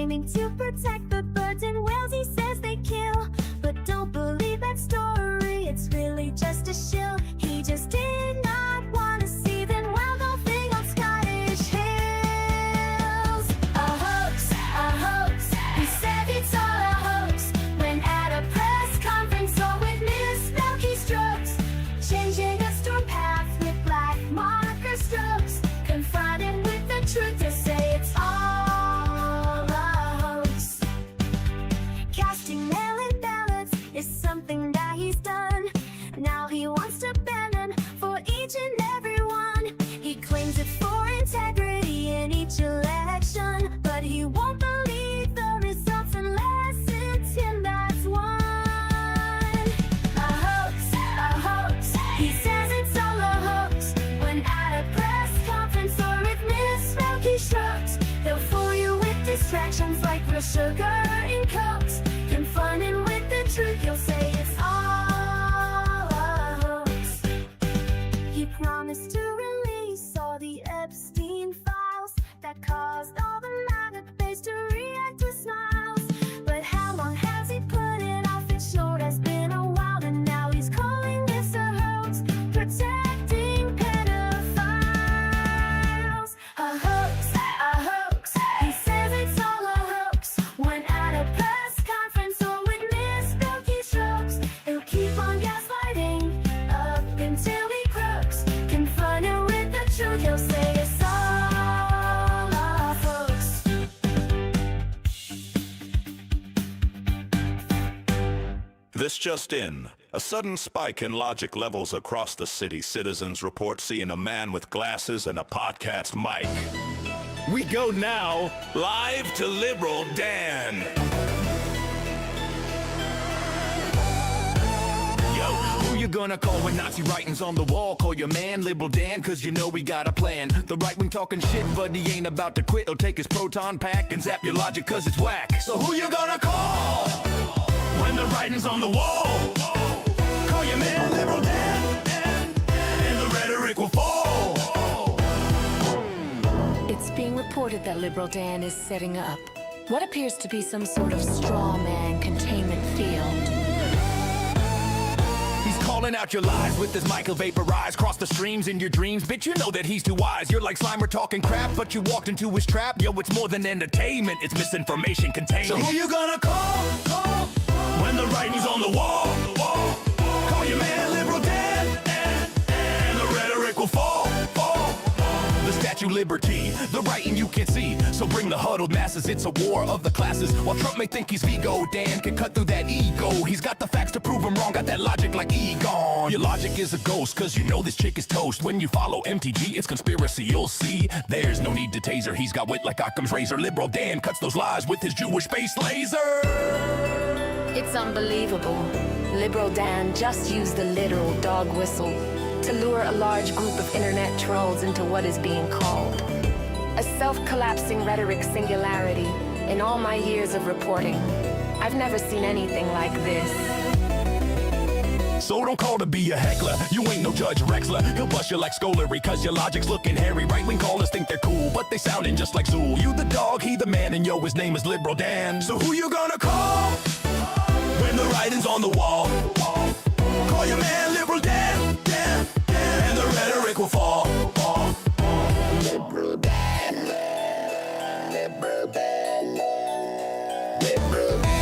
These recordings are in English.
claiming to protect the birds and whales he says they kill. But don't believe that story, it's really just a shill. He just did not want to see them wild golfing on Scottish hills. A hoax, he said it's all a hoax. When at a press conference or witness milky strokes, changing a storm path with black marker strokes, confronted with the truth to say it's all a hoax. Casting mail-in ballots is something that he's done. Now he wants to ban them for each and every one. He claims it for integrity in each election, but he won't believe the results unless it's him that's won. A hoax, he says it's all a hoax. When at a press conference or witness milky strokes, they'll fool you with distractions like real sugar in Cokes. Confronted with the truth, you'll say it's all a hoax. He promised to release all the Epstein Files that caused all the MAGA base to react with smiles. But how long has he put it off? It sure has been a while, and now he's calling this a hoax, protecting pedophiles. A hoax, he says it's all a hoax. When at a press conference or witness milky strokes, he'll keep on gaslighting up until he croaks. Confronted with the truth, he'll say it's all a hoax. This just in. A sudden spike in logic levels across the city. Citizens report seeing a man with glasses and a podcast mic. We go now live to Liberal Dan. Yo, who you gonna call when Nazi writings on the wall? Call your man Liberal Dan, cause you know we got a plan. The right wing talking shit, but he ain't about to quit. He'll take his proton pack and zap your logic cause it's whack. So who you gonna call when the writing's on the wall? Call your man Liberal Dan, and the rhetoric will fall. It's being reported that Liberal Dan is setting up what appears to be some sort of straw man containment field. He's calling out your lies with his mic, he'll vaporize. Cross the streams in your dreams, bitch, you know that he's too wise. You're like Slimer talking crap, but you walked into his trap. Yo, it's more than entertainment, it's misinformation contained. So who you gonna call when the writing's on the wall? Call your man Liberal Dan, and the rhetoric will fall. The Statue of Liberty, the writing you can't see. So bring the huddled masses, it's a war of the classes. While Trump may think he's Vigo, Dan can cut through that ego. He's got the facts to prove him wrong, got that logic like Egon. Your logic is a ghost, cause you know this chick is toast. When you follow MTG, it's conspiracy, you'll see. There's no need to taser, he's got wit like Occam's razor. Liberal Dan cuts those lies with his Jewish-based laser. It's unbelievable. Liberal Dan just used the literal dog whistle to lure a large group of internet trolls into what is being called a self-collapsing rhetoric singularity. In all my years of reporting, I've never seen anything like this. So don't call to be a heckler, you ain't no Judge Rexler. He'll bust you like Scolary, cause your logic's looking hairy. Right-wing callers think they're cool, but they sounding just like Zool. You the dog, he the man, and yo, his name is Liberal Dan. So who you gonna call when the writing's on the wall? Call your man Liberal Dan, and the rhetoric will fall. Liberal Dan, Liberal Dan, Liberal Dan.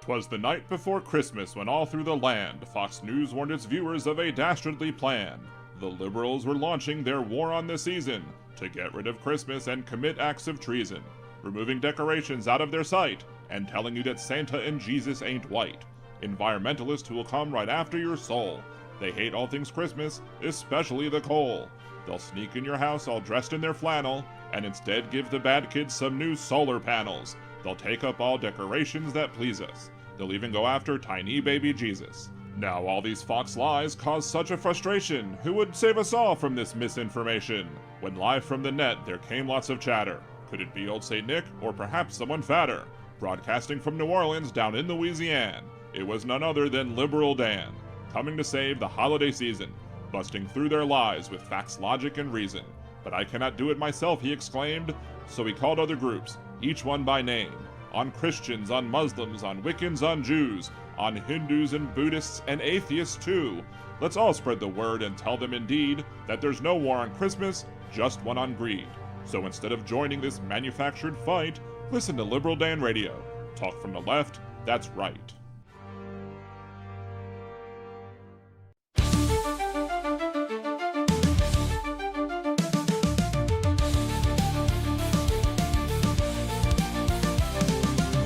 "'Twas the night before Christmas when all through the land Fox News warned its viewers of a dastardly plan. The liberals were launching their war on the season to get rid of Christmas and commit acts of treason, removing decorations out of their sight and telling you that Santa and Jesus ain't white. Environmentalists who will come right after your soul. They hate all things Christmas, especially the coal. They'll sneak in your house all dressed in their flannel and instead give the bad kids some new solar panels. They'll take up all decorations that please us. They'll even go after tiny baby Jesus. Now all these Fox lies cause such a frustration. Who would save us all from this misinformation? When live from the net there came lots of chatter. Could it be old St. Nick, or perhaps someone fatter? Broadcasting from New Orleans down in Louisiana, it was none other than Liberal Dan, coming to save the holiday season, busting through their lies with facts, logic, and reason. But I cannot do it myself, he exclaimed, so he called other groups, each one by name, on Christians, on Muslims, on Wiccans, on Jews, on Hindus and Buddhists and atheists too. Let's all spread the word and tell them indeed that there's no war on Christmas, just one on greed. So instead of joining this manufactured fight, listen to Liberal Dan Radio. Talk from the left, that's right.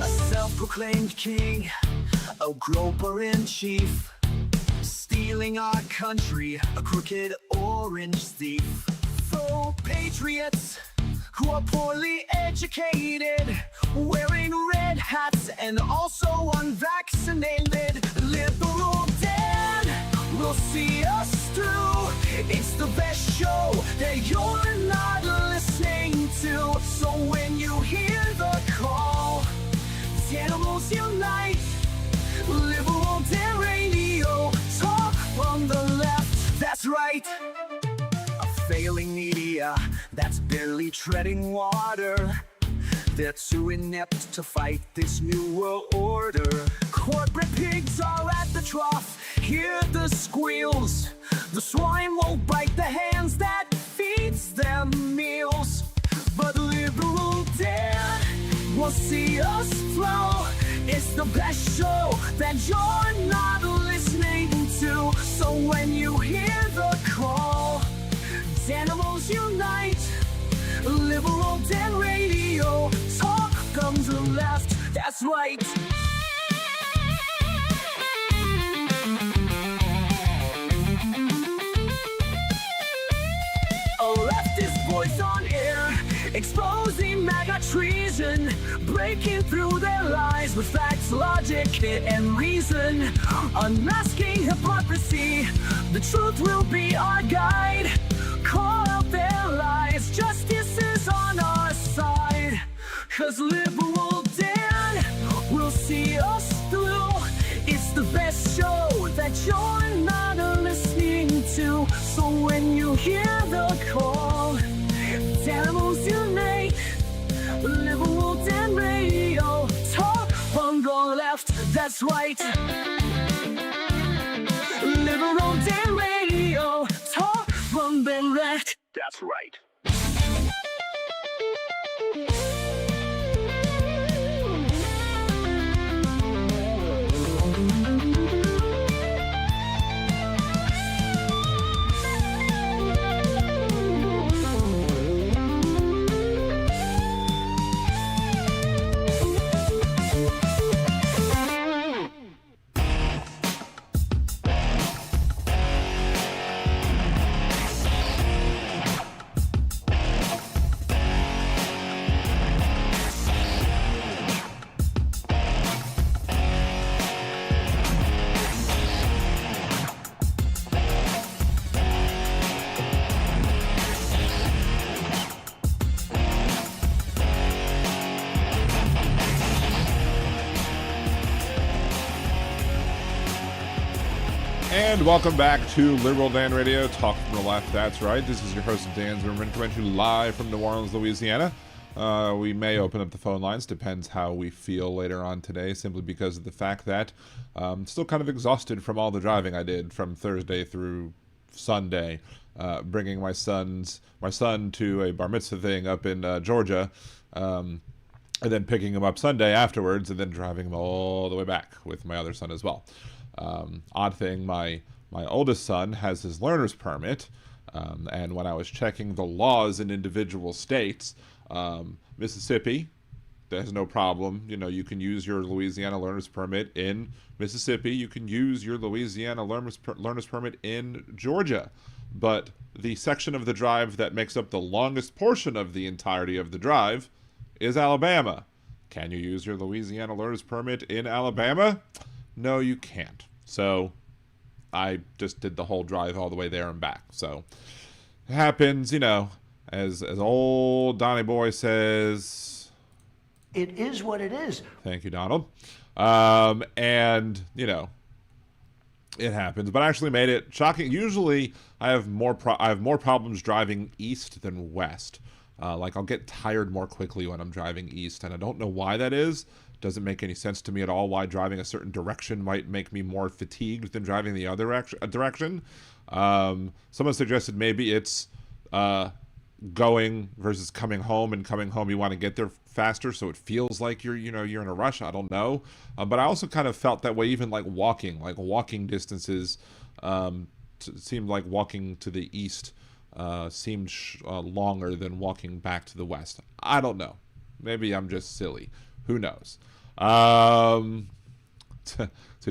A self-proclaimed king, a groper in chief, stealing our country, a crooked orange thief. Faux patriots who are poorly educated, wearing red hats and also unvaccinated. Liberal Dan will see us through. It's the best show that you're not listening to. So when you hear the call, the animals unite. Liberal Dan Radio, talk from the left, that's right. A failing media that's barely treading water. They're too inept to fight this new world order. Corporate pigs are at the trough, hear the squeals. The swine won't bite the hands that feeds them meals. But Liberal Dan will see us through. It's the best show that you're not listening to. So when you hear the call, animals unite. Liberal Dan Radio, talk from the left, that's right. A leftist voice on air, exposing MAGA treason, breaking through their lies with facts, logic, and reason. Unmasking hypocrisy, the truth will be our guide. Call out their lies, justice is on our side. 'Cause Liberal Dan will see us through. It's the best show that you're not listening to. So when you hear the call, animals unite. Liberal Dan Radio, talk from the left, that's right. Liberal Dan Radio, talk from the left, that's right. And welcome back to Liberal Dan Radio, talk from the left, that's right. This is your host, Dan Zimmerman, coming to you live from New Orleans, Louisiana. We may open up the phone lines, depends how we feel later on today, simply because of the fact that I'm still kind of exhausted from all the driving I did from Thursday through Sunday, bringing my son to a bar mitzvah thing up in Georgia, and then picking him up Sunday afterwards, and then driving him all the way back with my other son as well. Odd thing, my oldest son has his learner's permit, and when I was checking the laws in individual states, Mississippi, there's no problem. You know, you can use your Louisiana learner's permit in Mississippi. You can use your Louisiana learner's permit in Georgia. But the section of the drive that makes up the longest portion of the entirety of the drive is Alabama. Can you use your Louisiana learner's permit in Alabama? No, you can't. So I just did the whole drive all the way there and back. So it happens, you know, as old Donnie Boy says. It is what it is. Thank you, Donald. And, you know, it happens, but I actually made it. Shocking. Usually I have more problems driving east than west. Like I'll get tired more quickly when I'm driving east, and I don't know why that is. Doesn't make any sense to me at all why driving a certain direction might make me more fatigued than driving the other direction. Someone suggested maybe it's going versus coming home, and coming home you want to get there faster, so it feels like you're in a rush. I don't know, but I also kind of felt that way even like walking distances seemed like walking to the east seemed longer than walking back to the west. I don't know, maybe I'm just silly, who knows. To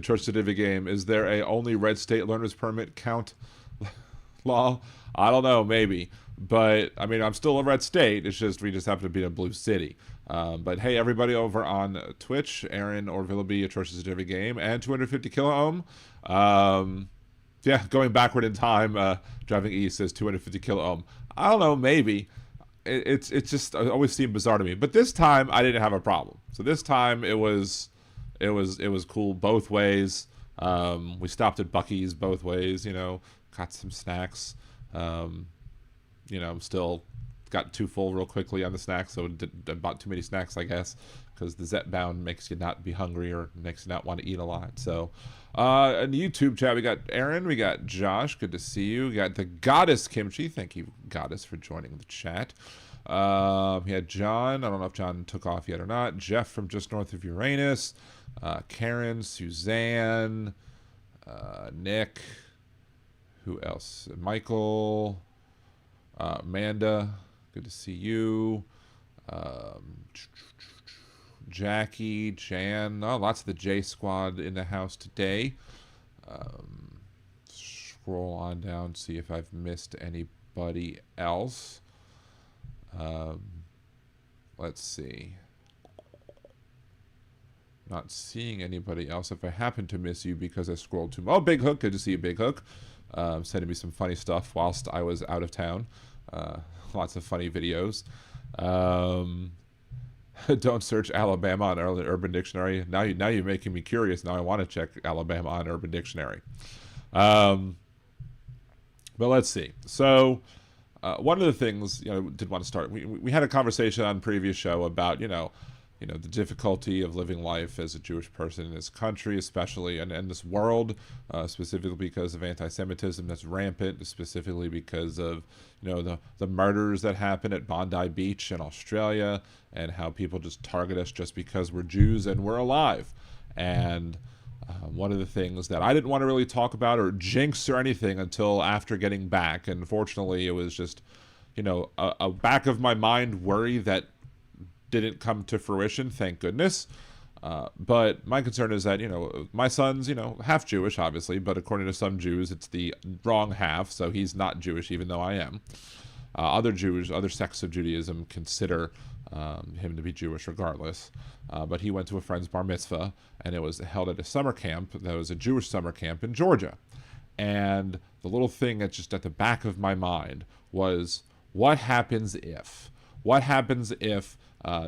church certificate game, is there a only red state learner's permit count law? I don't know, maybe. But, I mean, I'm still a red state. It's just, we just happen to be in a blue city. But, hey, everybody over on Twitch, Aaron or Villaby, a church certificate game, and 250 kilo ohm. Yeah, going backward in time, driving east says 250 kilo ohm. I don't know, maybe. It's just, it always seemed bizarre to me. But this time, I didn't have a problem. So this time, it was cool both ways. We stopped at Buc-ee's both ways, you know, got some snacks. You know, still got too full real quickly on the snacks, so I bought too many snacks, I guess, because the Zet bound makes you not be hungry or makes you not want to eat a lot. So, in the YouTube chat, we got Aaron, we got Josh, good to see you. We got the Goddess Kimchi, thank you, Goddess, for joining the chat. He had John, I don't know if John took off yet or not. Jeff from just north of Uranus. Karen, Suzanne, Nick, who else? Michael, Amanda, good to see you. Jackie, Jan, lots of the J Squad in the house today. Scroll on down, see if I've missed anybody else. Let's see. Not seeing anybody else. If I happen to miss you because I scrolled too much. Oh, Big Hook, good to see you, Big Hook. Sending me some funny stuff whilst I was out of town. Lots of funny videos. Don't search Alabama on Urban Dictionary. Now you're making me curious. Now I want to check Alabama on Urban Dictionary. But let's see. So one of the things, you know, did want to start. We had a conversation on previous show about, you know, the difficulty of living life as a Jewish person in this country, especially, and in this world, specifically because of anti-Semitism that's rampant, specifically because of, you know, the murders that happen at Bondi Beach in Australia, and how people just target us just because we're Jews and we're alive. And one of the things that I didn't want to really talk about or jinx or anything until after getting back, and fortunately it was just, you know, a back of my mind worry that didn't come to fruition, thank goodness. But my concern is that, you know, my son's, you know, half Jewish, obviously, but according to some Jews, it's the wrong half, so he's not Jewish, even though I am. Other sects of Judaism consider him to be Jewish regardless. But he went to a friend's bar mitzvah, and it was held at a summer camp that was a Jewish summer camp in Georgia. And the little thing that's just at the back of my mind was, what happens if? What happens if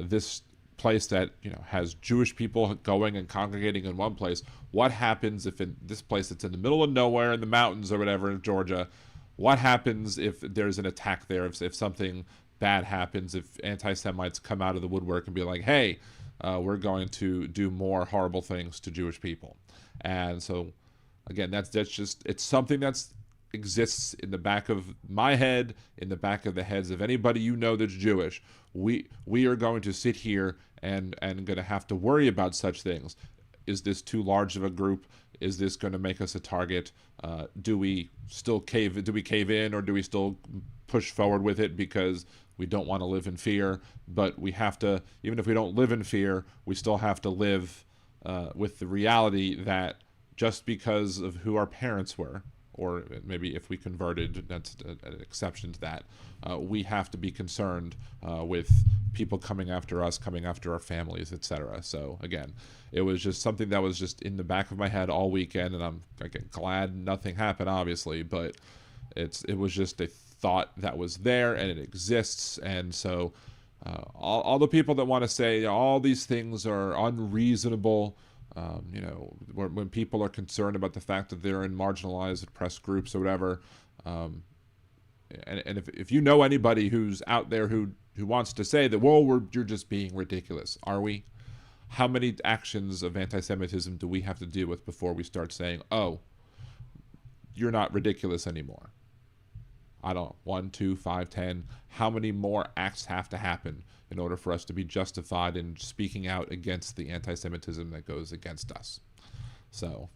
this place that, you know, has Jewish people going and congregating in one place, what happens if in this place that's in the middle of nowhere in the mountains or whatever in Georgia, what happens if there's an attack there, if something bad happens, if anti-Semites come out of the woodwork and be like, hey, we're going to do more horrible things to Jewish people. And so, again, that's just, it's something that's exists in the back of my head, in the back of the heads of anybody you know that's Jewish. We are going to sit here and going to have to worry about such things. Is this too large of a group? Is this going to make us a target? Do we cave in, or do we still push forward with it because we don't want to live in fear? But we have to, even if we don't live in fear, we still have to live with the reality that just because of who our parents were, or maybe if we converted, that's an exception to that, we have to be concerned with people coming after us, coming after our families, etc. So again, it was just something that was just in the back of my head all weekend, and I'm again glad nothing happened, obviously, but it was just a thought that was there, and it exists. And so all the people that want to say all these things are unreasonable, when people are concerned about the fact that they're in marginalized, oppressed groups or whatever, and if you know anybody who's out there who wants to say that, well, you're just being ridiculous, are we? How many actions of anti-Semitism do we have to deal with before we start saying, oh, you're not ridiculous anymore? I don't know, 1, 2, 5, 10. How many more acts have to happen in order for us to be justified in speaking out against the anti-Semitism that goes against us? So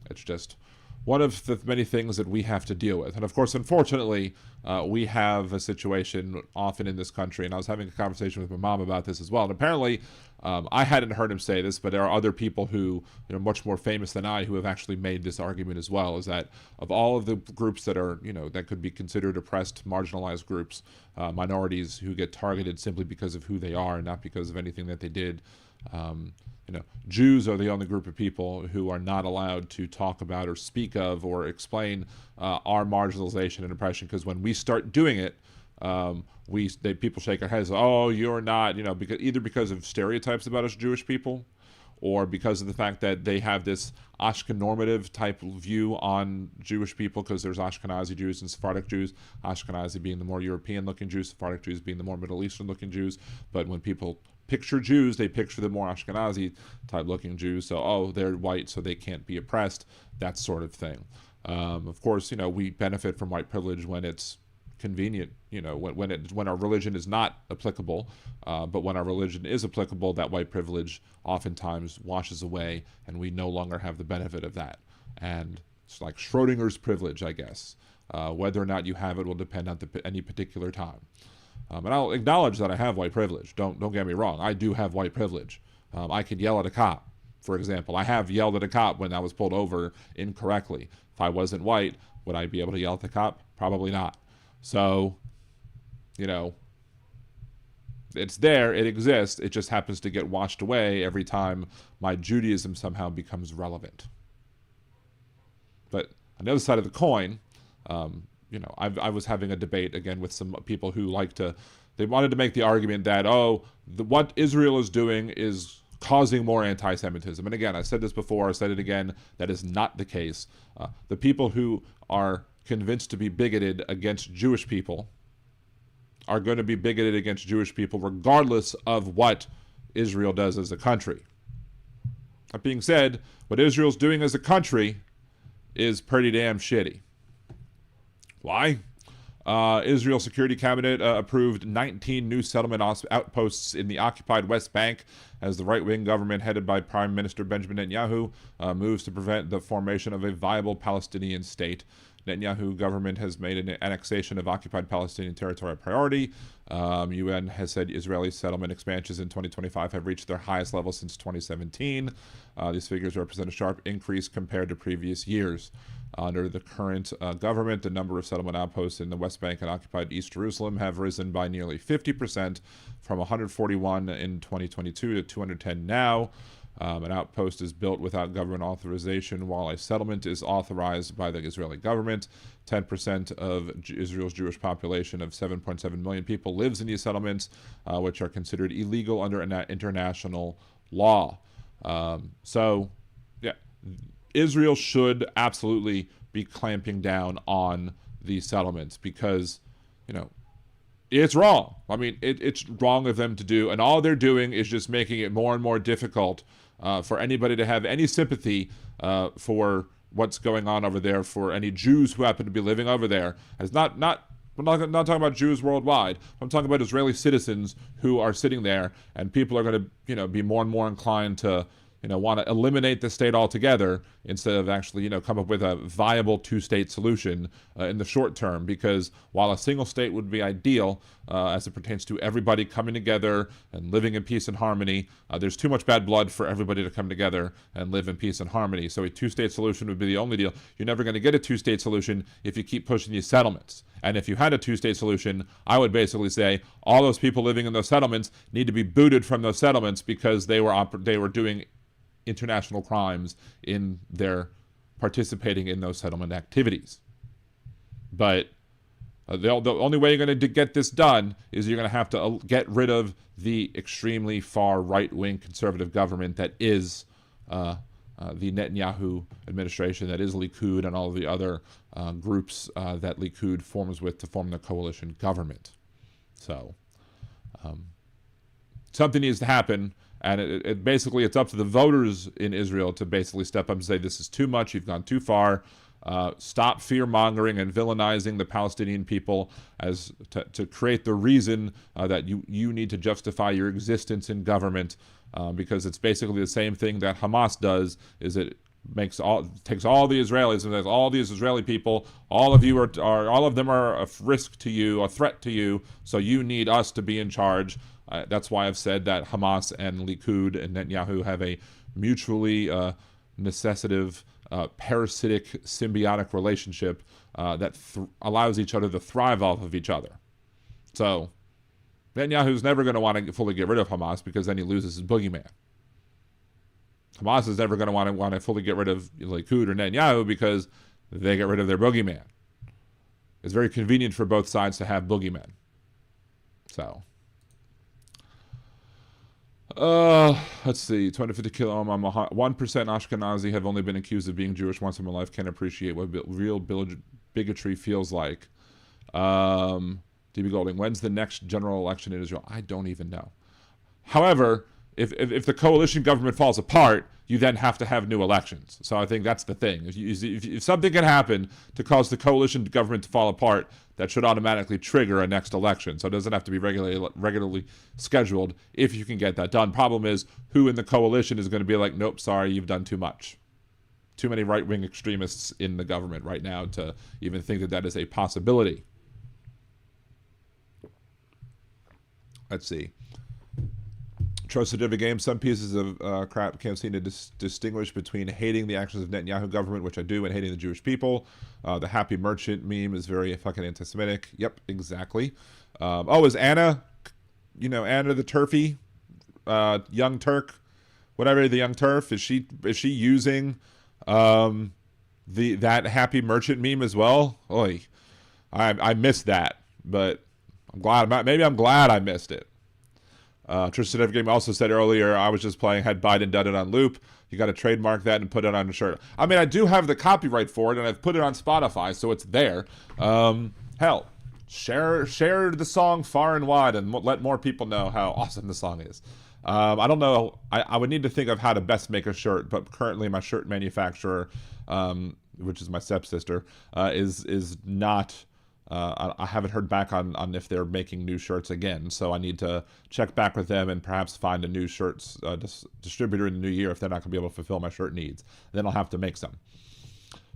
it's just one of the many things that we have to deal with. And of course, unfortunately, we have a situation often in this country, and I was having a conversation with my mom about this as well. And apparently, I hadn't heard him say this, but there are other people who, much more famous than I, who have actually made this argument as well, is that of all of the groups that are, that could be considered oppressed, marginalized groups, minorities who get targeted simply because of who they are and not because of anything that they did, Jews are the only group of people who are not allowed to talk about or speak of or explain our marginalization and oppression, because when we start doing it, people shake their heads, oh, you're not, because of stereotypes about us Jewish people, or because of the fact that they have this Ashkenormative type view on Jewish people, because there's Ashkenazi Jews and Sephardic Jews, Ashkenazi being the more European-looking Jews, Sephardic Jews being the more Middle Eastern-looking Jews. But when people picture Jews, they picture the more Ashkenazi-type looking Jews, so, oh, they're white, so they can't be oppressed, that sort of thing. Of course, we benefit from white privilege when it's convenient, when our religion is not applicable, but when our religion is applicable, that white privilege oftentimes washes away, and we no longer have the benefit of that. And it's like Schrodinger's privilege, I guess. Whether or not you have it will depend on any particular time. And I'll acknowledge that I have white privilege. Don't get me wrong. I do have white privilege. I could yell at a cop, for example. I have yelled at a cop when I was pulled over incorrectly. If I wasn't white, would I be able to yell at the cop? Probably not. So, it's there, it exists, it just happens to get washed away every time my Judaism somehow becomes relevant. But on the other side of the coin, I was having a debate again with some people who they wanted to make the argument that, what Israel is doing is causing more anti-Semitism. And again, I said this before, I said it again, that is not the case. The people who are convinced to be bigoted against Jewish people are going to be bigoted against Jewish people regardless of what Israel does as a country. That being said, what Israel's doing as a country is pretty damn shitty. Why? Israel Security Cabinet approved 19 new settlement outposts in the occupied West Bank as the right-wing government headed by Prime Minister Benjamin Netanyahu moves to prevent the formation of a viable Palestinian state. Netanyahu government has made an annexation of occupied Palestinian territory a priority. UN has said Israeli settlement expansions in 2025 have reached their highest level since 2017. These figures represent a sharp increase compared to previous years. Under the current government, the number of settlement outposts in the West Bank and occupied East Jerusalem have risen by nearly 50%, from 141 in 2022 to 210 now. An outpost is built without government authorization, while a settlement is authorized by the Israeli government. 10% of Israel's Jewish population of 7.7 million people lives in these settlements, which are considered illegal under international law. Israel should absolutely be clamping down on these settlements because, it's wrong. I mean, it's wrong of them to do, and all they're doing is just making it more and more difficult for anybody to have any sympathy for what's going on over there, for any Jews who happen to be living over there. It's I'm not talking about Jews worldwide. I'm talking about Israeli citizens who are sitting there, and people are going to, be more and more inclined to, want to eliminate the state altogether instead of actually, come up with a viable two-state solution in the short term. Because while a single state would be ideal as it pertains to everybody coming together and living in peace and harmony, there's too much bad blood for everybody to come together and live in peace and harmony. So a two-state solution would be the only deal. You're never going to get a two-state solution if you keep pushing these settlements. And if you had a two-state solution, I would basically say all those people living in those settlements need to be booted from those settlements because they were doing international crimes in their participating in those settlement activities. But the only way you're going to get this done is you're going to have to get rid of the extremely far right-wing conservative government that is the Netanyahu administration, that is Likud, and all of the other groups that Likud forms with to form the coalition government. So something needs to happen. And it basically, it's up to the voters in Israel to basically step up and say, this is too much, you've gone too far. Stop fear-mongering and villainizing the Palestinian people as to create the reason that you need to justify your existence in government, because it's basically the same thing that Hamas does, is it takes all the Israelis and says, all these Israeli people, all of them are a risk to you, a threat to you, so you need us to be in charge. That's why I've said that Hamas and Likud and Netanyahu have a mutually necessitative, parasitic, symbiotic relationship that allows each other to thrive off of each other. So Netanyahu's never going to want to fully get rid of Hamas because then he loses his boogeyman. Hamas is never going to want to fully get rid of Likud or Netanyahu because they get rid of their boogeyman. It's very convenient for both sides to have boogeymen. So, let's see. 250 kilo. I'm 1% Ashkenazi. Have only been accused of being Jewish once in my life. Can't appreciate what real bigotry feels like. DB Golding. When's the next general election in Israel? I don't even know. However, if the coalition government falls apart, you then have to have new elections. So I think that's the thing. If something can happen to cause the coalition government to fall apart, that should automatically trigger a next election. So it doesn't have to be regularly scheduled if you can get that done. Problem is, who in the coalition is going to be like, nope, sorry, you've done too much. Too many right-wing extremists in the government right now to even think that that is a possibility. Let's see. Trusted every game. Some pieces of crap can't seem to distinguish between hating the actions of Netanyahu government, which I do, and hating the Jewish people. The happy merchant meme is very fucking anti-Semitic. Yep, exactly. Is Anna, Anna the Turfy, Young Turk, whatever, the Young Turf, is she using that happy merchant meme as well? Oy, I missed that, but I'm glad I missed it. Tristan Evergame also said earlier, I was just playing, had Biden done it on loop. You got to trademark that and put it on a shirt. I mean, I do have the copyright for it, and I've put it on Spotify, so it's there. Hell, share the song far and wide and let more people know how awesome the song is. I don't know. I would need to think of how to best make a shirt, but currently my shirt manufacturer, which is my stepsister, is not... I haven't heard back on if they're making new shirts again, so I need to check back with them and perhaps find a new shirts distributor in the new year if they're not going to be able to fulfill my shirt needs. Then I'll have to make some.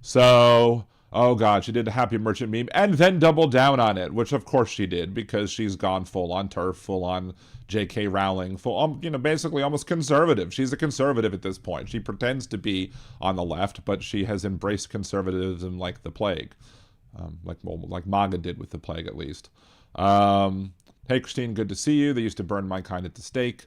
So, oh god, she did a happy merchant meme and then doubled down on it, which of course she did because she's gone full on turf, full on J.K. Rowling, full, basically almost conservative. She's a conservative at this point. She pretends to be on the left, but she has embraced conservatism like the plague. Like MAGA did with the plague, at least. Hey, Christine, good to see you. They used to burn my kind at the stake.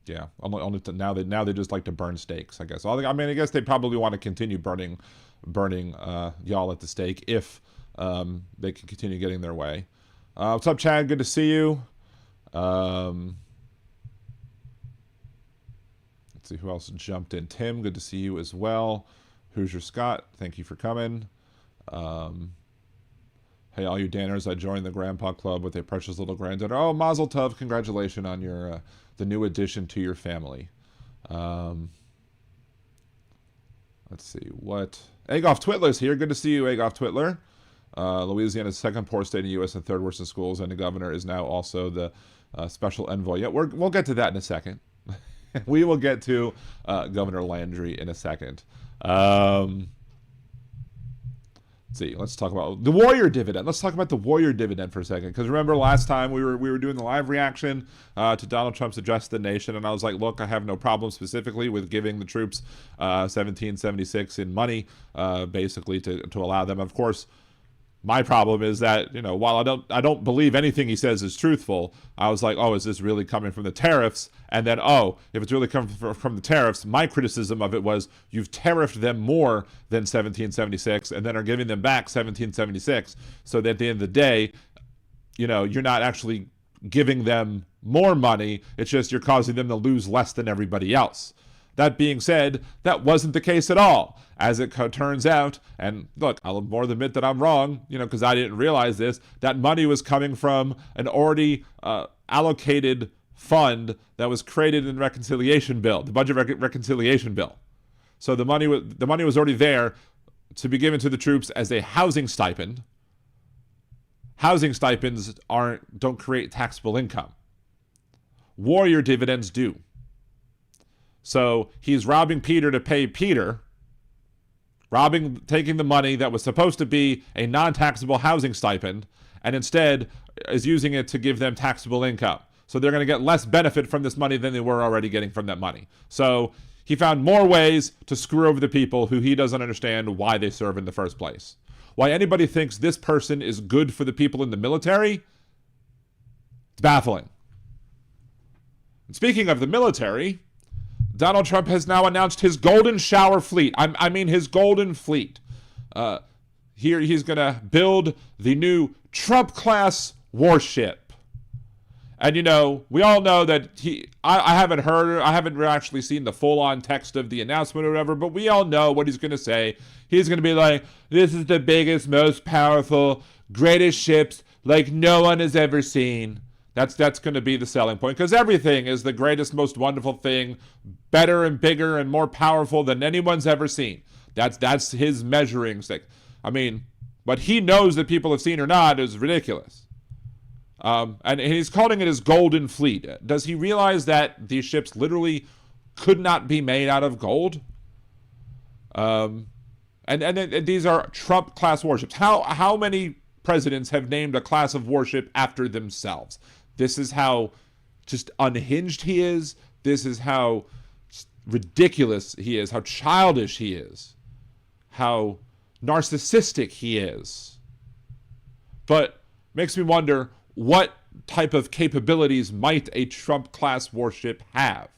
Yeah, now they just like to burn stakes, I guess. I guess they probably want to continue burning y'all at the stake if they can continue getting their way. What's up, Chad? Good to see you. Let's see who else jumped in. Tim, good to see you as well. Hoosier Scott, thank you for coming. Hey, all you Danners, I joined the Grandpa Club with a precious little granddaughter. Oh, Mazel Tov, congratulations on your the new addition to your family. Let's see, what? Agoff Twitler's here. Good to see you, Agoff Twitler. Louisiana's second poorest state in the U.S. and third worst in schools, and the governor is now also the special envoy. Yeah, we'll get to that in a second. We will get to Governor Landry in a second. Let's see. Let's talk about the warrior dividend. Let's talk about the warrior dividend for a second. Because remember last time we were doing the live reaction to Donald Trump's address to the nation, and I was like, look, I have no problem specifically with giving the troops 1776 in money, basically to allow them. Of course, my problem is that, while I don't believe anything he says is truthful, I was like, oh, is this really coming from the tariffs? And then, oh, if it's really coming from the tariffs, my criticism of it was you've tariffed them more than 1776 and then are giving them back 1776. So that at the end of the day, you're not actually giving them more money. It's just you're causing them to lose less than everybody else. That being said, that wasn't the case at all. As it turns out, and look, I'll more than admit that I'm wrong, because I didn't realize this, that money was coming from an already allocated fund that was created in the reconciliation bill, the budget reconciliation bill. So the money was already there to be given to the troops as a housing stipend. Housing stipends don't create taxable income. Warrior dividends do. So he's robbing Peter to pay Peter, taking the money that was supposed to be a non-taxable housing stipend, and instead is using it to give them taxable income. So they're going to get less benefit from this money than they were already getting from that money. So he found more ways to screw over the people who he doesn't understand why they serve in the first place. Why anybody thinks this person is good for the people in the military, it's baffling. And speaking of the military, Donald Trump has now announced his golden shower fleet. I mean his golden fleet. Here he's going to build the new Trump-class warship. And, we all know that I haven't actually seen the full-on text of the announcement or whatever, but we all know what he's going to say. He's going to be like, this is the biggest, most powerful, greatest ships like no one has ever seen. That's going to be the selling point, because everything is the greatest, most wonderful thing, better and bigger and more powerful than anyone's ever seen. That's his measuring stick. I mean, what he knows that people have seen or not is ridiculous. And he's calling it his golden fleet. Does he realize that these ships literally could not be made out of gold? And these are Trump-class warships. How many presidents have named a class of warship after themselves? This is how just unhinged he is. This is how ridiculous he is, how childish he is, how narcissistic he is. But makes me wonder, what type of capabilities might a Trump-class warship have?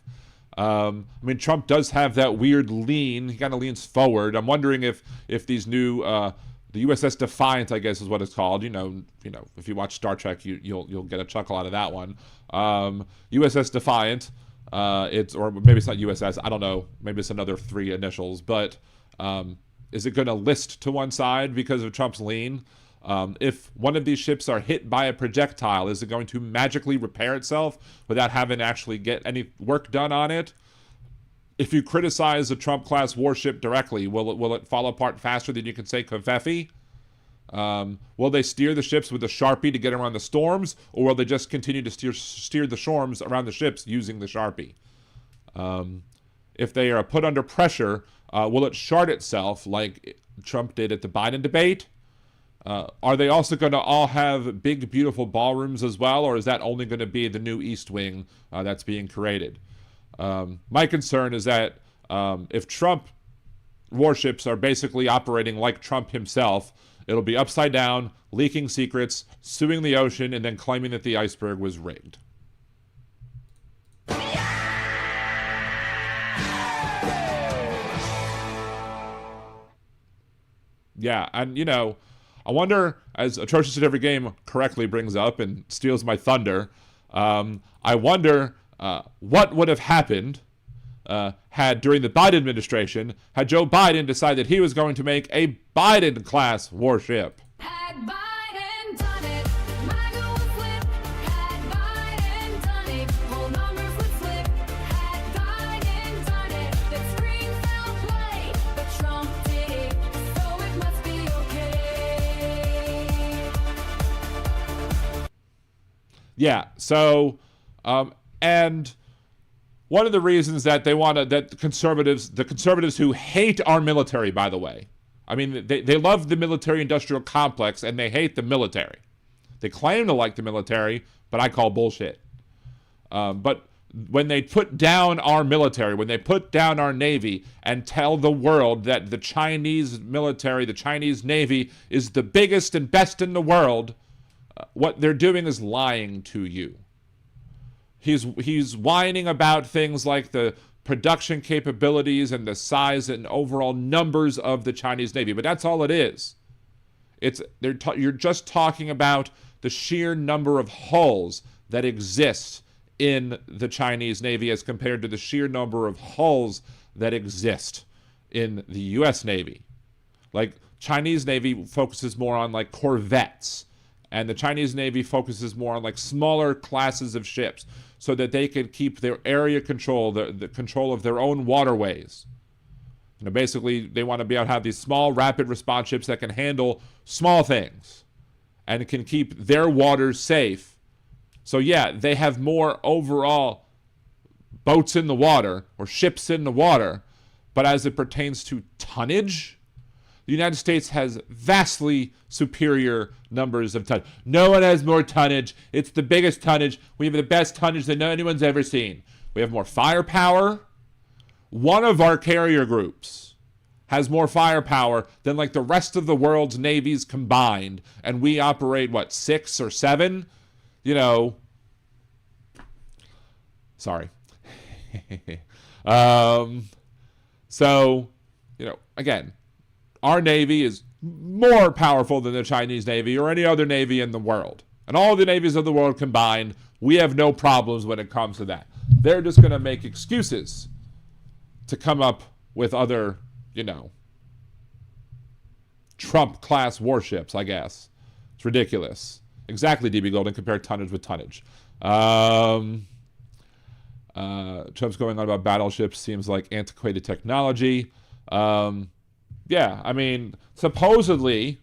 Trump does have that weird lean. He kind of leans forward. I'm wondering if these new the USS Defiant, I guess is what it's called. If you watch Star Trek, you'll get a chuckle out of that one. USS Defiant, or maybe it's not USS. I don't know. Maybe it's another 3 initials. But is it going to list to one side because of Trump's lean? If one of these ships are hit by a projectile, is it going to magically repair itself without having to actually get any work done on it? If you criticize a Trump-class warship directly, will it fall apart faster than you can say Covfefe? Will they steer the ships with a Sharpie to get around the storms, or will they just continue to steer the storms around the ships using the Sharpie? If they are put under pressure, will it shard itself like Trump did at the Biden debate? Are they also going to all have big, beautiful ballrooms as well, or is that only going to be the new East Wing that's being created? My concern is that if Trump warships are basically operating like Trump himself, it'll be upside down, leaking secrets, suing the ocean, and then claiming that the iceberg was rigged. Yeah, and I wonder, as Atrocious at Every Game correctly brings up and steals my thunder, I wonder what would have happened had, during the Biden administration, had Joe Biden decided he was going to make a Biden-class warship. Had Biden done it, MAGA would flip. Had Biden done it, whole numbers would flip. Had Biden done it, the screen fell play. But Trump did it, so it must be okay. Yeah, so, and one of the reasons that they want to, that the conservatives who hate our military, by the way, I mean, they love the military-industrial complex and they hate the military. They claim to like the military, but I call bullshit. But when they put down our military, when they put down our Navy and tell the world that the Chinese military, the Chinese Navy is the biggest and best in the world, what they're doing is lying to you. He's whining about things like the production capabilities and the size and overall numbers of the Chinese Navy, but that's all it is. You're just talking about the sheer number of hulls that exist in the Chinese Navy as compared to the sheer number of hulls that exist in the U.S. Navy. Like, Chinese Navy focuses more on like corvettes, and the Chinese Navy focuses more on like smaller classes of ships so that they can keep their area control, the control of their own waterways. You know, basically, they want to be able to have these small, rapid response ships that can handle small things and can keep their waters safe. So yeah, they have more overall boats in the water or ships in the water, but as it pertains to tonnage, the United States has vastly superior numbers of tonnage. No one has more tonnage. It's the biggest tonnage. We have the best tonnage that anyone's ever seen. We have more firepower. One of our carrier groups has more firepower than like the rest of the world's navies combined, and we operate, what, 6 or 7? You know, sorry. So, you know, again, our Navy is more powerful than the Chinese Navy or any other Navy in the world. And all the navies of the world combined, we have no problems when it comes to that. They're just going to make excuses to come up with other, you know, Trump-class warships, I guess. It's ridiculous. Exactly, DB Golden, compare tonnage with tonnage. Trump's going on about battleships seems like antiquated technology. Yeah, I mean, supposedly,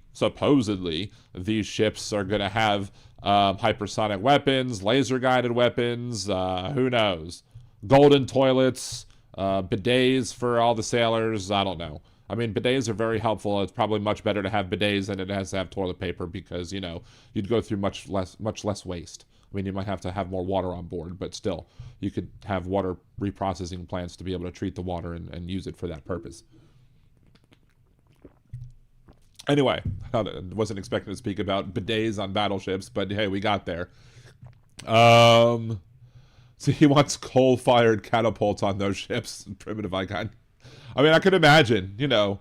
these ships are going to have hypersonic weapons, laser-guided weapons, who knows? Golden toilets, bidets for all the sailors, I don't know. I mean, bidets are very helpful. It's probably much better to have bidets than it has to have toilet paper because, you know, you'd go through much less waste. I mean, you might have to have more water on board, but still, you could have water reprocessing plants to be able to treat the water and use it for that purpose. Anyway, I wasn't expecting to speak about bidets on battleships, but hey, we got there. So he wants coal-fired catapults on those ships, primitive icon. I mean, I could imagine, you know,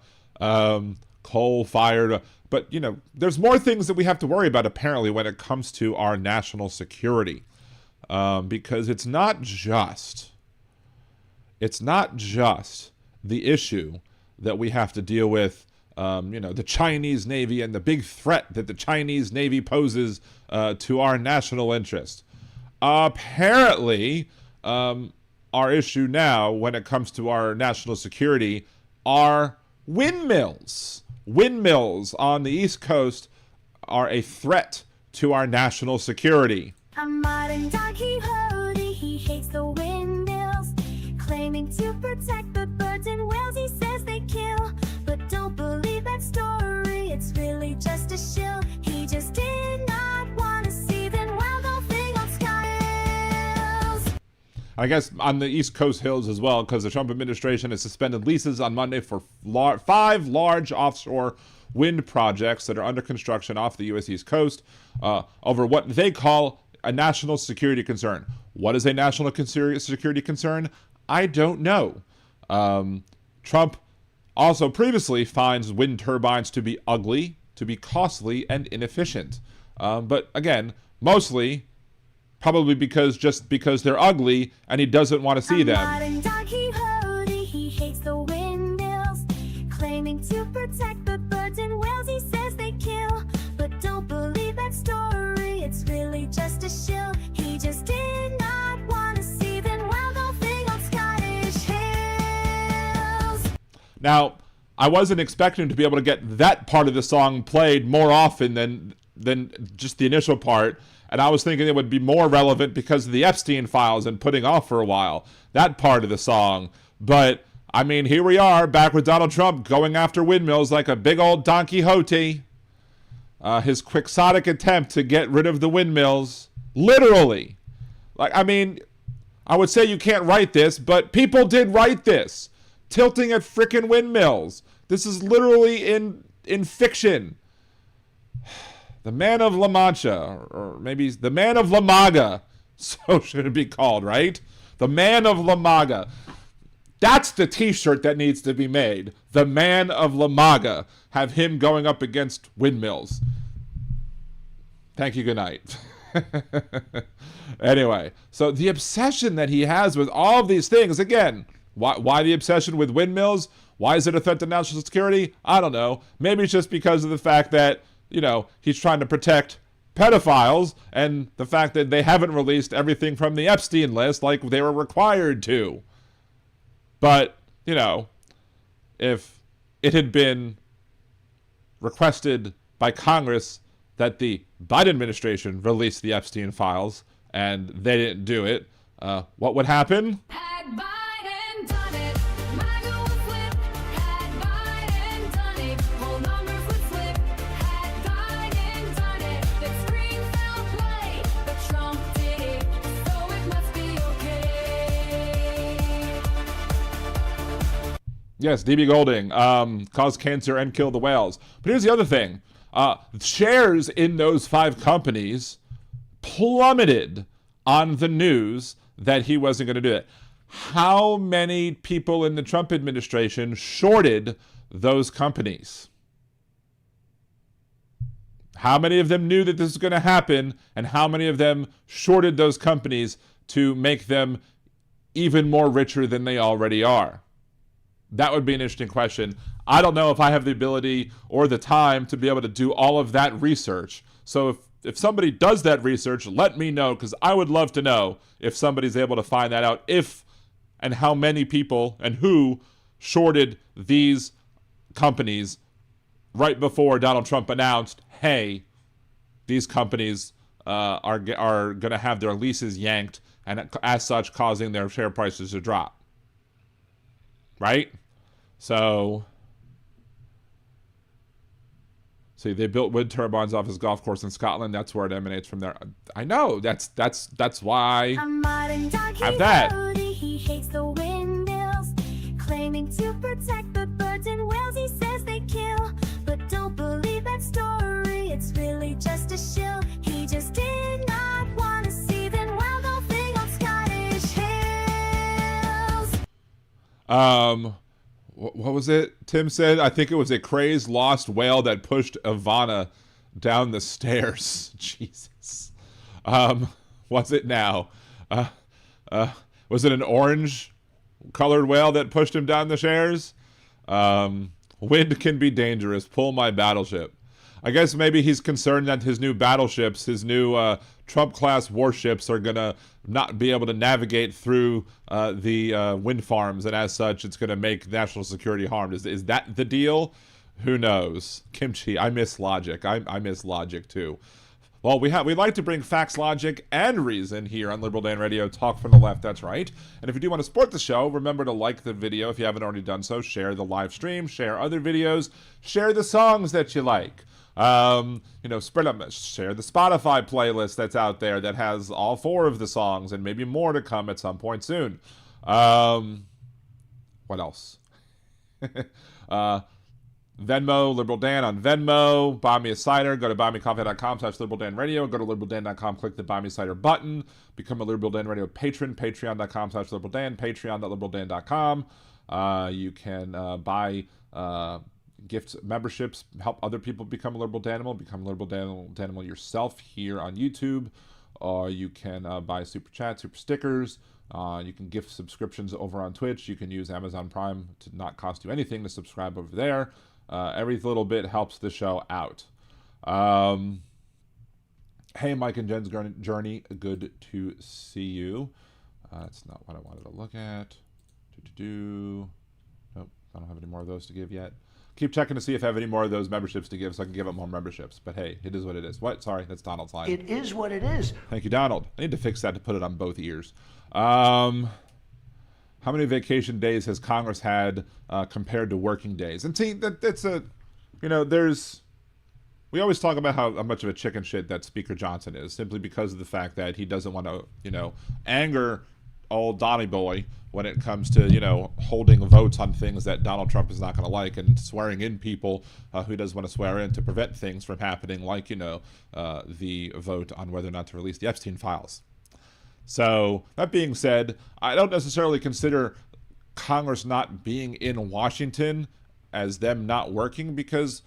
coal-fired, but, you know, there's more things that we have to worry about, apparently, when it comes to our national security. Because it's not just the issue that we have to deal with, you know, the Chinese Navy and the big threat that the Chinese Navy poses to our national interest. Apparently, our issue now when it comes to our national security are windmills. Windmills on the East Coast are a threat to our national security. A modern Don Quixote, he hates the windmills, claiming to protect the birds and whales he says they kill. But don't believe that story, it's really just a shill. He just did not want to see them wild golfing on skies. I guess on the East Coast hills as well, because the Trump administration has suspended leases on Monday for 5 large offshore wind projects that are under construction off the U.S. East Coast over what they call a national security concern. What is a national security concern? I don't know. Trump also previously finds wind turbines to be ugly, to be costly, and inefficient. But again, mostly probably because they're ugly and he doesn't want to see them. Modern Don Quixote, he hates the windmills, claiming to protect the birds and whales he says they kill. But don't believe that story, it's really just a shill. He just did not want to see them wild golfing on Scottish hills. Now, I wasn't expecting to be able to get that part of the song played more often than than just the initial part. And I was thinking it would be more relevant because of the Epstein Files and putting off for a while, that part of the song. But, I mean, here we are, back with Donald Trump going after windmills like a big old Don Quixote. His quixotic attempt to get rid of the windmills. Literally. Like, I mean, I would say you can't write this, but people did write this. Tilting at frickin' windmills. This is literally in fiction. The man of La Mancha, or maybe the man of La MAGA, so should it be called, right? The man of La MAGA. That's the t-shirt that needs to be made. The man of La MAGA. Have him going up against windmills. Thank you, good night. Anyway, so the obsession that he has with all of these things, again, why the obsession with windmills? Why is it a threat to national security? I don't know. Maybe it's just because of the fact that, you know, he's trying to protect pedophiles and the fact that they haven't released everything from the Epstein list like they were required to. But, you know, if it had been requested by Congress that the Biden administration release the Epstein files and they didn't do it, what would happen? Had Biden done it, MAGA would flip. Had Biden done it, whole numbers would flip. Had Biden done it, the screen fell play. But Trump did it, so it must be okay. Yes, DB Golding, cause cancer and kill the whales. But here's the other thing. Shares in those 5 companies plummeted on the news that he wasn't going to do it. How many people in the Trump administration shorted those companies? How many of them knew that this was going to happen, and how many of them shorted those companies to make them even more richer than they already are? That would be an interesting question. I don't know if I have the ability or the time to be able to do all of that research. So if somebody does that research, let me know, because I would love to know if somebody's able to find that out, if and how many people and who shorted these companies right before Donald Trump announced, hey, these companies are going to have their leases yanked, and as such causing their share prices to drop. Right? So, see, they built wind turbines off his golf course in Scotland. That's where it emanates from there. I know. That's why. A modern Don Have that. Quixote, he hates the windmills, claiming to protect the birds and whales he says they kill. But don't believe that story, it's really just a shill. He just did not want to see them wild golfing on Scottish hills. What was it? Tim said, I think it was a crazed lost whale that pushed Ivana down the stairs. Jesus. What's it now? Was it an orange colored whale that pushed him down the stairs? Wind can be dangerous. Pull my battleship. I guess maybe he's concerned that his new battleships, his new Trump-class warships are going to not be able to navigate through the wind farms, and as such, it's going to make national security harmed. Is that the deal? Who knows? Kimchi, I miss logic. I miss logic, too. Well, we like to bring facts, logic, and reason here on Liberal Dan Radio. Talk from the left, that's right. And if you do want to support the show, remember to like the video if you haven't already done so. Share the live stream, share other videos, share the songs that you like. Spread them, share the Spotify playlist that's out there that has all 4 of the songs and maybe more to come at some point soon. What else? Venmo, Liberal Dan on Venmo. Buy me a cider. Go to buymecoffee.com/LiberalDanRadio. Go to LiberalDan.com. Click the Buy Me Cider button. Become a Liberal Dan Radio patron. Patreon.com/LiberalDan. Patreon.LiberalDan.com. You can buy gift memberships, help other people become a Liberal Danimal, become a Liberal Danimal yourself here on YouTube. Or you can buy super chats, super stickers. You can gift subscriptions over on Twitch. You can use Amazon Prime to not cost you anything to subscribe over there. Every little bit helps the show out. Hey, Mike and Jen's journey. Good to see you. That's not what I wanted to look at. Nope, I don't have any more of those to give yet. Keep checking to see if I have any more of those memberships to give so I can give up more memberships. But hey, it is what it is. What? Sorry, that's Donald's line. It is what it is. Thank you, Donald. I need to fix that to put it on both ears. How many vacation days has Congress had compared to working days? And see, that's a, we always talk about how much of a chicken shit that Speaker Johnson is, simply because of the fact that he doesn't want to, anger old Donnie Boy when it comes to, holding votes on things that Donald Trump is not going to like and swearing in people who doesn't want to swear in to prevent things from happening, like, the vote on whether or not to release the Epstein Files. So, that being said, I don't necessarily consider Congress not being in Washington as them not working, because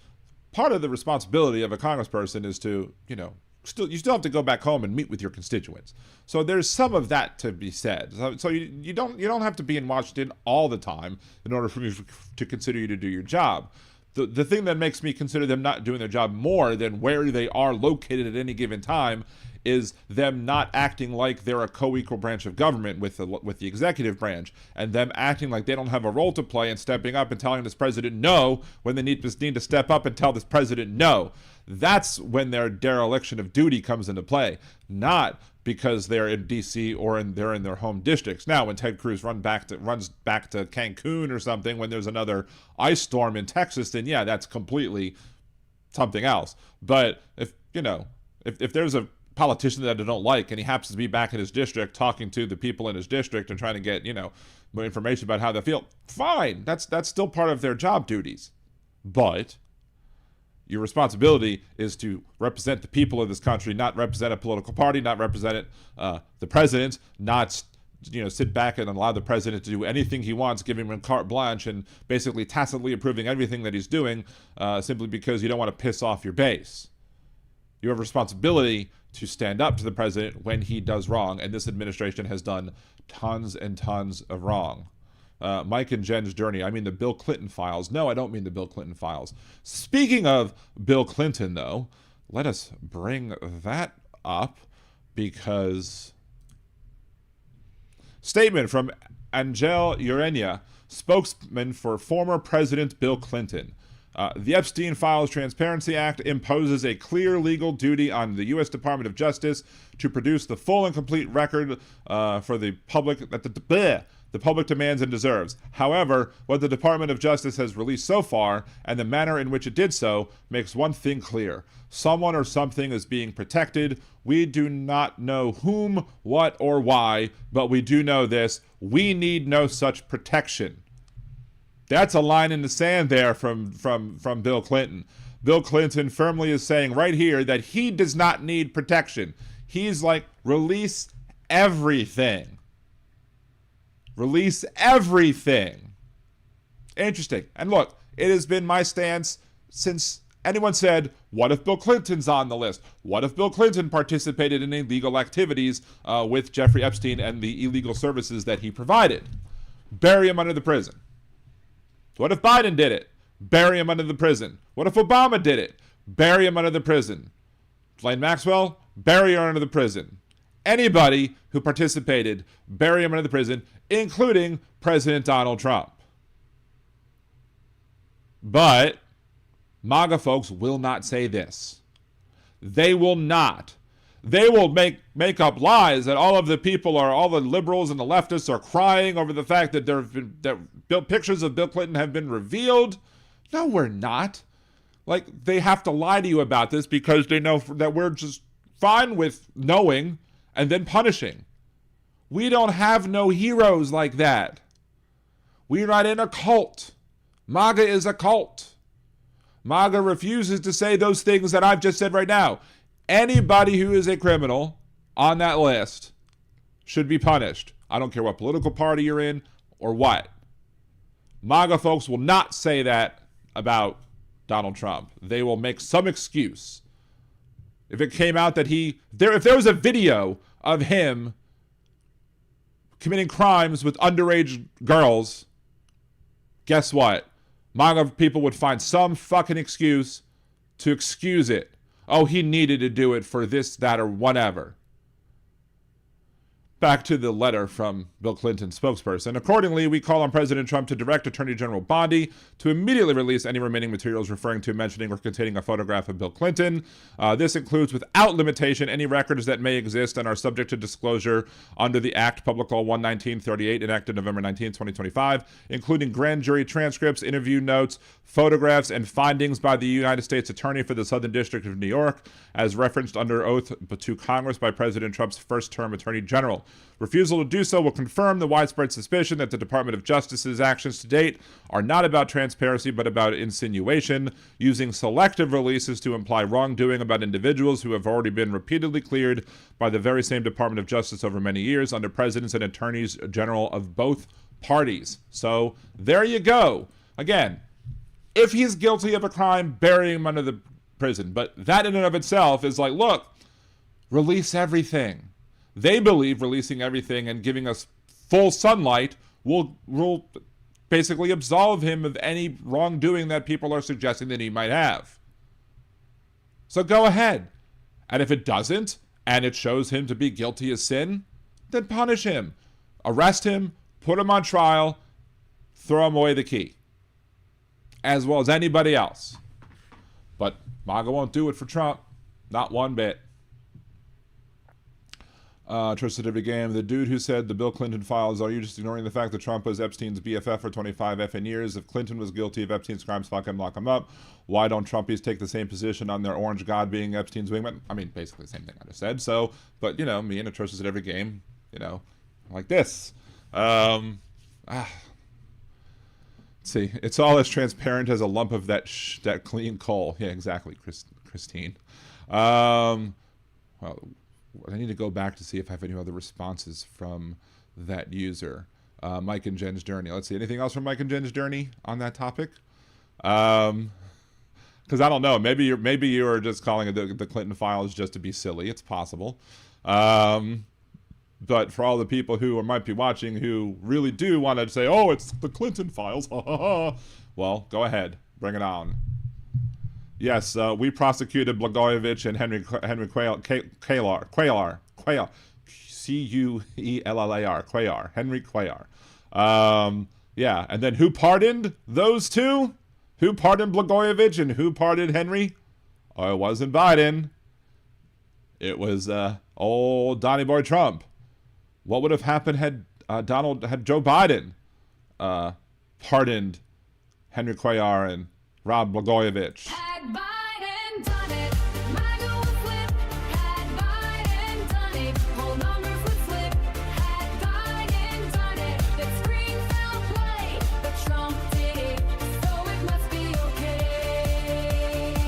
part of the responsibility of a congressperson is to, you still have to go back home and meet with your constituents. So there's some of that to be said. So you don't have to be in Washington all the time in order for me to consider you to do your job. The thing that makes me consider them not doing their job more than where they are located at any given time is them not acting like they're a co-equal branch of government with the executive branch, and them acting like they don't have a role to play and stepping up and telling this president no when they need to step up and tell this president no. That's when their dereliction of duty comes into play, not because they're in D.C. or they're in their home districts. Now, when Ted Cruz runs back to Cancun or something, when there's another ice storm in Texas, then yeah, that's completely something else. But if there's a politician that I don't like and he happens to be back in his district talking to the people in his district and trying to get more information about how they feel, fine. That's still part of their job duties. But your responsibility is to represent the people of this country, not represent a political party, not represent the president, not sit back and allow the president to do anything he wants, giving him carte blanche and basically tacitly approving everything that he's doing simply because you don't want to piss off your base. You have a responsibility to stand up to the president when he does wrong, and this administration has done tons and tons of wrong. Mike and Jen's journey. I mean the Bill Clinton files. No, I don't mean the Bill Clinton files. Speaking of Bill Clinton, though, let us bring that up because statement from Angel Urenia, spokesman for former President Bill Clinton. The Epstein Files Transparency Act imposes a clear legal duty on the U.S. Department of Justice to produce the full and complete record for the public that the public demands and deserves. However, what the Department of Justice has released so far, and the manner in which it did so, makes one thing clear. Someone or something is being protected. We do not know whom, what, or why, but we do know this: we need no such protection. That's a line in the sand there from Bill Clinton. Bill Clinton firmly is saying right here that he does not need protection. He's like, release everything. Release everything. Interesting. And look, it has been my stance since anyone said, what if Bill Clinton's on the list? What if Bill Clinton participated in illegal activities with Jeffrey Epstein and the illegal services that he provided? Bury him under the prison. What if Biden did it? Bury him under the prison. What if Obama did it? Bury him under the prison. Ghislaine Maxwell? Bury her under the prison. Anybody who participated, bury him under the prison, including President Donald Trump. But MAGA folks will not say this. They will not. They will make up lies that all the liberals and the leftists are crying over the fact that pictures of Bill Clinton have been revealed. No, we're not. Like, they have to lie to you about this because they know that we're just fine with knowing and then punishing. We don't have no heroes like that. We're not in a cult. MAGA is a cult. MAGA refuses to say those things that I've just said right now. Anybody who is a criminal on that list should be punished. I don't care what political party you're in or what. MAGA folks will not say that about Donald Trump. They will make some excuse. If it came out that if there was a video of him committing crimes with underage girls, guess what? MAGA people would find some fucking excuse to excuse it. Oh, he needed to do it for this, that, or whatever. Back to the letter from Bill Clinton's spokesperson. Accordingly, we call on President Trump to direct Attorney General Bondi to immediately release any remaining materials referring to, mentioning, or containing a photograph of Bill Clinton. This includes, without limitation, any records that may exist and are subject to disclosure under the Act, Public Law 11938, enacted November 19, 2025, including grand jury transcripts, interview notes, photographs, and findings by the United States Attorney for the Southern District of New York, as referenced under oath to Congress by President Trump's first-term Attorney General. Refusal to do so will confirm the widespread suspicion that the Department of Justice's actions to date are not about transparency but about insinuation, using selective releases to imply wrongdoing about individuals who have already been repeatedly cleared by the very same Department of Justice over many years under presidents and attorneys general of both parties. So there you go. Again, if he's guilty of a crime, bury him under the prison. But that in and of itself is like, look, release everything. They believe releasing everything and giving us full sunlight will basically absolve him of any wrongdoing that people are suggesting that he might have. So go ahead. And if it doesn't, and it shows him to be guilty of sin, then punish him. Arrest him, put him on trial, throw him away the key. As well as anybody else. But MAGA won't do it for Trump. Not one bit. Trusted every game. The dude who said the Bill Clinton files, are you just ignoring the fact that Trump was Epstein's BFF for 25 effing years? If Clinton was guilty of Epstein's crimes, fuck him, lock him up. Why don't Trumpies take the same position on their orange god being Epstein's wingman? I mean, basically the same thing I just said. So, but, you know, me and Atrocious at every game, you know, like this. Let's see. It's all as transparent as a lump of that clean coal. Yeah, exactly, Christine. Well, I need to go back to see if I have any other responses from that user. Mike and Jen's Journey. Let's see. Anything else from Mike and Jen's Journey on that topic? Because I don't know. Maybe you're just calling it the Clinton files just to be silly. It's possible. But for all the people who might be watching who really do want to say, oh, it's the Clinton files, well, go ahead. Bring it on. Yes, we prosecuted Blagojevich and Henry Cuellar, C-U-E-L-L-A-R, Cuellar, Henry Cuellar. Yeah, and then who pardoned those two? Who pardoned Blagojevich and who pardoned Henry? Oh, it wasn't Biden. It was old Donnie Boy Trump. What would have happened had Joe Biden pardoned Henry Cuellar and Rob Blagojevich? Had Biden done it, MAGA would flip. Had Biden done it, whole numbers would flip. Had Biden done it, the screen fell play. But Trump did it, so it must be okay.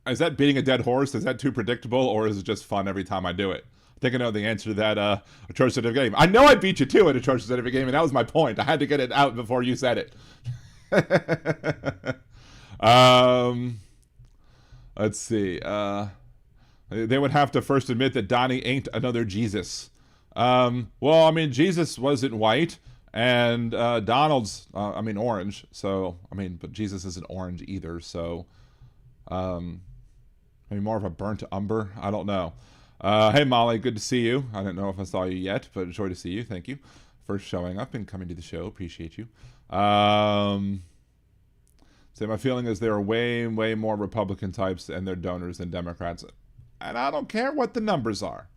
Is that beating a dead horse? Is that too predictable, or is it just fun every time I do it? I think I know the answer to that atrocious at every game. I know I beat you to it, atrocious at every game, and that was my point. I had to get it out before you said it. Let's see. They would have to first admit that Donnie ain't another Jesus. Well, I mean, Jesus wasn't white, and Donald's, orange. So, but Jesus isn't orange either. So, maybe more of a burnt umber. I don't know. Hey, Molly, good to see you. I don't know if I saw you yet, but joy to see you. Thank you for showing up and coming to the show. Appreciate you. So my feeling is there are way, way more Republican types and their donors than Democrats. And I don't care what the numbers are.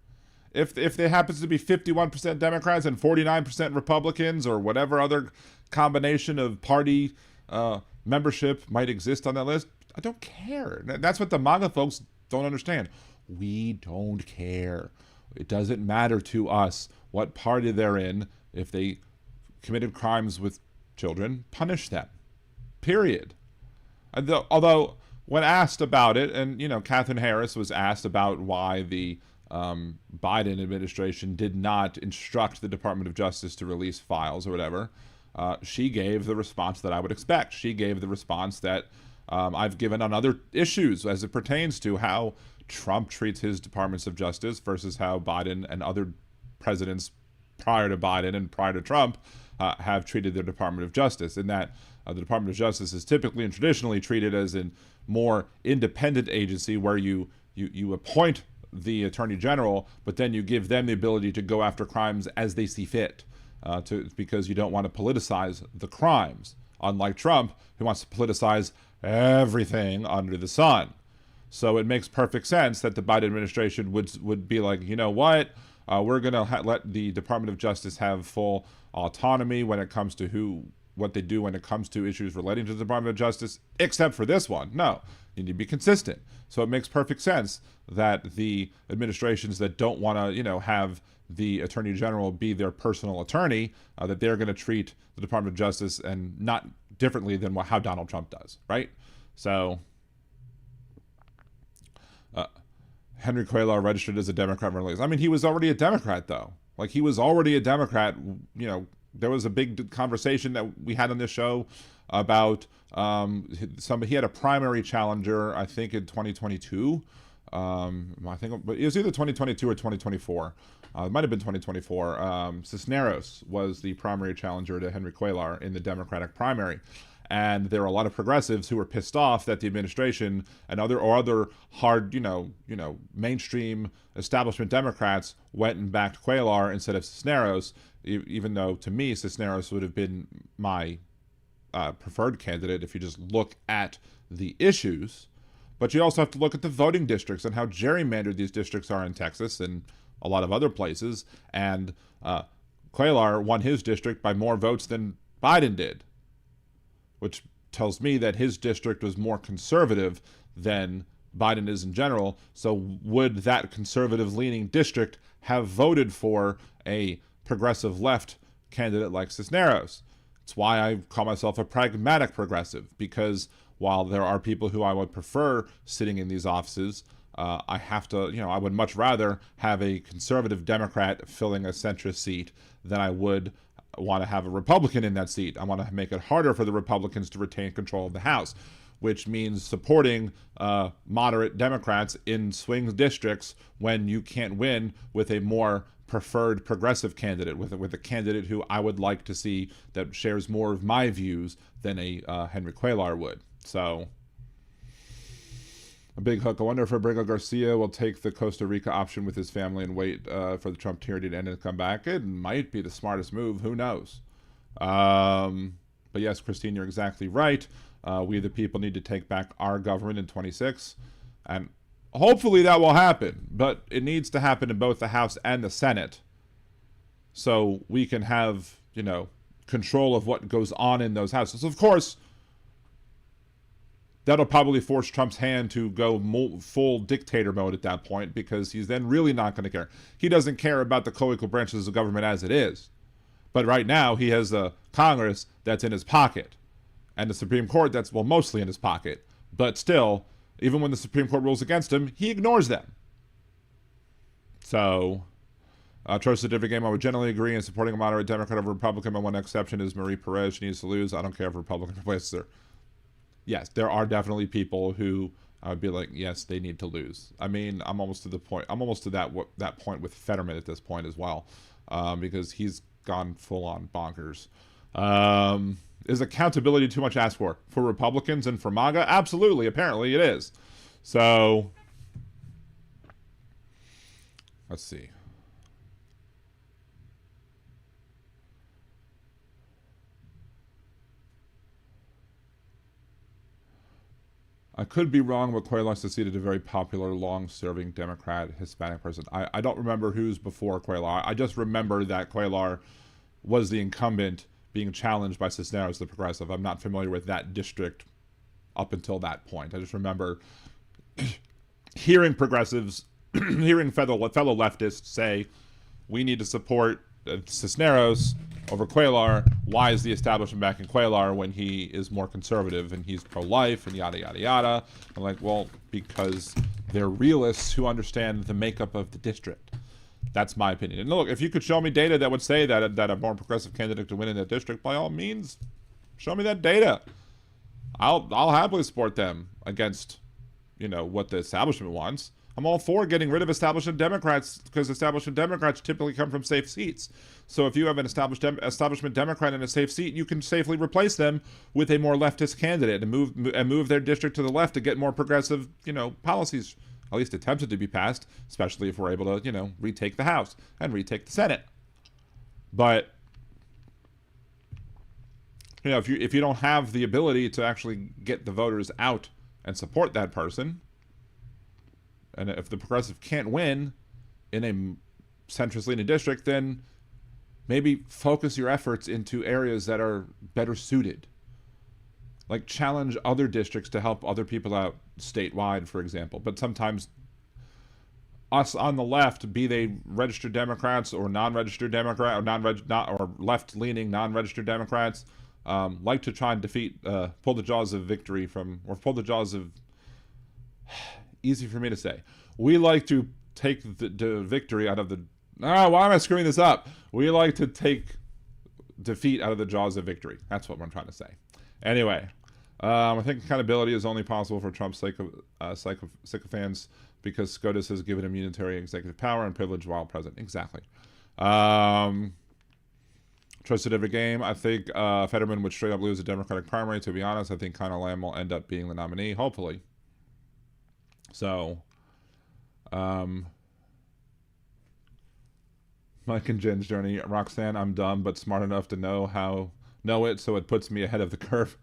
If there happens to be 51% Democrats and 49% Republicans or whatever other combination of party membership might exist on that list, I don't care. That's what the MAGA folks don't understand. We don't care. It doesn't matter to us what party they're in. If they committed crimes with children, punish them. Period. Although, when asked about it, and, Katherine Harris was asked about why the Biden administration did not instruct the Department of Justice to release files or whatever, she gave the response that I would expect. She gave the response that I've given on other issues as it pertains to how Trump treats his departments of justice versus how Biden and other presidents prior to Biden and prior to Trump have treated their Department of Justice, in that the Department of Justice is typically and traditionally treated as a more independent agency where you appoint the attorney general, but then you give them the ability to go after crimes as they see fit, because you don't want to politicize the crimes, unlike Trump, who wants to politicize everything under the sun. So it makes perfect sense that the Biden administration would be like, you know what, we're going to let the Department of Justice have full autonomy when it comes to what they do when it comes to issues relating to the Department of Justice, except for this one. No, you need to be consistent. So it makes perfect sense that the administrations that don't want to, have the Attorney General be their personal attorney, that they're going to treat the Department of Justice and not differently than how Donald Trump does, right? So Henry Cuellar registered as a Democrat for I mean, he was already a Democrat, though. Like, he was already a Democrat. There was a big conversation that we had on this show about he had a primary challenger, I think, in 2022. But it was either 2022 or 2024. It might have been 2024. Cisneros was the primary challenger to Henry Cuellar in the Democratic primary. And there were a lot of progressives who were pissed off that the administration and other hard, mainstream establishment Democrats went and backed Cuellar instead of Cisneros, even though, to me, Cisneros would have been my preferred candidate if you just look at the issues. But you also have to look at the voting districts and how gerrymandered these districts are in Texas and a lot of other places. And Cuellar won his district by more votes than Biden did, which tells me that his district was more conservative than Biden is in general. So would that conservative-leaning district have voted for a progressive left candidate like Cisneros? It's why I call myself a pragmatic progressive, because while there are people who I would prefer sitting in these offices, I have to, I would much rather have a conservative Democrat filling a centrist seat than I would want to have a Republican in that seat. I want to make it harder for the Republicans to retain control of the House, which means supporting moderate Democrats in swing districts when you can't win with a more preferred progressive candidate, with a candidate who I would like to see that shares more of my views than a Henry Cuellar would. So, a big hook. I wonder if Rodrigo Garcia will take the Costa Rica option with his family and wait for the Trump tyranny to end and come back. It might be the smartest move. Who knows? But yes, Christine, you're exactly right. We the people need to take back our government in 26. And hopefully that will happen. But it needs to happen in both the House and the Senate, so we can have, control of what goes on in those houses. Of course, that'll probably force Trump's hand to go full dictator mode at that point, because he's then really not going to care. He doesn't care about the co-equal branches of government as it is. But right now, he has a Congress that's in his pocket, and the Supreme Court that's, mostly in his pocket. But still, even when the Supreme Court rules against him, he ignores them. So, Trust a different game. I would generally agree in supporting a moderate Democrat over Republican. My one exception is Marie Perez. She needs to lose. I don't care if Republican replaces her. Yes, there are definitely people who I would be like, yes, they need to lose. I mean, I'm almost to the point. I'm almost to that point with Fetterman at this point as well, because he's gone full on bonkers. Is accountability too much asked for Republicans and for MAGA? Absolutely. Apparently, it is. So, let's see. I could be wrong, but Cuellar succeeded a very popular, long-serving Democrat Hispanic person. I don't remember who's before Cuellar. I just remember that Cuellar was the incumbent being challenged by Cisneros, the progressive. I'm not familiar with that district up until that point. I just remember hearing progressives, hearing fellow leftists say, we need to support Cisneros over Cuellar. Why is the establishment backing Cuellar when he is more conservative and he's pro-life and yada, yada, yada? I'm like, well, because they're realists who understand the makeup of the district. That's my opinion. And look, if you could show me data that would say that a more progressive candidate could win in that district, by all means, show me that data. I'll happily support them against, what the establishment wants. I'm all for getting rid of establishment Democrats, because establishment Democrats typically come from safe seats. So if you have an establishment Democrat in a safe seat, you can safely replace them with a more leftist candidate and move their district to the left to get more progressive, policies at least attempted to be passed, especially if we're able to, you know, retake the House and retake the Senate. But, you know, if you don't have the ability to actually get the voters out and support that person, and if the progressive can't win in a centrist-leaning district, then maybe focus your efforts into areas that are better suited. Like challenge other districts to help other people out statewide, for example. But sometimes us on the left, be they registered Democrats or non-registered Democrat or left-leaning non-registered Democrats, like to try and defeat, pull the jaws of victory from, or pull the jaws of, easy for me to say. We like to take the victory out of the, why am I screwing this up? We like to take defeat out of the jaws of victory. That's what I'm trying to say. Anyway, I think accountability is only possible for Trump's sycophants because SCOTUS has given him unitary executive power and privilege while president. Exactly. Trusted every game. I think Fetterman would straight up lose a Democratic primary. To be honest, I think Conor Lamb will end up being the nominee, hopefully. So, Mike and Jen's journey. Roxanne, I'm dumb but smart enough to know it, so it puts me ahead of the curve.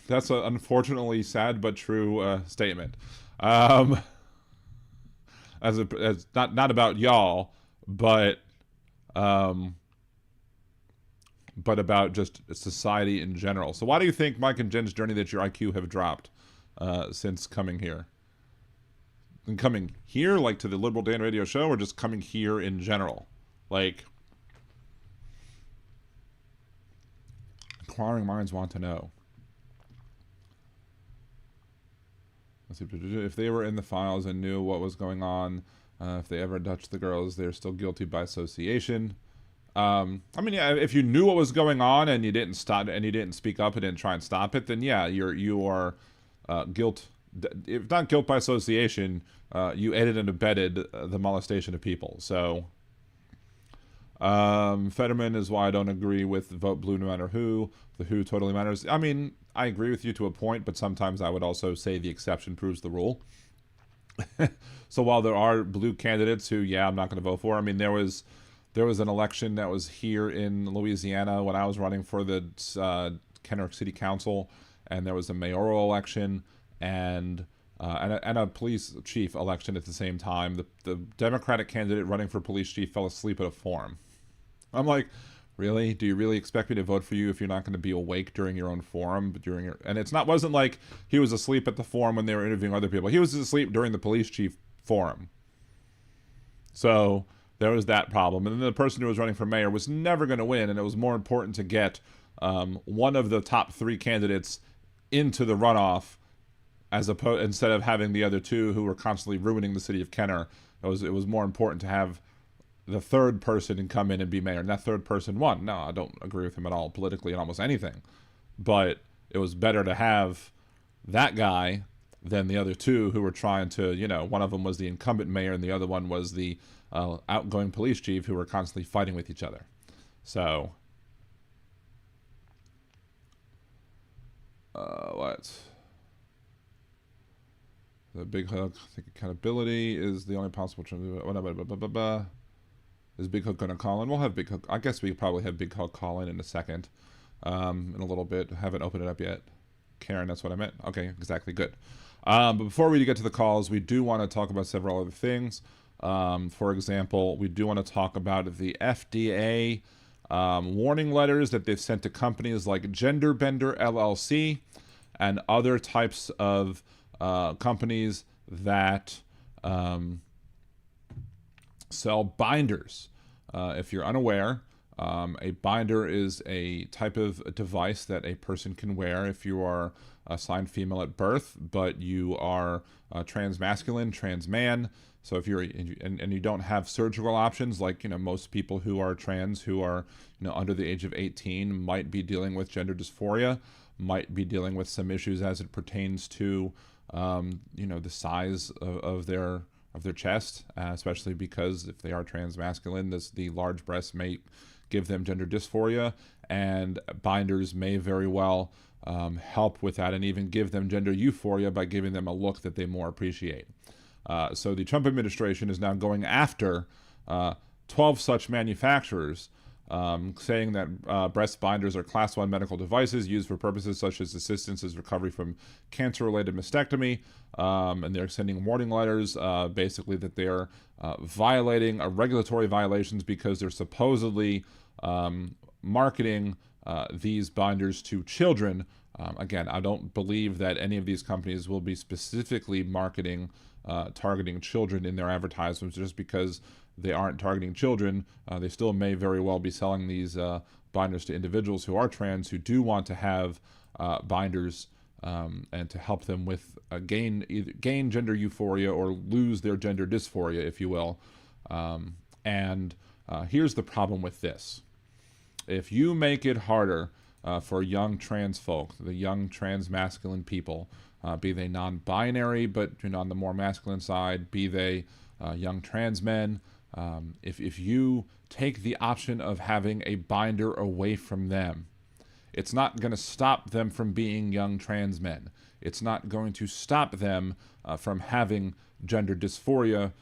That's an unfortunately sad but true statement. As not about y'all, but about just society in general. So why do you think Mike and Jen's journey that your IQ have dropped since coming here? And coming here, like to the Liberal Dan Radio Show, or just coming here in general? Like, inquiring minds want to know. Let's see, if they were in the files and knew what was going on, if they ever touched the girls, they're still guilty by association. I mean, yeah, if you knew what was going on and you didn't stop and you didn't speak up and didn't try and stop it, then yeah, you are guilt. If not guilt by association, you aided and abetted the molestation of people. So, Fetterman is why I don't agree with vote blue no matter who. The who totally matters. I mean, I agree with you to a point, but sometimes I would also say the exception proves the rule. So while there are blue candidates who, yeah, I'm not going to vote for. I mean, there was an election that was here in Louisiana when I was running for the Kennewick City Council, and there was a mayoral election and a police chief election at the same time. The Democratic candidate running for police chief fell asleep at a forum. I'm like, really? Do you really expect me to vote for you if you're not going to be awake during your own forum? And wasn't like he was asleep at the forum when they were interviewing other people. He was asleep during the police chief forum. So there was that problem. And then the person who was running for mayor was never going to win, and it was more important to get one of the top three candidates into the runoff instead of having the other two who were constantly ruining the city of Kenner. It was more important to have the third person come in and be mayor, and that third person won. No, I don't agree with him at all politically in almost anything, but it was better to have that guy than the other two who were trying to, you know, one of them was the incumbent mayor and the other one was the outgoing police chief who were constantly fighting with each other. So, what? The big hook, I think accountability is the only possible term. Is Big Hook going to call in? We'll have Big Hook. I guess we probably have Big Hook call in a second. In a little bit. Haven't opened it up yet. Karen, that's what I meant. Okay, exactly. Good. But before we get to the calls, we do want to talk about several other things. For example, we do want to talk about the FDA warning letters that they've sent to companies like Gender Bender LLC and other types of companies that sell binders. If you're unaware, a binder is a type of device that a person can wear if you are assigned female at birth, but you are transmasculine, trans man. So if you're and you don't have surgical options, like, you know, most people who are trans who are, you know, under the age of 18 might be dealing with gender dysphoria, might be dealing with some issues as it pertains to you know, the size of their chest, especially because if they are transmasculine, the large breasts may give them gender dysphoria, and binders may very well help with that and even give them gender euphoria by giving them a look that they more appreciate. So the Trump administration is now going after 12 such manufacturers, saying that breast binders are Class 1 medical devices used for purposes such as assistance as recovery from cancer-related mastectomy, and they're sending warning letters, basically that they're violating regulatory violations because they're supposedly marketing these binders to children. Again, I don't believe that any of these companies will be specifically targeting children in their advertisements. Just because they aren't targeting children, they still may very well be selling these binders to individuals who are trans, who do want to have binders and to help them with gain gender euphoria or lose their gender dysphoria, if you will. Here's the problem with this. If you make it harder for young trans folk, the young trans masculine people, be they non-binary but on the more masculine side, be they young trans men, if you take the option of having a binder away from them, it's not going to stop them from being young trans men. It's not going to stop them from having gender dysphoria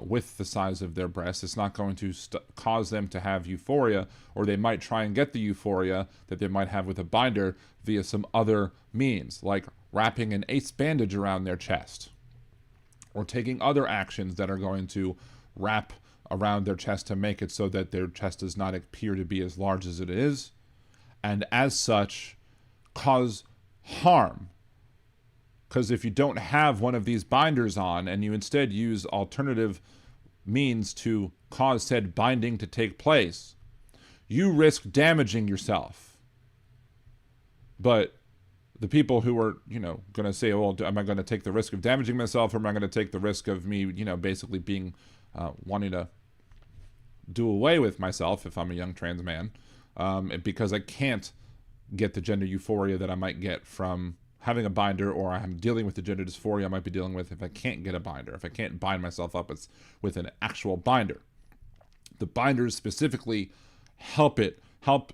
with the size of their breasts. It's not going to cause them to have euphoria, or they might try and get the euphoria that they might have with a binder via some other means, like wrapping an ace bandage around their chest, or taking other actions that are going to wrap around their chest to make it so that their chest does not appear to be as large as it is, and as such cause harm. Because if you don't have one of these binders on and you instead use alternative means to cause said binding to take place, you risk damaging yourself. But the people who are, going to say, well, am I going to take the risk of damaging myself, or am I going to take the risk of me, basically being, wanting to do away with myself if I'm a young trans man, because I can't get the gender euphoria that I might get from having a binder, or I'm dealing with the gender dysphoria I might be dealing with if I can't get a binder, if I can't bind myself up with an actual binder. The binders specifically help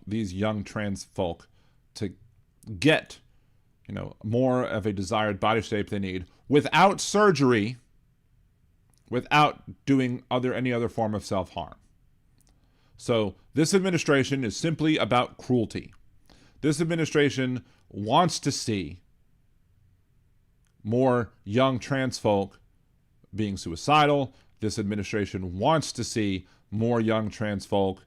these young trans folk to get, more of a desired body shape they need without surgery, without doing any other form of self-harm. So this administration is simply about cruelty. This administration wants to see more young trans folk being suicidal. This administration wants to see more young trans folk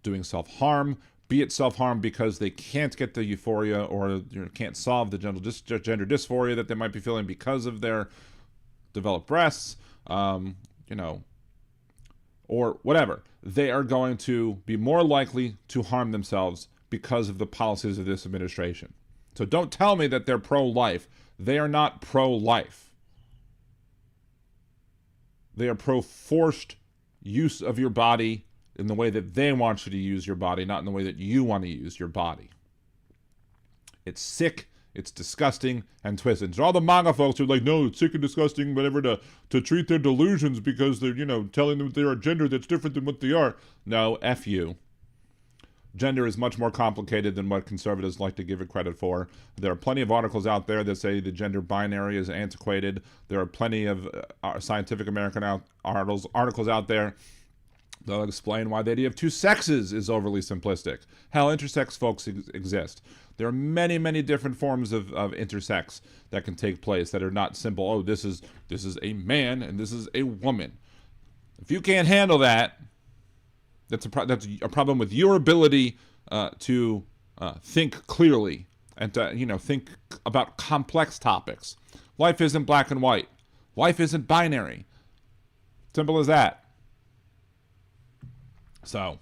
doing self-harm, be it self-harm because they can't get the euphoria or can't solve the gender dysphoria that they might be feeling because of their developed breasts, or whatever. They are going to be more likely to harm themselves because of the policies of this administration. So don't tell me that they're pro-life. They are not pro-life. They are pro-forced use of your body in the way that they want you to use your body, not in the way that you want to use your body. It's sick, it's disgusting, and twisted. So all the MAGA folks are like, no, it's sick and disgusting, whatever, to treat their delusions because they're, telling them they're a gender that's different than what they are. No, F you. Gender is much more complicated than what conservatives like to give it credit for. There are plenty of articles out there that say the gender binary is antiquated. There are plenty of Scientific American articles out there. They'll explain why the idea of two sexes is overly simplistic. Hell, intersex folks exist. There are many, many different forms of intersex that can take place that are not simple. Oh, this is a man and this is a woman. If you can't handle that, that's a problem with your ability to think clearly and to think about complex topics. Life isn't black and white. Life isn't binary. Simple as that. So,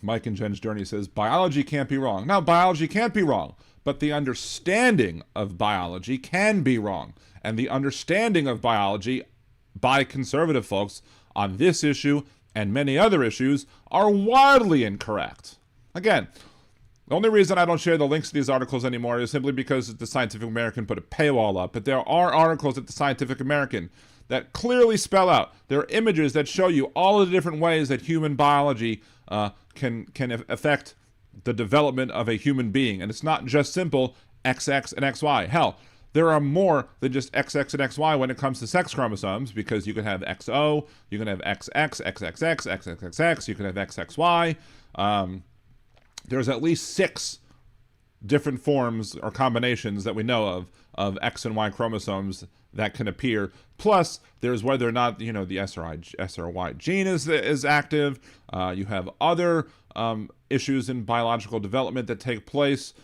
Mike and Jen's Journey says, biology can't be wrong. No, biology can't be wrong, but the understanding of biology can be wrong. And the understanding of biology by conservative folks on this issue and many other issues are wildly incorrect. Again, the only reason I don't share the links to these articles anymore is simply because the Scientific American put a paywall up. But there are articles at the Scientific American that clearly spell out. There are images that show you all of the different ways that human biology can affect the development of a human being. And it's not just simple XX and XY. Hell, there are more than just XX and XY when it comes to sex chromosomes, because you can have XO, you can have XX, XXX, XXXX, you can have XXY. There's at least 6 different forms or combinations that we know of X and Y chromosomes that can appear. Plus, there's whether or not, the SRY gene is active. You have other issues in biological development that take place.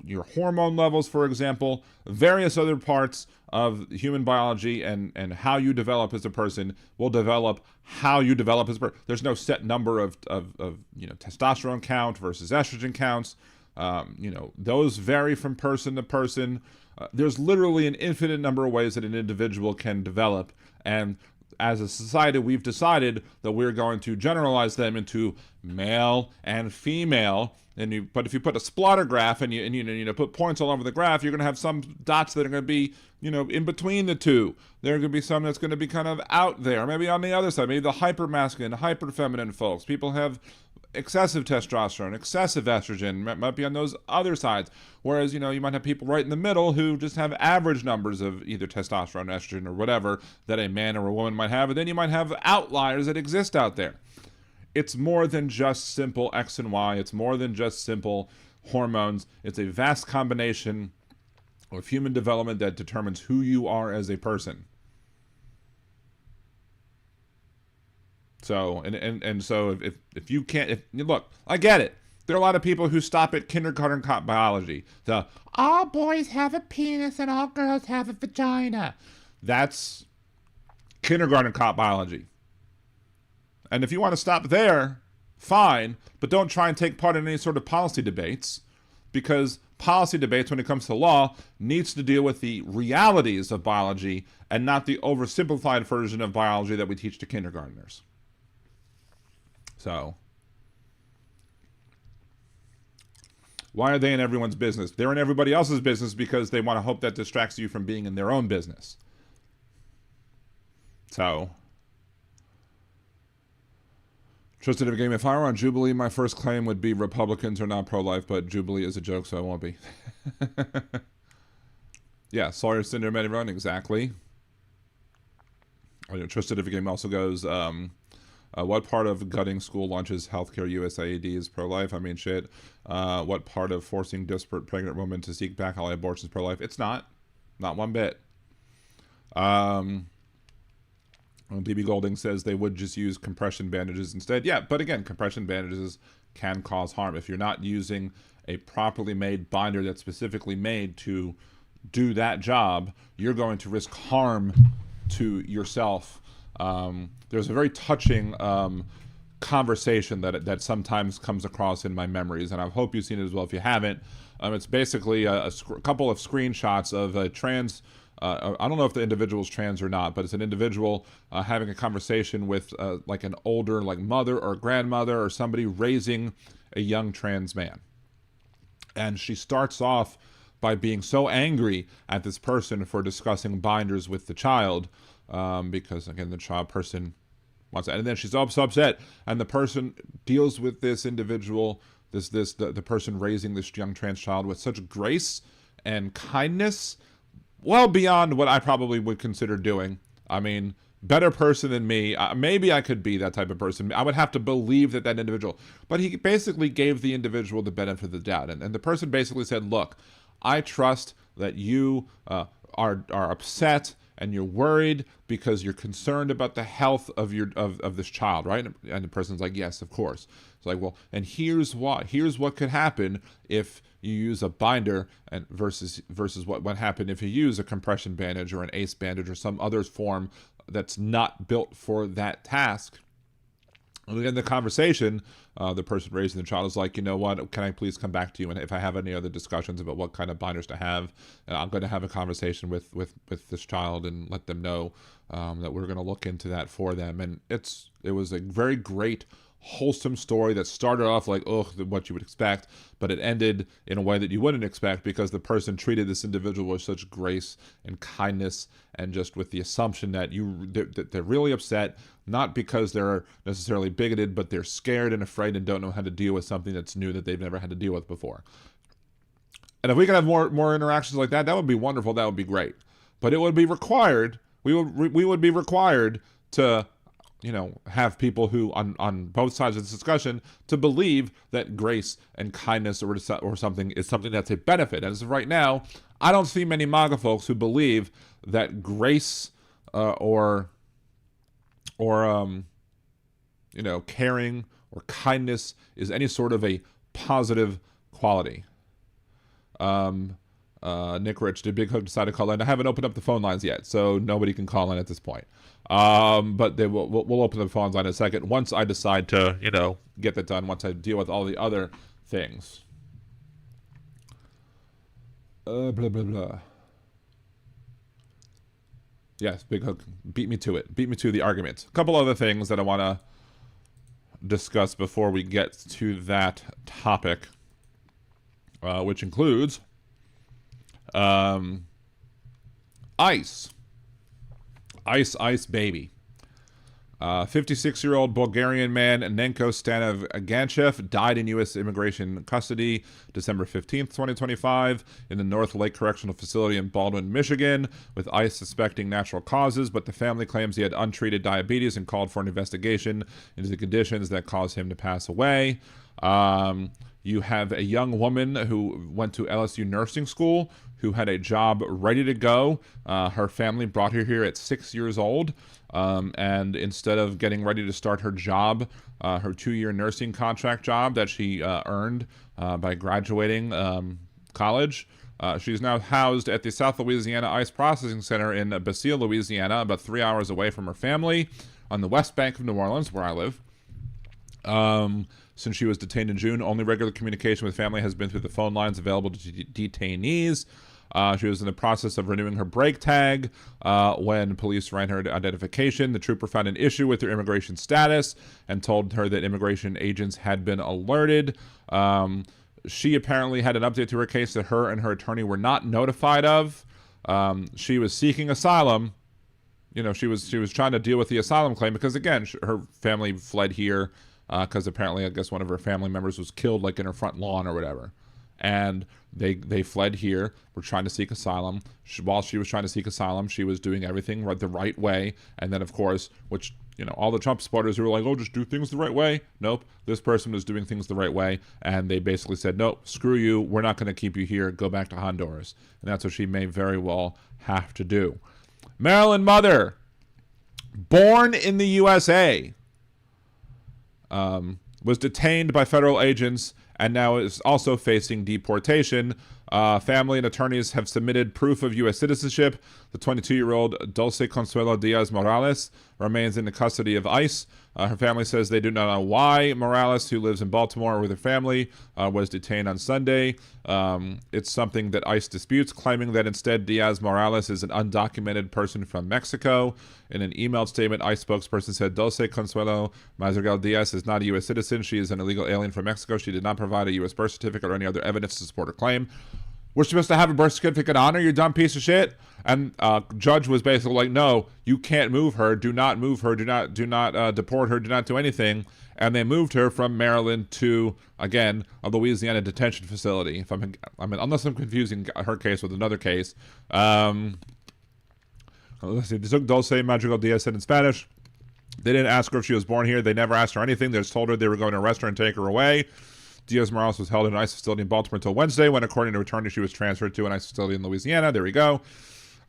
Your hormone levels, for example, various other parts of human biology and how you develop as a person will develop how you develop as a person. There's no set number of testosterone count versus estrogen counts. Those vary from person to person. There's literally an infinite number of ways that an individual can develop, and as a society, we've decided that we're going to generalize them into male and female. But if you put a splatter graph and you put points all over the graph, you're going to have some dots that are going to be, in between the two. There are going to be some that's going to be kind of out there. Maybe on the other side, maybe the hyper-masculine, hyper-feminine folks. People have excessive testosterone, excessive estrogen, might be on those other sides. Whereas, you might have people right in the middle who just have average numbers of either testosterone, estrogen, or whatever that a man or a woman might have. And then you might have outliers that exist out there. It's more than just simple X and Y. It's more than just simple hormones. It's a vast combination of human development that determines who you are as a person. So, so if you can't, look, I get it. There are a lot of people who stop at kindergarten biology. All boys have a penis and all girls have a vagina. That's kindergarten biology. And if you want to stop there, fine, but don't try and take part in any sort of policy debates, because policy debates, when it comes to law, needs to deal with the realities of biology and not the oversimplified version of biology that we teach to kindergartners. So, why are they in everyone's business? They're in everybody else's business because they want to hope that distracts you from being in their own business. So, Tristan, if a game, if I were on Jubilee, my first claim would be Republicans are not pro-life, but Jubilee is a joke, so it won't be. Yeah, Sawyer Syndrome, Eddie Run, exactly. Tristan, if a game also goes, what part of gutting school lunches healthcare USAID is pro-life? I mean, shit. What part of forcing desperate pregnant women to seek back ally abortions pro-life? It's not. Not one bit. BB Golding says they would just use compression bandages instead. Yeah, but again, compression bandages can cause harm. If you're not using a properly made binder that's specifically made to do that job, you're going to risk harm to yourself. There's a very touching conversation that sometimes comes across in my memories, and I hope you've seen it as well if you haven't. It's basically a couple of screenshots of a trans, I don't know if the individual's trans or not, but it's an individual having a conversation with like an older mother or grandmother or somebody raising a young trans man. And she starts off by being so angry at this person for discussing binders with the child, because again, the child person wants that. And then she's so upset, and the person deals with this individual, the person raising this young trans child with such grace and kindness, well beyond what I probably would consider doing. I mean, better person than me. Maybe I could be that type of person. I would have to believe that individual. But he basically gave the individual the benefit of the doubt. And the person basically said, look, I trust that you are upset and you're worried because you're concerned about the health of this child, right? And the person's like, yes, of course. It's like, well, and here's why. Here's what could happen if you use a binder and versus what happened if you use a compression bandage or an ACE bandage or some other form that's not built for that task. And in the conversation, the person raising the child is like, you know what, can I please come back to you? And if I have any other discussions about what kind of binders to have, I'm going to have a conversation with this child and let them know that we're going to look into that for them. And it was a very great, wholesome story that started off like, oh, what you would expect, but it ended in a way that you wouldn't expect because the person treated this individual with such grace and kindness, and just with the assumption that they're really upset, not because they're necessarily bigoted, but they're scared and afraid and don't know how to deal with something that's new that they've never had to deal with before. And if we could have more interactions like that, that would be wonderful. That would be great. But it would be required. We would be required to, have people who on both sides of this discussion to believe that grace and kindness or something is something that's a benefit. And as of right now, I don't see many MAGA folks who believe that grace or caring or kindness is any sort of a positive quality. Nick Rich, did Big Hook decide to call in? I haven't opened up the phone lines yet, so nobody can call in at this point. But we'll open the phone line in a second once I decide to, get that done, once I deal with all the other things. Blah, blah, blah. Yes, Big Hook, beat me to it. Beat me to the argument. A couple other things that I want to discuss before we get to that topic, which includes ICE. ICE baby. 56-year-old Bulgarian man Nenko Stanav-Ganchev died in U.S. immigration custody December 15th, 2025 in the North Lake Correctional Facility in Baldwin, Michigan, with ICE suspecting natural causes, but the family claims he had untreated diabetes and called for an investigation into the conditions that caused him to pass away. You have a young woman who went to LSU nursing school who had a job ready to go. Her family brought her here at 6 years old. And instead of getting ready to start her job, her 2-year nursing contract job that she earned by graduating college, she's now housed at the South Louisiana ICE Processing Center in Basile, Louisiana, about 3 hours away from her family on the west bank of New Orleans, where I live. Since she was detained in June, only regular communication with family has been through the phone lines available to detainees. She was in the process of renewing her brake tag when police ran her identification. The trooper found an issue with her immigration status and told her that immigration agents had been alerted. She apparently had an update to her case that her and her attorney were not notified of. She was seeking asylum. She was trying to deal with the asylum claim because, again, her family fled here because apparently, I guess, one of her family members was killed, like in her front lawn or whatever. And they fled here, were trying to seek asylum. While she was trying to seek asylum, she was doing everything the right way. And then, of course, which, all the Trump supporters who were like, oh, just do things the right way. Nope. This person was doing things the right way. And they basically said, nope, screw you. We're not going to keep you here. Go back to Honduras. And that's what she may very well have to do. Maryland mother, born in the USA, was detained by federal agents and now is also facing deportation. Family and attorneys have submitted proof of U.S. citizenship. The 22-year-old Dulce Consuelo Diaz Morales remains in the custody of ICE. Her family says they do not know why Morales, who lives in Baltimore with her family, was detained on Sunday. It's something that ICE disputes, claiming that instead Diaz Morales is an undocumented person from Mexico. In an emailed statement, ICE spokesperson said Dulce Consuelo Madrigal Diaz is not a U.S. citizen. She is an illegal alien from Mexico. She did not provide a U.S. birth certificate or any other evidence to support her claim. We're supposed to have a birth certificate on her, you dumb piece of shit. And judge was basically like, no, you can't move her. Do not move her. Do not deport her. Do not do anything. And they moved her from Maryland to, again, a Louisiana detention facility. Unless I'm confusing her case with another case. Let's see. Dulce Madrigal Diaz said in Spanish. They didn't ask her if she was born here. They never asked her anything. They just told her they were going to arrest her and take her away. Diaz Morales was held in an ICE facility in Baltimore until Wednesday, when, according to attorney, she was transferred to an ICE facility in Louisiana. There we go.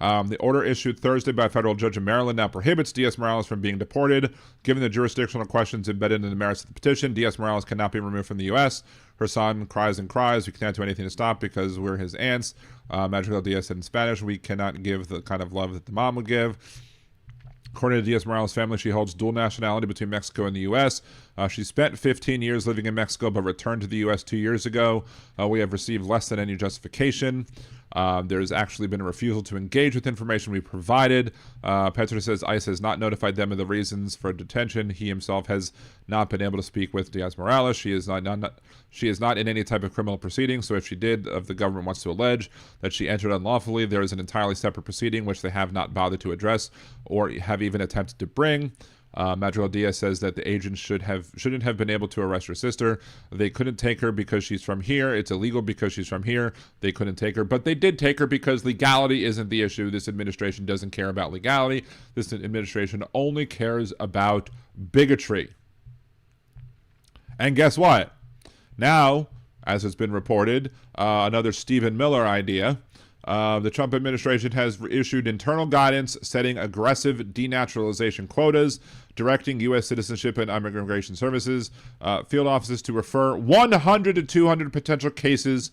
The order issued Thursday by a federal judge in Maryland now prohibits Diaz Morales from being deported. Given the jurisdictional questions embedded in the merits of the petition, Diaz Morales cannot be removed from the U.S. Her son cries and cries. We can't do anything to stop because we're his aunts. Madrigal Diaz said in Spanish, we cannot give the kind of love that the mom would give. According to Diaz Morales' family, she holds dual nationality between Mexico and the U.S. She spent 15 years living in Mexico but returned to the U.S. 2 years ago. We have received less than any justification. There's actually been a refusal to engage with information we provided. Petro says ICE has not notified them of the reasons for detention. He himself has not been able to speak with Diaz-Morales. She is not in any type of criminal proceeding, so if she did, if the government wants to allege that she entered unlawfully, there is an entirely separate proceeding which they have not bothered to address or have even attempted to bring. Madrigal Diaz says that the agents shouldn't have been able to arrest her sister. They couldn't take her because she's from here. It's illegal because she's from here. They couldn't take her, but they did take her because legality isn't the issue. This administration doesn't care about legality. This administration only cares about bigotry. And guess what? Now, as has been reported, another Stephen Miller idea. The Trump administration has issued internal guidance setting aggressive denaturalization quotas, directing U.S. Citizenship and Immigration Services field offices to refer 100 to 200 potential cases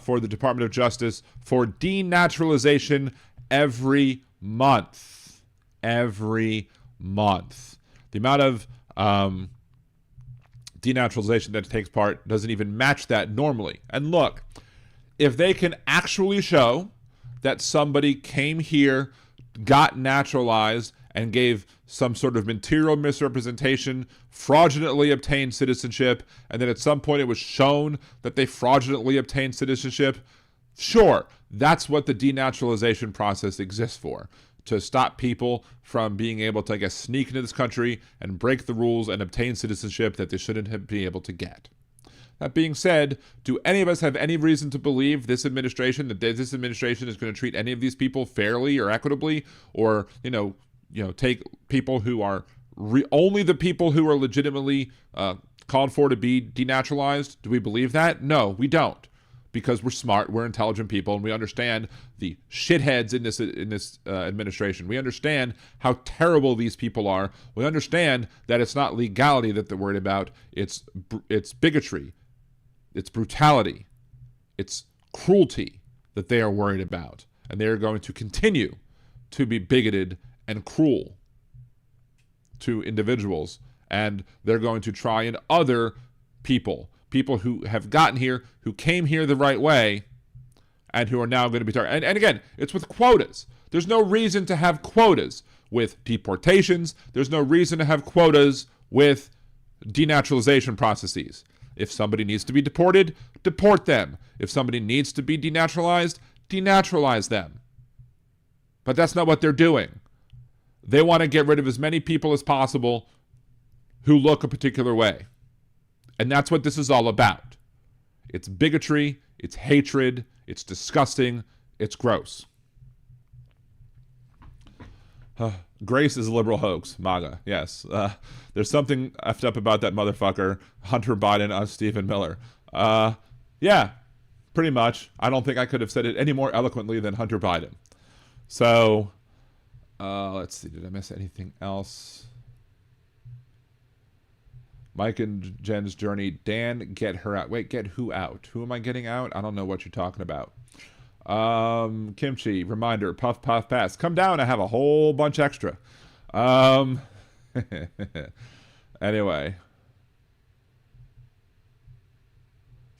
for the Department of Justice for denaturalization every month. Every month. The amount of denaturalization that takes part doesn't even match that normally. And look, if they can actually show that somebody came here, got naturalized, and gave some sort of material misrepresentation, fraudulently obtained citizenship, and then at some point it was shown that they fraudulently obtained citizenship, sure, that's what the denaturalization process exists for. To stop people from being able to, I guess, sneak into this country and break the rules and obtain citizenship that they shouldn't be able to get. That being said, do any of us have any reason to believe this administration, that this administration is going to treat any of these people fairly or equitably, or take people who are only the people who are legitimately called for to be denaturalized? Do we believe that? No, we don't, because we're smart, we're intelligent people, and we understand the shitheads in this administration. We understand how terrible these people are. We understand that it's not legality that they're worried about. It's bigotry. It's brutality, it's cruelty that they are worried about. And they are going to continue to be bigoted and cruel to individuals. And they're going to try and other people who have gotten here, who came here the right way, and who are now going to be targeted. And again, it's with quotas. There's no reason to have quotas with deportations. There's no reason to have quotas with denaturalization processes. If somebody needs to be deported, deport them. If somebody needs to be denaturalized, denaturalize them. But that's not what they're doing. They want to get rid of as many people as possible who look a particular way. And that's what this is all about. It's bigotry, it's hatred, it's disgusting, it's gross. Grace is a liberal hoax, MAGA, yes. There's something effed up about that motherfucker, Hunter Biden, on Stephen Miller. Yeah, pretty much. I don't think I could have said it any more eloquently than Hunter Biden. So, let's see, did I miss anything else? Mike and Jen's journey. Dan, get her out. Wait, get who out? Who am I getting out? I don't know what you're talking about. Kimchi, reminder, puff, puff, pass. Come down, I have a whole bunch extra. Anyway.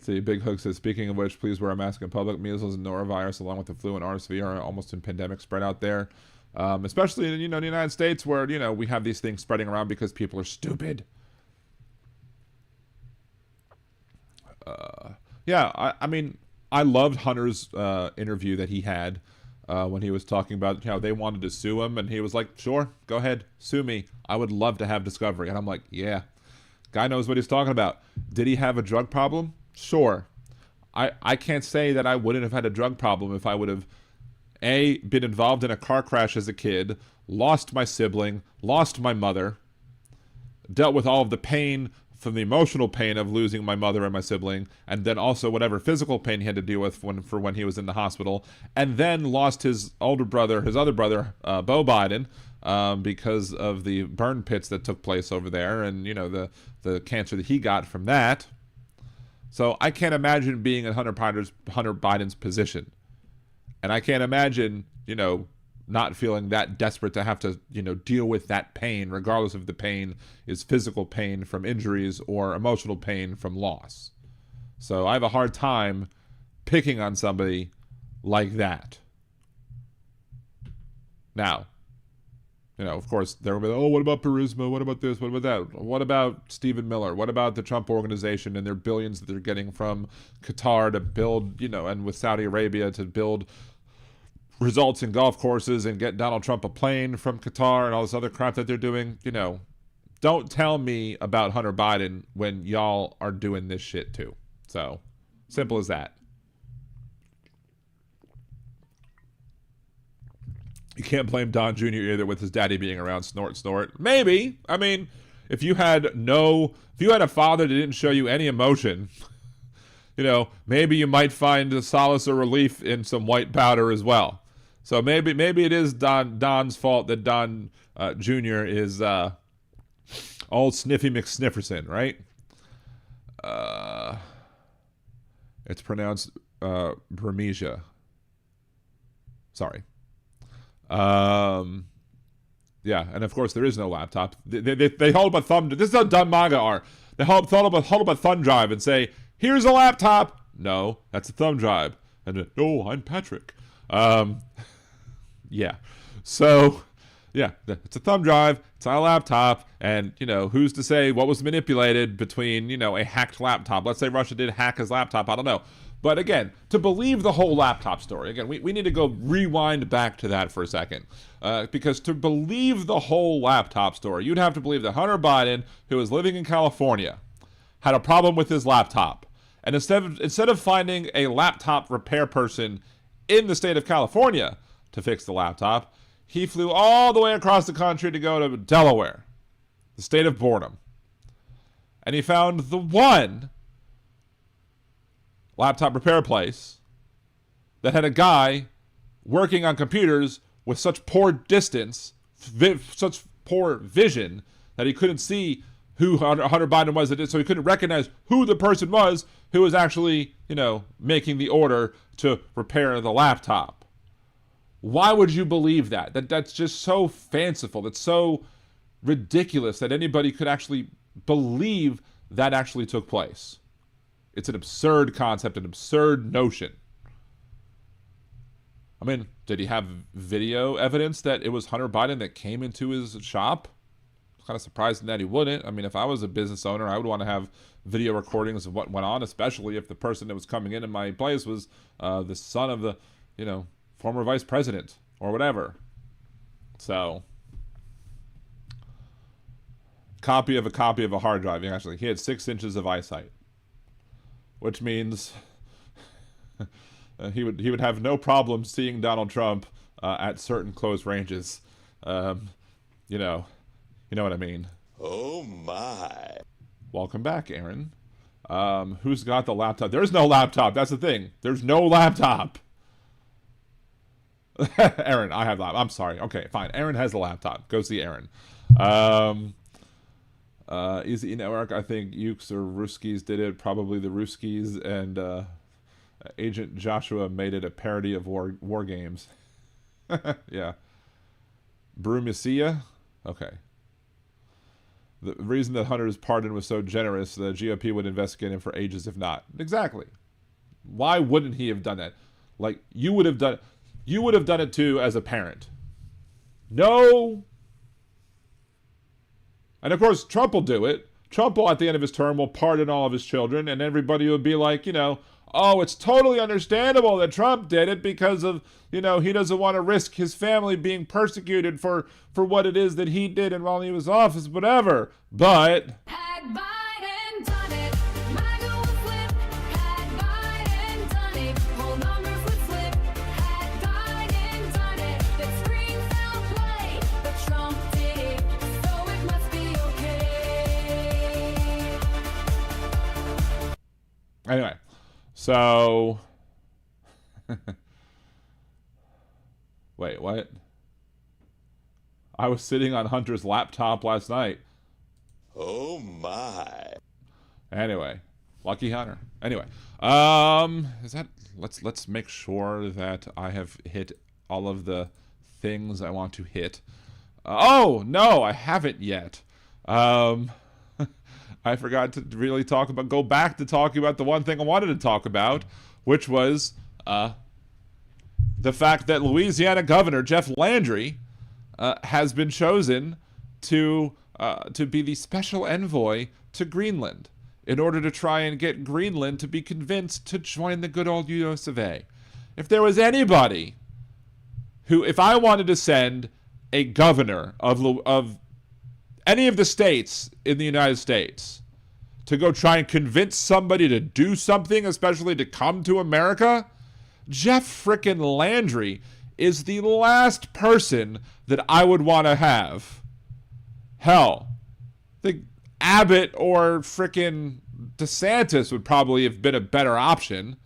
See, Big Hook says, speaking of which, please wear a mask in public. Measles and norovirus, along with the flu and RSV, are almost in pandemic spread out there. Especially in, the United States, where, we have these things spreading around because people are stupid. Yeah, I mean, I loved Hunter's interview that he had when he was talking about how they wanted to sue him, and he was like, sure, go ahead, sue me. I would love to have Discovery. And I'm like, yeah, guy knows what he's talking about. Did he have a drug problem? Sure. I can't say that I wouldn't have had a drug problem if I would have, A, been involved in a car crash as a kid, lost my sibling, lost my mother, dealt with all of the pain from the emotional pain of losing my mother and my sibling, and then also whatever physical pain he had to deal with when he was in the hospital, and then lost his other brother, Beau Biden, because of the burn pits that took place over there, and the cancer that he got from that. So I can't imagine being in Hunter Biden's position, and I can't imagine not feeling that desperate to have to, deal with that pain, regardless if the pain is physical pain from injuries or emotional pain from loss. So I have a hard time picking on somebody like that. Now, of course, there will be, oh, what about Burisma? What about this? What about that? What about Stephen Miller? What about the Trump organization and their billions that they're getting from Qatar to build, and with Saudi Arabia to build results in golf courses and get Donald Trump a plane from Qatar and all this other crap that they're doing? Don't tell me about Hunter Biden when y'all are doing this shit too. So, simple as that. You can't blame Don Jr. either with his daddy being around. Snort. Maybe. I mean, if you had a father that didn't show you any emotion, maybe you might find a solace or relief in some white powder as well. So maybe it is Don's fault that Don Jr. is old Sniffy McSnifferson, right? It's pronounced Burmesia. Sorry. Yeah, and of course there is no laptop. They hold up a thumb. This is how dumb MAGA are. They hold up a thumb drive and say, "Here's a laptop." No, that's a thumb drive. And no, I'm Patrick. Yeah. So, yeah, it's a thumb drive. It's not a laptop. And who's to say what was manipulated between a hacked laptop? Let's say Russia did hack his laptop. I don't know. But again, to believe the whole laptop story, again, we need to go rewind back to that for a second. Because to believe the whole laptop story, you'd have to believe that Hunter Biden, who is living in California, had a problem with his laptop. And instead of finding a laptop repair person in the state of California to fix the laptop, he flew all the way across the country to go to Delaware, the state of boredom. And he found the one laptop repair place that had a guy working on computers with such poor distance, such poor vision, that he couldn't see who Hunter Biden was, so he couldn't recognize who the person was who was actually, making the order to repair the laptop. Why would you believe that? That's just so fanciful. That's so ridiculous that anybody could actually believe that actually took place. It's an absurd concept, an absurd notion. I mean, did he have video evidence that it was Hunter Biden that came into his shop? It's kind of surprising that he wouldn't. I mean, if I was a business owner, I would want to have video recordings of what went on, especially if the person that was coming in my place was the son of the, former vice president or whatever. So, copy of a hard drive. Actually, he had 6 inches of eyesight, which means he would have no problem seeing Donald Trump at certain close ranges. You know what I mean. Oh my. Welcome back, Aaron. Who's got the laptop? There's no laptop. That's the thing. There's no laptop. Aaron, I have laptop. I'm sorry. Okay, fine. Aaron has the laptop. Go see Aaron. Easy Network, I think Ukes or Ruskies did it. Probably the Ruskies, and Agent Joshua made it a parody of war games. Yeah. Brumacia? Okay. The reason that Hunter's pardon was so generous, the GOP would investigate him for ages if not. Exactly. Why wouldn't he have done that? Like, you would have done it too as a parent. No. And of course, Trump will do it. Trump will, at the end of his term, will pardon all of his children, and everybody will be like, oh, it's totally understandable that Trump did it because of, he doesn't want to risk his family being persecuted for what it is that he did and while he was in office, whatever. But Had Biden done it, MAGA would flip. Had Biden done it, whole numbers would flip. Had Biden done it, that scream foul play. But Trump did it, so it must be okay. anyway, so wait, what? I was sitting on Hunter's laptop last night. Oh my. Anyway, lucky Hunter. Anyway, let's make sure that I have hit all of the things I want to hit. Oh, no, I haven't yet. I forgot to really go back to talking about the one thing I wanted to talk about, which was the fact that Louisiana Governor Jeff Landry has been chosen to be the special envoy to Greenland in order to try and get Greenland to be convinced to join the good old US of A. If there was anybody who, if I wanted to send a governor of any of the states in the United States to go try and convince somebody to do something, especially to come to America, Jeff frickin' Landry is the last person that I would want to have. Hell, the Abbott or frickin' DeSantis would probably have been a better option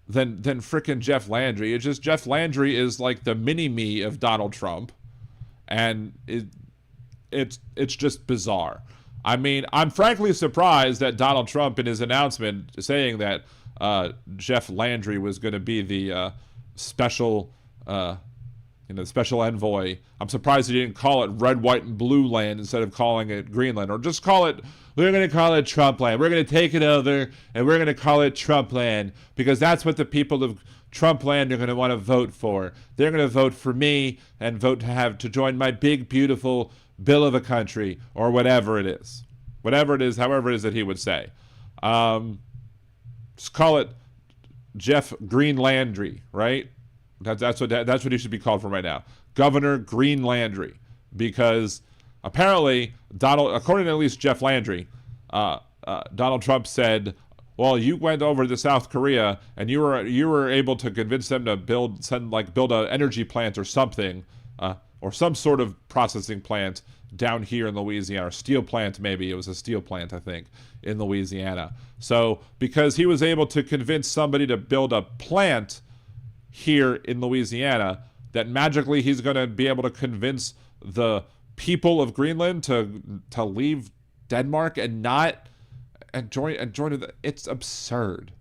than frickin' Jeff Landry. It's just Jeff Landry is like the mini-me of Donald Trump, and it's just bizarre. I mean, I'm frankly surprised that Donald Trump, in his announcement saying that Jeff Landry was going to be the special envoy, I'm surprised he didn't call it Red, White, and Blue Land instead of calling it Greenland, or just we're going to call it Trump Land. We're going to take it over and we're going to call it Trump Land because that's what the people of Trump Land are going to want to vote for. They're going to vote for me and vote to join my big, beautiful bill of a country, or whatever it is. Whatever it is, however it is that he would say. Just call it Jeff Green Landry, right? That's what he should be called from right now. Governor Green Landry. Because apparently, according to at least Jeff Landry, Donald Trump said, well, you went over to South Korea and you were able to convince them to build an energy plant or something, or some sort of processing plant down here in Louisiana, or steel plant maybe. It was a steel plant, I think, in Louisiana. So because he was able to convince somebody to build a plant here in Louisiana, that magically he's going to be able to convince the people of Greenland to leave Denmark and join. It's absurd.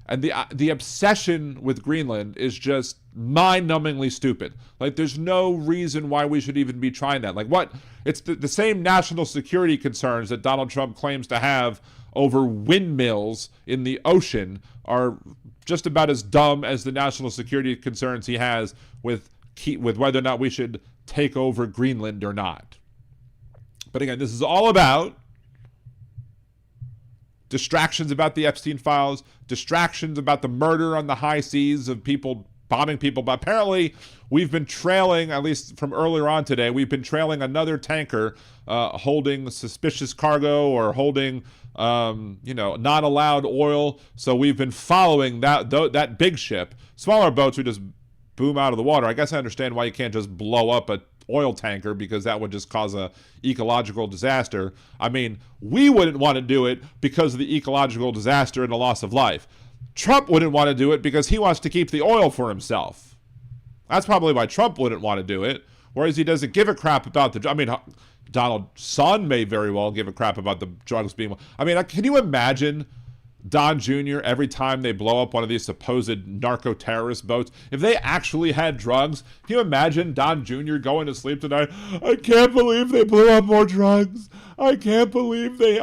And the obsession with Greenland is just mind-numbingly stupid. Like, there's no reason why we should even be trying that. Like, what? It's the same national security concerns that Donald Trump claims to have over windmills in the ocean are just about as dumb as the national security concerns he has with whether or not we should take over Greenland or not. But again, this is all about distractions about the Epstein Files, distractions about the murder on the high seas of people bombing people. But apparently, we've been trailing, at least from earlier on today, we've been trailing another tanker holding suspicious cargo or holding, not allowed oil. So we've been following that big ship. Smaller boats we just boom out of the water. I guess I understand why you can't just blow up a oil tanker, because that would just cause a ecological disaster. I mean, we wouldn't want to do it because of the ecological disaster and the loss of life. Trump wouldn't want to do it because he wants to keep the oil for himself. That's probably why Trump wouldn't want to do it, whereas he doesn't give a crap about Donald's son may very well give a crap about the drugs being... I mean, can you imagine Don Jr., every time they blow up one of these supposed narco-terrorist boats, if they actually had drugs, can you imagine Don Jr. going to sleep tonight? I can't believe they blew up more drugs. I can't believe they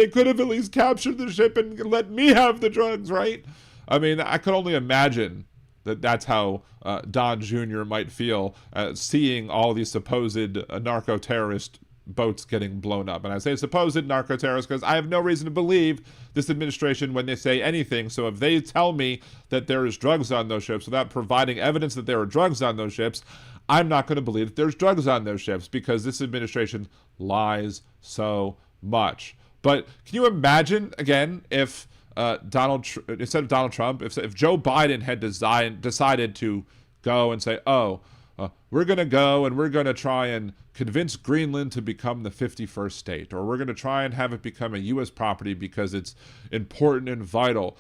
could have at least captured the ship and let me have the drugs, right? I mean, I could only imagine that's how Don Jr. might feel seeing all these supposed narco-terrorist boats getting blown up. And I say supposed narco-terrorists because I have no reason to believe this administration when they say anything. So if they tell me that there is drugs on those ships without providing evidence that there are drugs on those ships, I'm not going to believe that there's drugs on those ships, because this administration lies so much. But can you imagine, again, if instead of Donald Trump, if Joe Biden had decided to go and say, we're going to go and we're going to try and convince Greenland to become the 51st state, or we're going to try and have it become a U.S. property because it's important and vital.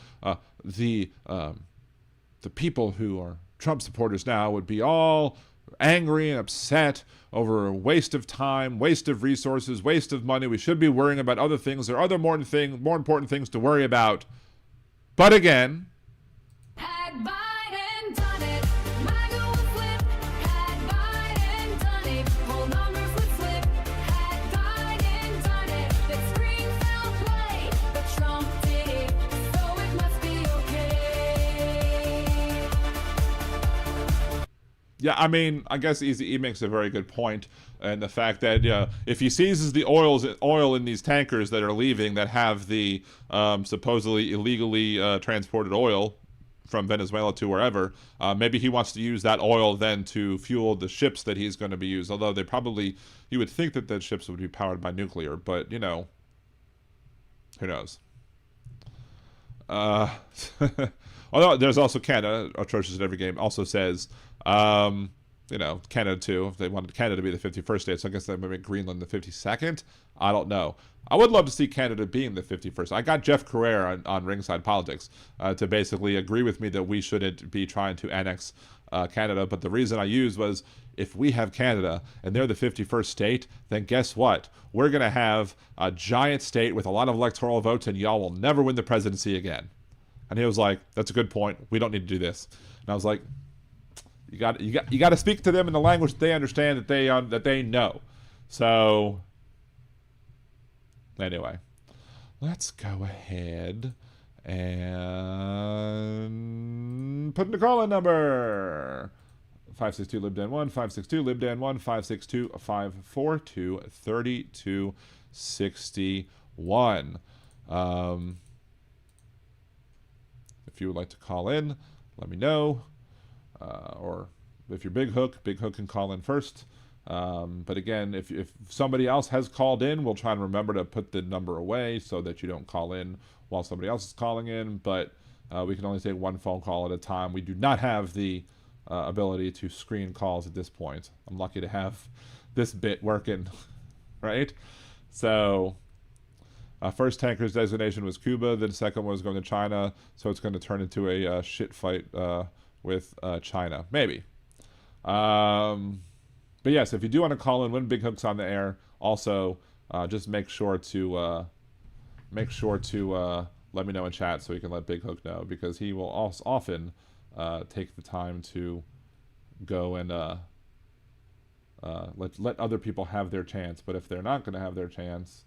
The people who are Trump supporters now would be all angry and upset over a waste of time, waste of resources, waste of money. We should be worrying about other things. There are other more important things to worry about. But again... Had Biden done it, MAGA would Yeah, I mean, I guess he makes a very good point, and the fact that if he seizes the oil in these tankers that are leaving that have the supposedly illegally transported oil from Venezuela to wherever, maybe he wants to use that oil then to fuel the ships that he's going to be used. Although you would think that the ships would be powered by nuclear, but who knows? Although there's also Canada, atrocious at every game, also says, Canada too. If they wanted Canada to be the 51st state, so I guess that would make Greenland the 52nd. I don't know. I would love to see Canada being the 51st. I got Jeff Carrera on Ringside Politics to basically agree with me that we shouldn't be trying to annex Canada. But the reason I used was, if we have Canada and they're the 51st state, then guess what? We're going to have a giant state with a lot of electoral votes, and y'all will never win the presidency again. And he was like, "That's a good point. We don't need to do this." And I was like, "You got to speak to them in the language they understand, that they know." So anyway, let's go ahead and put in the call-in number. 562 libdan 1 562 libdan 1 562 542 3261. If you would like to call in, let me know. Or if you're Big Hook can call in first. But again, if somebody else has called in, we'll try and remember to put the number away so that you don't call in while somebody else is calling in. But we can only take one phone call at a time. We do not have the ability to screen calls at this point. I'm lucky to have this bit working, right? So first tanker's designation was Cuba, then second one was going to China, so it's going to turn into a shit fight with China, maybe. But yes, if you do want to call in when Big Hook's on the air, also just make sure to let me know in chat so you can let Big Hook know, because he will also often take the time to go and let other people have their chance. But if they're not going to have their chance,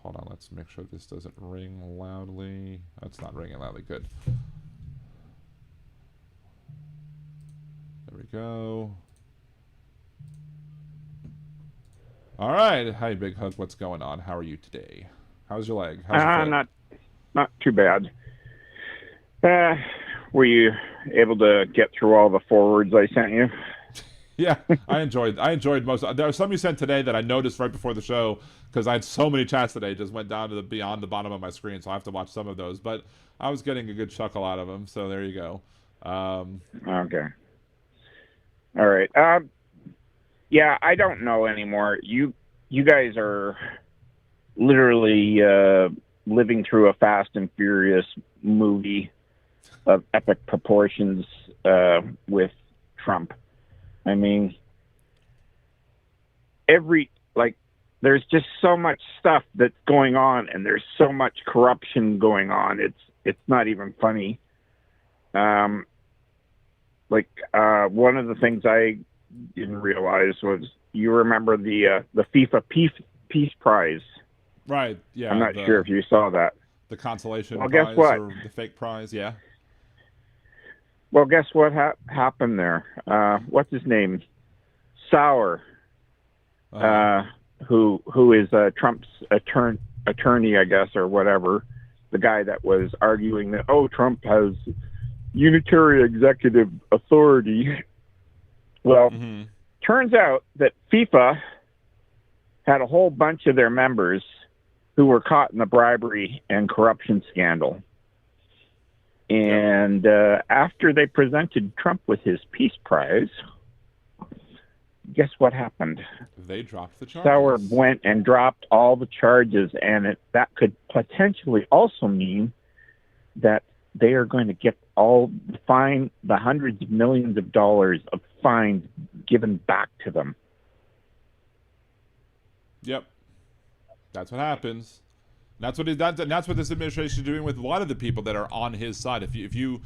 hold on, let's make sure this doesn't ring loudly. It's not ringing loudly. Good. There we go. All right. Hi, Big Hook. What's going on? How are you today? How's your leg? How's your foot? Not too bad. Were you able to get through all the forwards I sent you? Yeah, I enjoyed most. There are some you sent today that I noticed right before the show, because I had so many chats today, just went down to beyond the bottom of my screen, so I have to watch some of those. But I was getting a good chuckle out of them, so there you go. Okay. All right. Yeah, I don't know anymore. You guys are literally living through a Fast and Furious movie of epic proportions with Trump. I mean, there's just so much stuff that's going on, and there's so much corruption going on. It's not even funny. One of the things I didn't realize was, you remember the FIFA Peace Prize? Right. Yeah. I'm not sure if you saw that. The consolation well, prize, guess what? or the fake prize. Yeah. Well, guess what happened there? What's his name? Sauer, who is Trump's attorney, I guess, or whatever. The guy that was arguing that, Trump has unitary executive authority. Well, turns out that FIFA had a whole bunch of their members who were caught in the bribery and corruption scandal. And after they presented Trump with his Peace Prize, guess what happened? They dropped the charges. Sauer went and dropped all the charges, and that could potentially also mean that they are going to get the hundreds of millions of dollars of fines given back to them. Yep. That's what happens. That's what this administration is doing with a lot of the people that are on his side. If you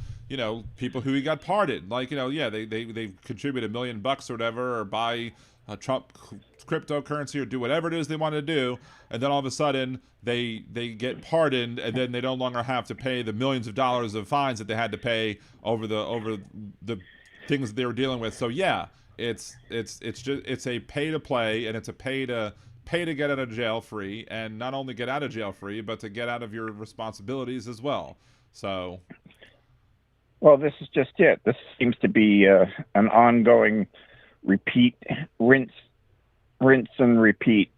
people who he got pardoned, they contribute $1 million or whatever, or buy Trump cryptocurrency, or do whatever it is they want to do, and then all of a sudden they get pardoned, and then they no longer have to pay the millions of dollars of fines that they had to pay over the things they were dealing with. So yeah, it's a pay to play, and it's a pay to get out of jail free, and not only get out of jail free, but to get out of your responsibilities as well. So, well, this is just it. This seems to be an ongoing repeat, rinse and repeat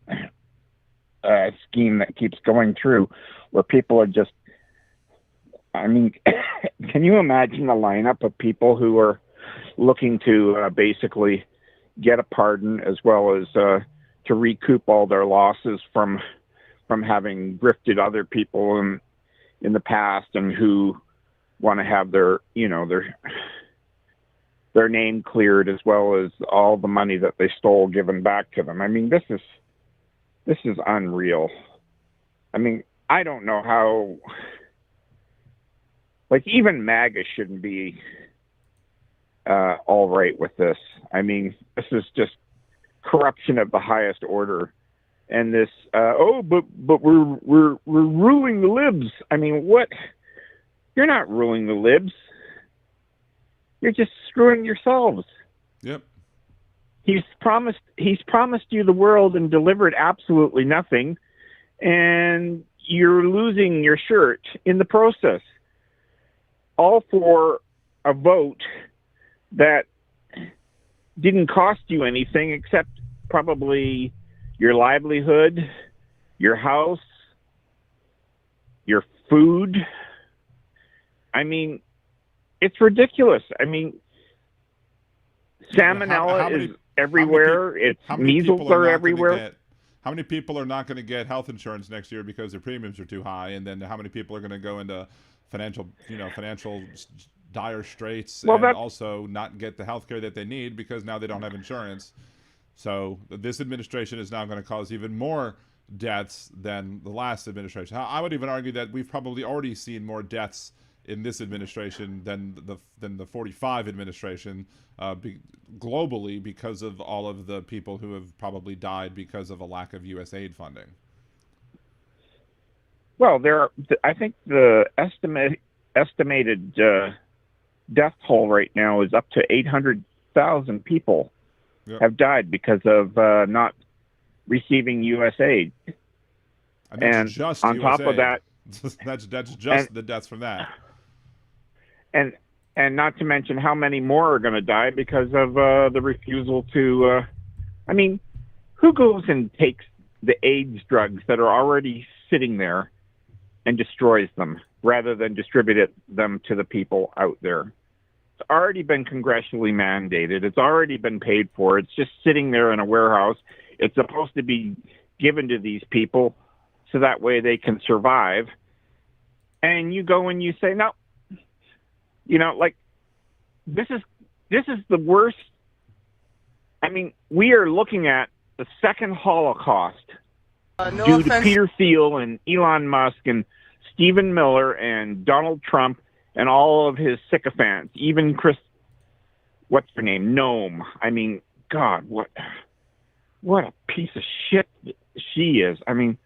scheme that keeps going through, where people are just, I mean, can you imagine the lineup of people who are looking to basically get a pardon, as well as to recoup all their losses from having grifted other people in the past, and who want to have their name cleared, as well as all the money that they stole given back to them. I mean, this is unreal. I mean, I don't know how, like, even MAGA shouldn't be all right with this. I mean, this is just corruption of the highest order. And this, but we're ruling the libs. I mean, what? You're not ruling the libs. You're just screwing yourselves. Yep. He's promised you the world and delivered absolutely nothing, and you're losing your shirt in the process. All for a vote that didn't cost you anything except probably your livelihood, your house, your food. I mean, it's ridiculous. I mean, salmonella is everywhere. Measles are everywhere. How many people are not going to get health insurance next year because their premiums are too high? And then how many people are going to go into financial dire straits, and also not get the health care that they need because now they don't have insurance? So this administration is now going to cause even more deaths than the last administration. I would even argue that we've probably already seen more deaths in this administration than the 45 administration globally, because of all of the people who have probably died because of a lack of U.S. aid funding. Well, I think the estimated death toll right now is up to 800,000 people have died because of not receiving U.S. aid. And just on US top aid. of that, that's just the deaths from that. And not to mention how many more are going to die because of the refusal to. I mean, who goes and takes the AIDS drugs that are already sitting there and destroys them rather than distribute them to the people out there? It's already been congressionally mandated. It's already been paid for. It's just sitting there in a warehouse. It's supposed to be given to these people so that way they can survive. And you go and you say, no, like, this is the worst. I mean, we are looking at the second Holocaust due to Peter Thiel and Elon Musk and Stephen Miller and Donald Trump and all of his sycophants, even what's her name? Nome. I mean, God, what a piece of shit she is. I mean,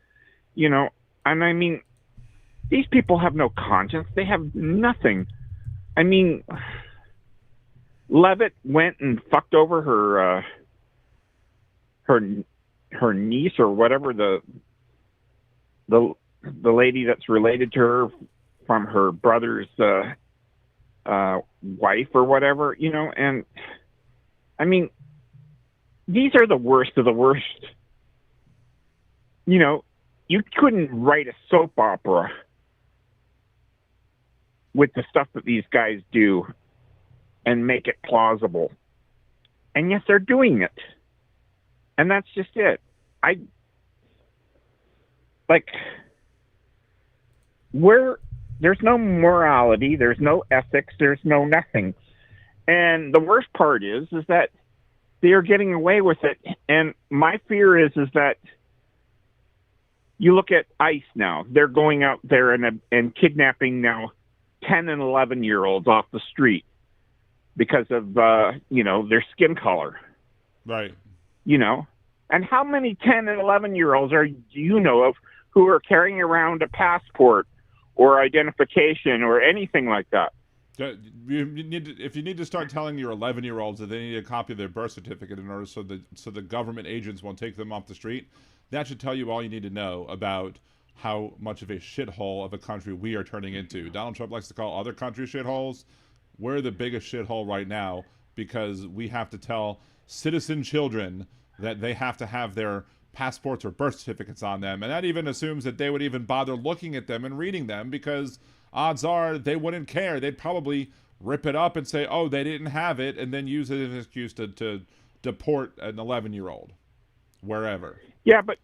and I mean, these people have no conscience. They have nothing. I mean, Levitt went and fucked over her niece or whatever, the lady that's related to her from her brother's wife or whatever, and I mean, these are the worst of the worst. You couldn't write a soap opera with the stuff that these guys do and make it plausible. And yes, they're doing it. And that's just it. There's no morality, there's no ethics, there's no nothing. And the worst part is that they are getting away with it. And my fear is that you look at ICE now, they're going out there and kidnapping now 10 and 11-year-olds off the street because of, their skin color. Right. And how many 10 and 11-year-olds do you know of who are carrying around a passport or identification or anything like that? If you need to start telling your 11-year-olds that they need a copy of their birth certificate in order so the government agents won't take them off the street, that should tell you all you need to know about how much of a shithole of a country we are turning into. Donald Trump likes to call other countries shitholes. We're the biggest shithole right now because we have to tell citizen children that they have to have their passports or birth certificates on them. And that even assumes that they would even bother looking at them and reading them, because odds are they wouldn't care. They'd probably rip it up and say, oh, they didn't have it, and then use it as an excuse to deport an 11-year-old wherever. Yeah, but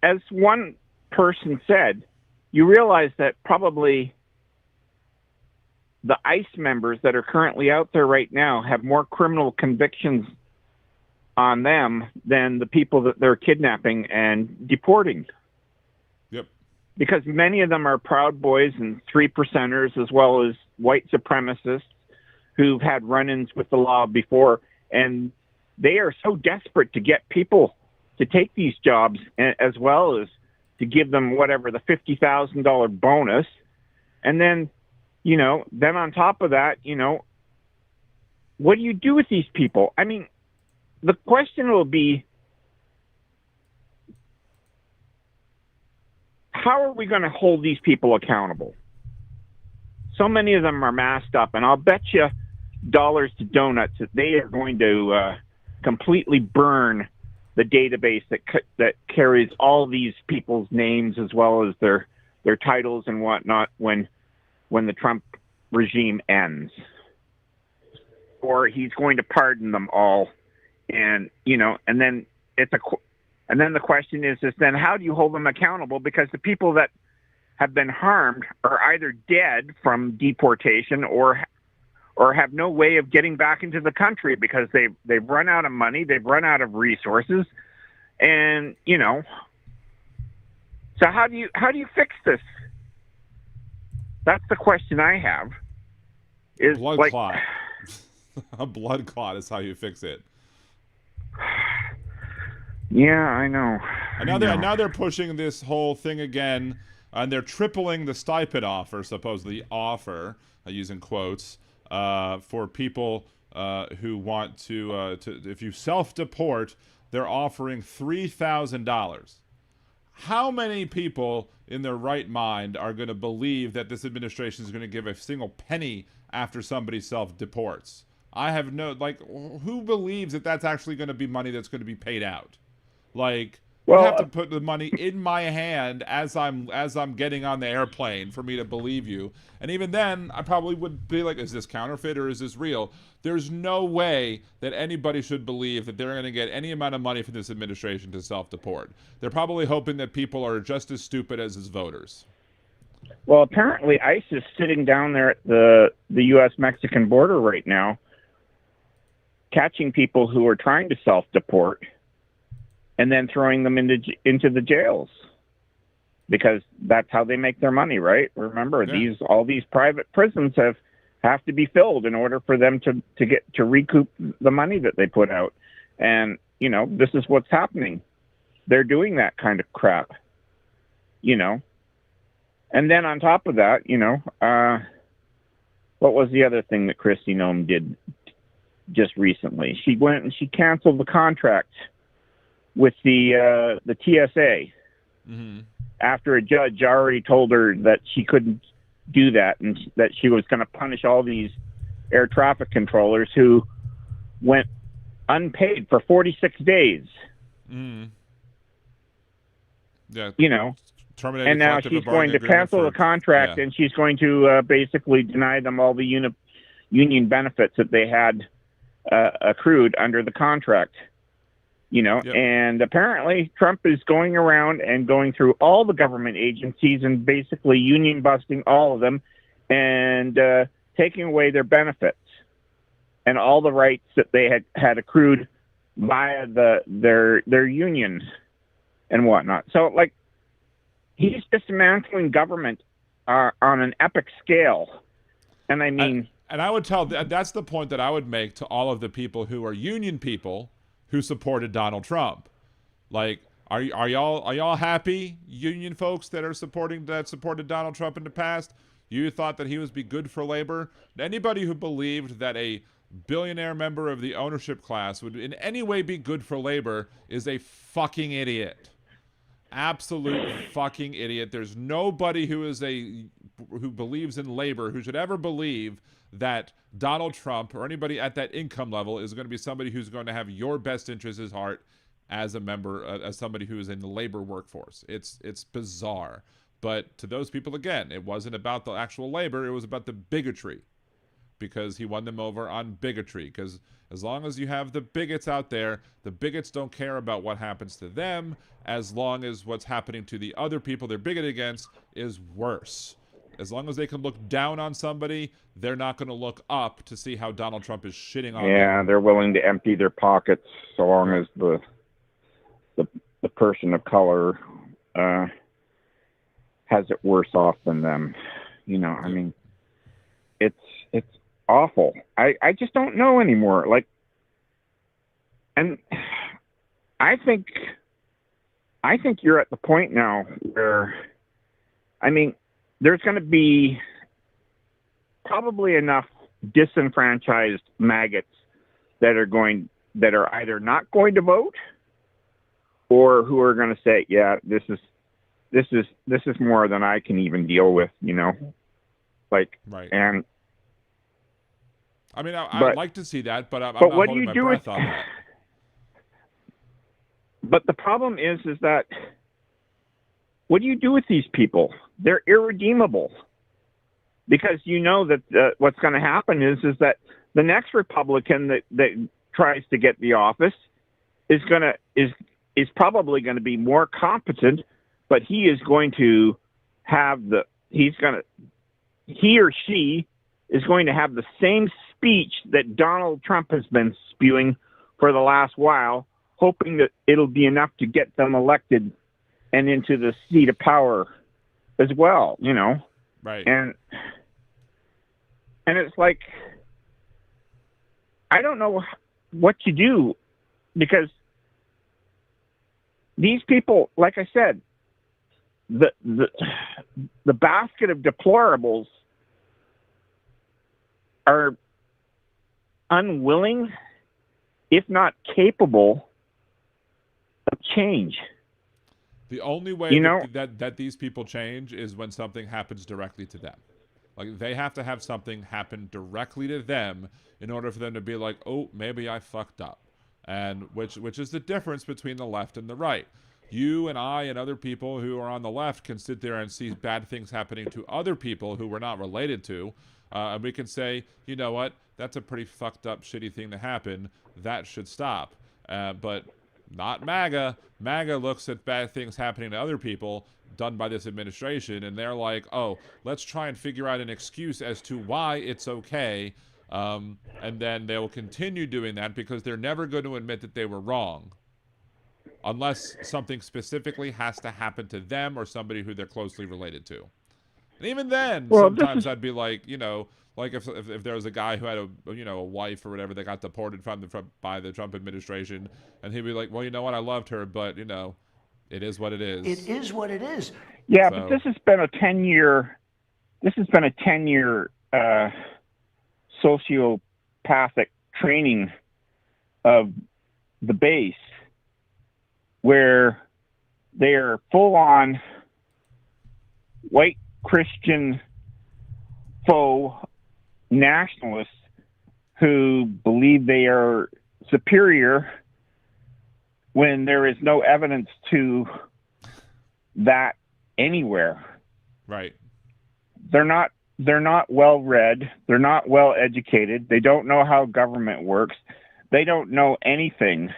as one person said, you realize that probably the ICE members that are currently out there right now have more criminal convictions on them than the people that they're kidnapping and deporting. Yep. Because many of them are Proud Boys and 3%ers, as well as white supremacists who've had run-ins with the law before. And they are so desperate to get people to take these jobs, as well as to give them whatever, the $50,000 bonus. And then, then on top of that, what do you do with these people? I mean, the question will be, how are we going to hold these people accountable? So many of them are masked up, and I'll bet you dollars to donuts that they are going to completely burn the database that carries all these people's names as well as their titles and whatnot when the Trump regime ends. Or he's going to pardon them all. And, and then the question is then how do you hold them accountable? Because the people that have been harmed are either dead from deportation or have no way of getting back into the country because they've run out of money, they've run out of resources, and so how do you fix this? That's the question I have. Is blood like, clot. A blood clot is how you fix it. Yeah, I know. And now they're pushing this whole thing again, and they're tripling the stipend offer, supposedly offer, using quotes, for people who want to if you self-deport, they're offering $3,000. How many people in their right mind are going to believe that this administration is going to give a single penny after somebody self-deports? I have who believes that that's actually going to be money that's going to be paid out? You have to put the money in my hand as I'm getting on the airplane for me to believe you. And even then, I probably would be like, is this counterfeit or is this real? There's no way that anybody should believe that they're going to get any amount of money from this administration to self-deport. They're probably hoping that people are just as stupid as his voters. Well, apparently ICE is sitting down there at the U.S.-Mexican border right now, catching people who are trying to self-deport and then throwing them into the jails, because that's how they make their money, right? Remember, yeah. all these private prisons have to be filled in order for them to recoup the money that they put out. And this is what's happening. They're doing that kind of crap, And then on top of that, what was the other thing that Kristi Noem did just recently? She went and she canceled the contract with the TSA, mm-hmm. after a judge already told her that she couldn't do that and that she was going to punish all these air traffic controllers who went unpaid for 46 days. Mm. Yeah. And now she's going to cancel the contract, and she's going to basically deny them all the union benefits that they had accrued under the contract. Yep. And apparently Trump is going around and going through all the government agencies and basically union busting all of them and taking away their benefits and all the rights that they had accrued via their unions and whatnot. So, he's dismantling government on an epic scale. And I mean... And I would that's the point that I would make to all of the people who are union people who supported Donald Trump. Are y'all happy, union folks that supported Donald Trump in the past? You thought that he would be good for labor? Anybody who believed that a billionaire member of the ownership class would in any way be good for labor is a fucking idiot. Absolute fucking idiot. There's nobody who believes in labor who should ever believe that Donald Trump or anybody at that income level is going to be somebody who's going to have your best interests at heart as a member, as somebody who is in the labor workforce. It's bizarre. But to those people, again, it wasn't about the actual labor. It was about the bigotry, because he won them over on bigotry. Because as long as you have the bigots out there, the bigots don't care about what happens to them, as long as what's happening to the other people they're bigoted against is worse. As long as they can look down on somebody, they're not going to look up to see how Donald Trump is shitting on them. Yeah, they're willing to empty their pockets so long as the person of color has it worse off than them. You know, I mean, it's awful. I just don't know anymore. Like, and I think you're at the point now where, I mean, there's going to be probably enough disenfranchised maggots that are either not going to vote or who are going to say, yeah, this is more than I can even deal with, you know, like, right. And I mean, I'd like to see that, but I'm not what do holding you my do breath with, on that. But the problem is that what do you do with these people? They're irredeemable, because you know that what's going to happen is that the next Republican that tries to get the office is probably going to be more competent, but he is going to have he or she is going to have the same speech that Donald Trump has been spewing for the last while, hoping that it'll be enough to get them elected and into the seat of power as well, you know? Right. And it's like, I don't know what you do, because these people, like I said, the basket of deplorables are unwilling, if not capable, of change. The only way that these people change is when something happens directly to them. Like, they have to have something happen directly to them in order for them to be like, oh, maybe I fucked up. And which is the difference between the left and the right. You and I and other people who are on the left can sit there and see bad things happening to other people who we're not related to. And we can say, you know what, that's a pretty fucked up, shitty thing to happen. That should stop. But not MAGA. MAGA looks at bad things happening to other people done by this administration, and they're like, oh, let's try and figure out an excuse as to why it's okay. And then they will continue doing that because they're never going to admit that they were wrong, unless something specifically has to happen to them or somebody who they're closely related to. And even then, sometimes I'd be like, you know, like if there was a guy who had a wife or whatever that got deported by the Trump administration, and he'd be like, well, you know what, I loved her, but, you know, it is what it is. It is what it is. Yeah, but this has been a 10-year sociopathic training of the base, where they are full-on white Christian faux nationalists who believe they are superior when there is no evidence to that anywhere. Right. They're not well read. They're not well educated. They don't know how government works. They don't know anything.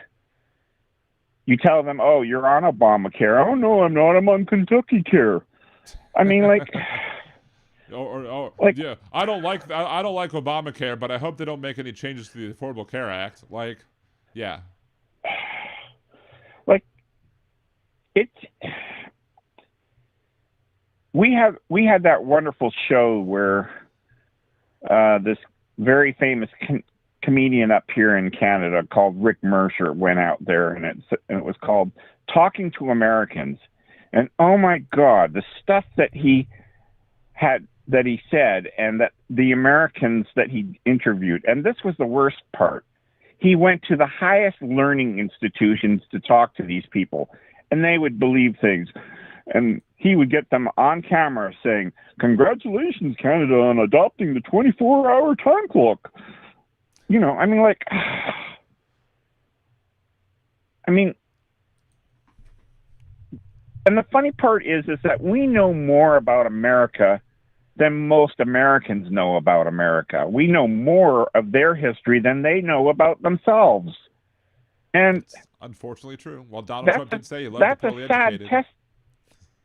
You tell them, oh, you're on Obamacare. Oh, no, I'm not. I'm on Kentucky Care. I mean, like... yeah, I don't like Obamacare, but I hope they don't make any changes to the Affordable Care Act. Like, yeah. Like, it's... We had that wonderful show where this very famous comedian up here in Canada called Rick Mercer went out there, and it was called Talking to Americans. And oh my God, the stuff that he had that he said, and that the Americans that he interviewed, and this was the worst part. He went to the highest learning institutions to talk to these people, and they would believe things. And he would get them on camera saying, "Congratulations, Canada, on adopting the 24-hour time clock." You know, I mean, like, I mean, and the funny part is that we know more about America than most Americans know about America. We know more of their history than they know about themselves. And it's unfortunately true. Well, Donald Trump did say he loved the poorly educated.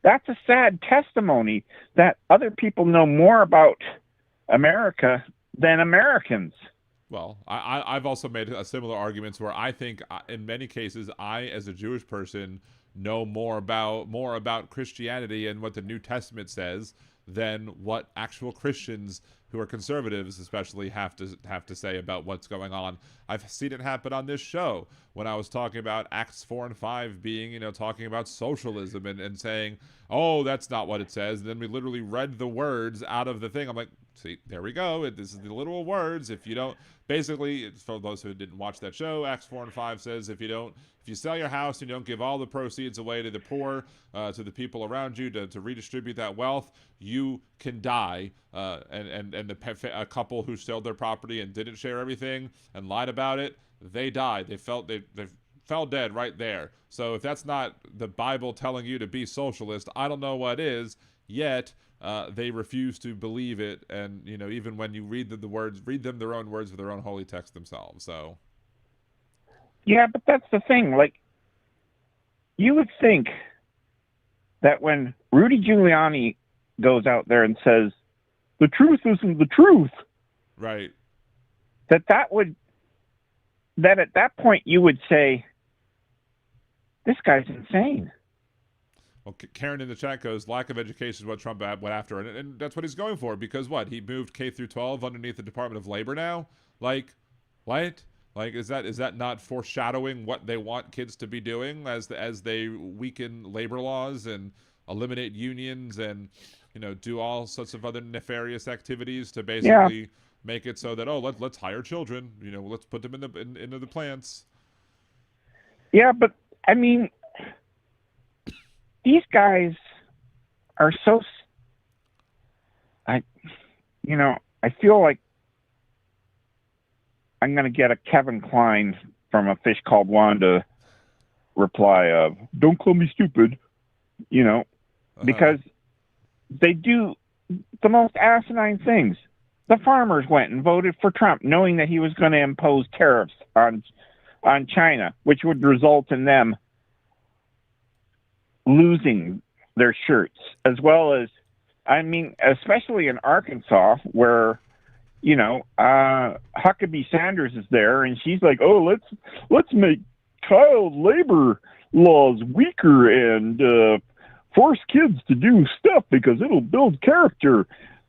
That's a sad testimony that other people know more about America than Americans. Well, I've also made similar arguments where I think in many cases I, as a Jewish person, know more about Christianity and what the New Testament says than what actual Christians who are conservatives especially have to say about what's going on. I've seen it happen on this show when I was talking about Acts 4 and 5 being, you know, talking about socialism and saying, oh, that's not what it says. And then we literally read the words out of the thing. I'm like, see, there we go. This is the literal words. If you don't, basically, for those who didn't watch that show, Acts 4 and 5 says if you sell your house and you don't give all the proceeds away to the poor, to the people around you to redistribute that wealth, you can die. And a couple who sold their property and didn't share everything and lied about it, they died. They fell dead right there. So if that's not the Bible telling you to be socialist, I don't know what is. Yet they refuse to believe it, and you know, even when you read the words, read them their own words of their own holy text themselves. So yeah, but that's the thing. Like, you would think that when Rudy Giuliani goes out there and says the truth isn't the truth, right? That at that point you would say, this guy's insane. Well, Karen in the chat goes, lack of education is what Trump went after, and that's what he's going for, because what? He moved K through 12 underneath the Department of Labor now? Like, what? Like, is that not foreshadowing what they want kids to be doing as they weaken labor laws and eliminate unions and, you know, do all sorts of other nefarious activities to basically make it so that, oh, let's hire children, you know, let's put them into the plants. Yeah, but I mean, these guys are so, I feel like I'm going to get a Kevin Kline from A Fish Called Wanda reply of, don't call me stupid, you know, because they do the most asinine things. The farmers went and voted for Trump knowing that he was going to impose tariffs on China, which would result in them losing their shirts, as well as, I mean, especially in Arkansas, where, you know, Huckabee Sanders is there, and she's like, oh, let's make child labor laws weaker and force kids to do stuff because it'll build character.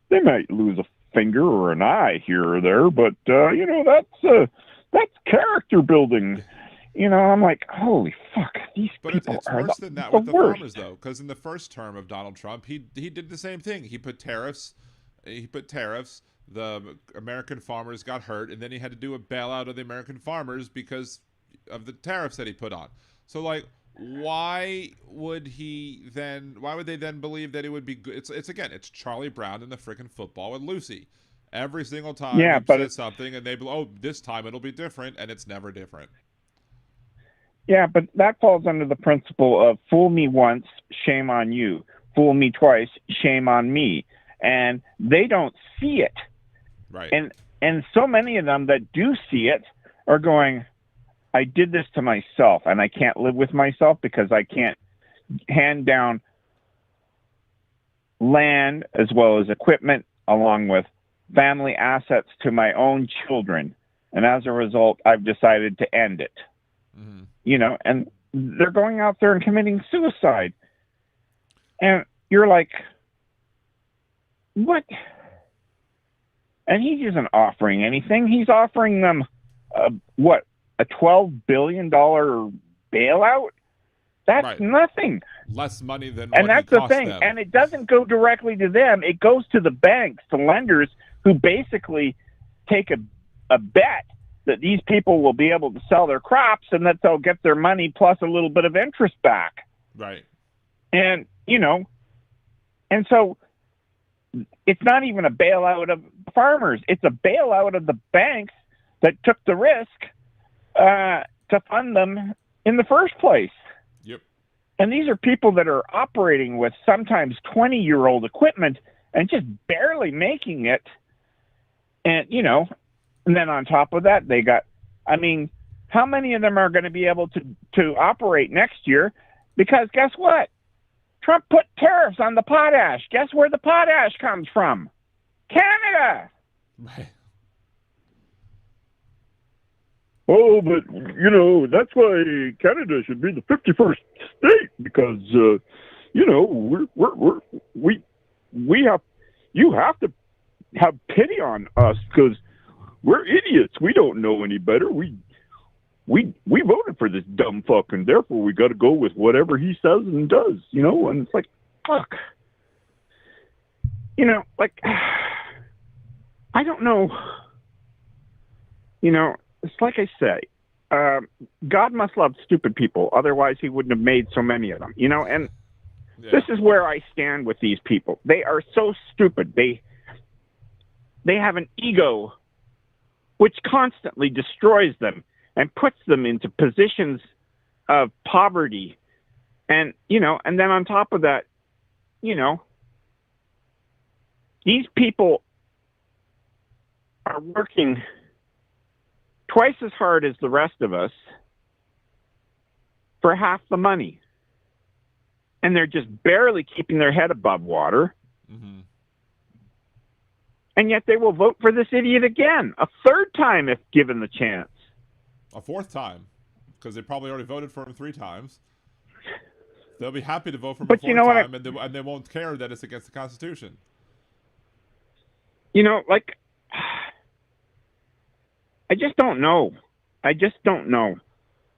They might lose a finger or an eye here or there, but you know, that's character building. You know, I'm like, holy fuck, these people it's are worse than that the with the worst. farmers, though, because in the first term of Donald Trump, he did the same thing. He put tariffs. The American farmers got hurt, and then he had to do a bailout of the American farmers because of the tariffs that he put on. So, like, why would they then believe that it would be good? It's Charlie Brown in the freaking Football with Lucy. Every single time he says something, and this time it'll be different, and it's never different. Yeah, but that falls under the principle of fool me once, shame on you. Fool me twice, shame on me. And they don't see it. Right. And so many of them that do see it are going, I did this to myself, and I can't live with myself because I can't hand down land as well as equipment along with family assets to my own children. And as a result, I've decided to end it. Mm-hmm. You know, and they're going out there and committing suicide. And you're like, what? And he isn't offering anything. He's offering them, a $12 billion bailout? That's nothing. less money than And what that's he the cost thing. them. And it doesn't go directly to them. It goes to the banks, to lenders who basically take a bet that these people will be able to sell their crops and that they'll get their money plus a little bit of interest back. Right. And, and so it's not even a bailout of farmers. It's a bailout of the banks that took the risk to fund them in the first place. Yep. And these are people that are operating with sometimes 20-year-old equipment and just barely making it. And, and then on top of that, they got, how many of them are going to be able to operate next year? Because guess what? Trump put tariffs on the potash. Guess where the potash comes from? Canada. Right. Oh, but, that's why Canada should be the 51st state because, you have to have pity on us because we're idiots. We don't know any better. We voted for this dumb fuck, and therefore we got to go with whatever he says and does, and it's like, fuck. I don't know. It's like I say, God must love stupid people. Otherwise, he wouldn't have made so many of them, and this is where I stand with these people. They are so stupid. They have an ego which constantly destroys them and puts them into positions of poverty. And, and then on top of that, these people are working twice as hard as the rest of us for half the money. And they're just barely keeping their head above water. Mm-hmm. And yet they will vote for this idiot again, a third time if given the chance. A fourth time, because they probably already voted for him 3 times. They'll be happy to vote for him a fourth time, and they won't care that it's against the Constitution. I just don't know.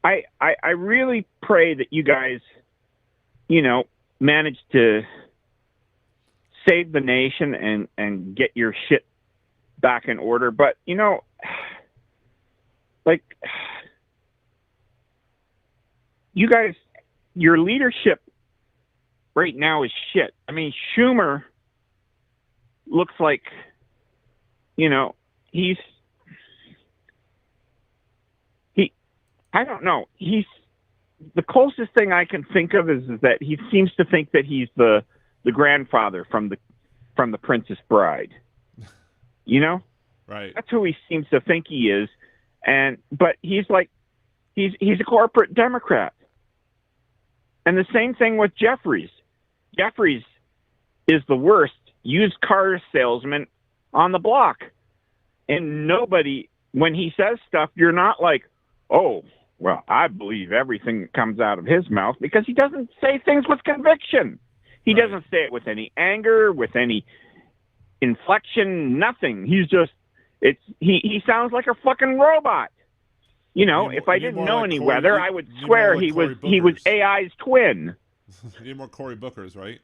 I really pray that you guys, manage to save the nation and get your shit back in order. But, you guys, your leadership right now is shit. Schumer looks like, I don't know. He's the closest thing I can think of is that he seems to think that he's the grandfather from the Princess Bride. Right. That's who he seems to think he is. But he's a corporate Democrat. And the same thing with Jeffries. Jeffries is the worst used car salesman on the block. And nobody, when he says stuff, you're not like, oh, well, I believe everything that comes out of his mouth, because he doesn't say things with conviction. He doesn't say it with any anger, with any inflection, nothing. He's just, he sounds like a fucking robot. If I didn't know any weather, I would swear he was AI's twin. You need more Cory Bookers, right?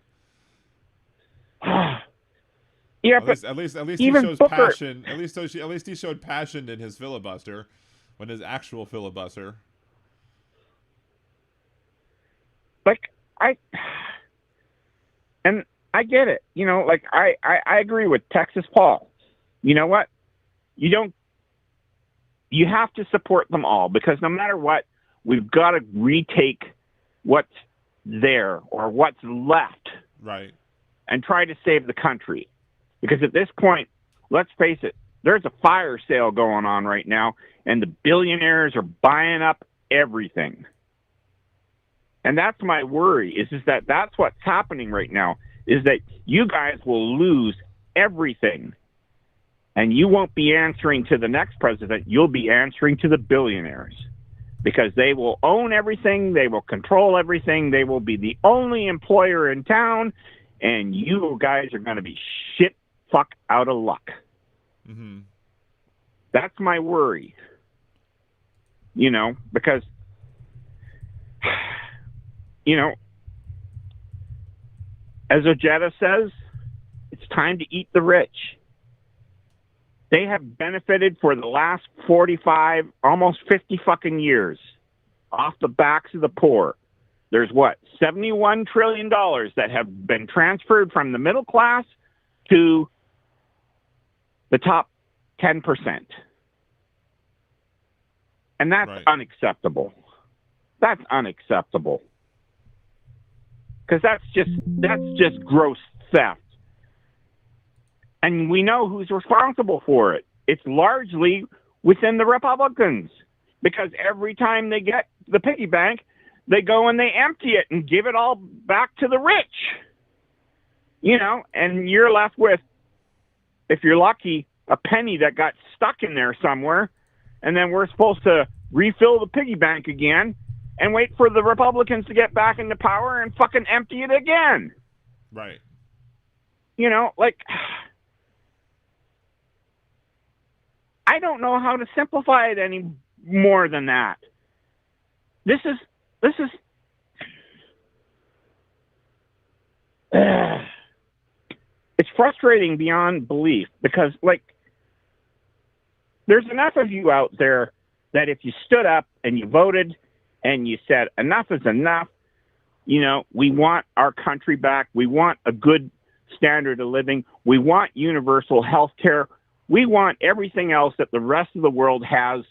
Yeah, at least he shows Booker, passion. At least he showed passion in his filibuster, when his actual filibuster. And I get it. I agree with Texas Paul. You know what? You have to support them all, because no matter what, we've got to retake what's there or what's left. Right. And try to save the country. Because at this point, let's face it, there's a fire sale going on right now, and the billionaires are buying up everything. And that's my worry, is that that's what's happening right now, is that you guys will lose everything. And you won't be answering to the next president. You'll be answering to the billionaires, because they will own everything. They will control everything. They will be the only employer in town. And you guys are going to be shit fuck out of luck. Mm-hmm. That's my worry. Because, as Ojeda says, it's time to eat the rich. They have benefited for the last 45, almost 50 fucking years off the backs of the poor. There's what, $71 trillion that have been transferred from the middle class to the top 10%. And that's unacceptable. That's unacceptable. Because that's just gross theft. And we know who's responsible for it. It's largely within the Republicans. Because every time they get the piggy bank, they go and they empty it and give it all back to the rich. You know, and you're left with, if you're lucky, a penny that got stuck in there somewhere, and then we're supposed to refill the piggy bank again and wait for the Republicans to get back into power and fucking empty it again. Right. You know, like, I don't know how to simplify it any more than that. This is it's frustrating beyond belief because, like, there's enough of you out there that if you stood up and you voted and you said enough is enough, you know, we want our country back, we want a good standard of living, we want universal health care, we want everything else that the rest of the world has,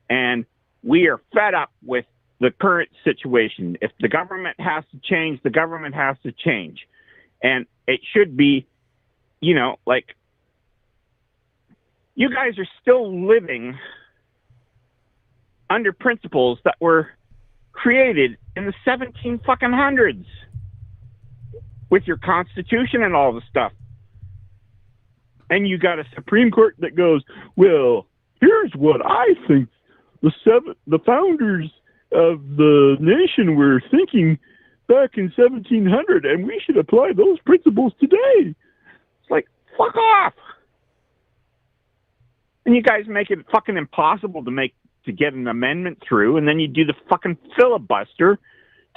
and we are fed up with the current situation. If the government has to change, the government has to change. And it should be, you know, like, you guys are still living under principles that were created in the 17 fucking hundreds with your Constitution and all the stuff. And you got a Supreme Court that goes, well, here's what I think the founders of the nation were thinking back in 1700, and we should apply those principles today. It's like, fuck off. And you guys make it fucking impossible to get an amendment through, and then you do the fucking filibuster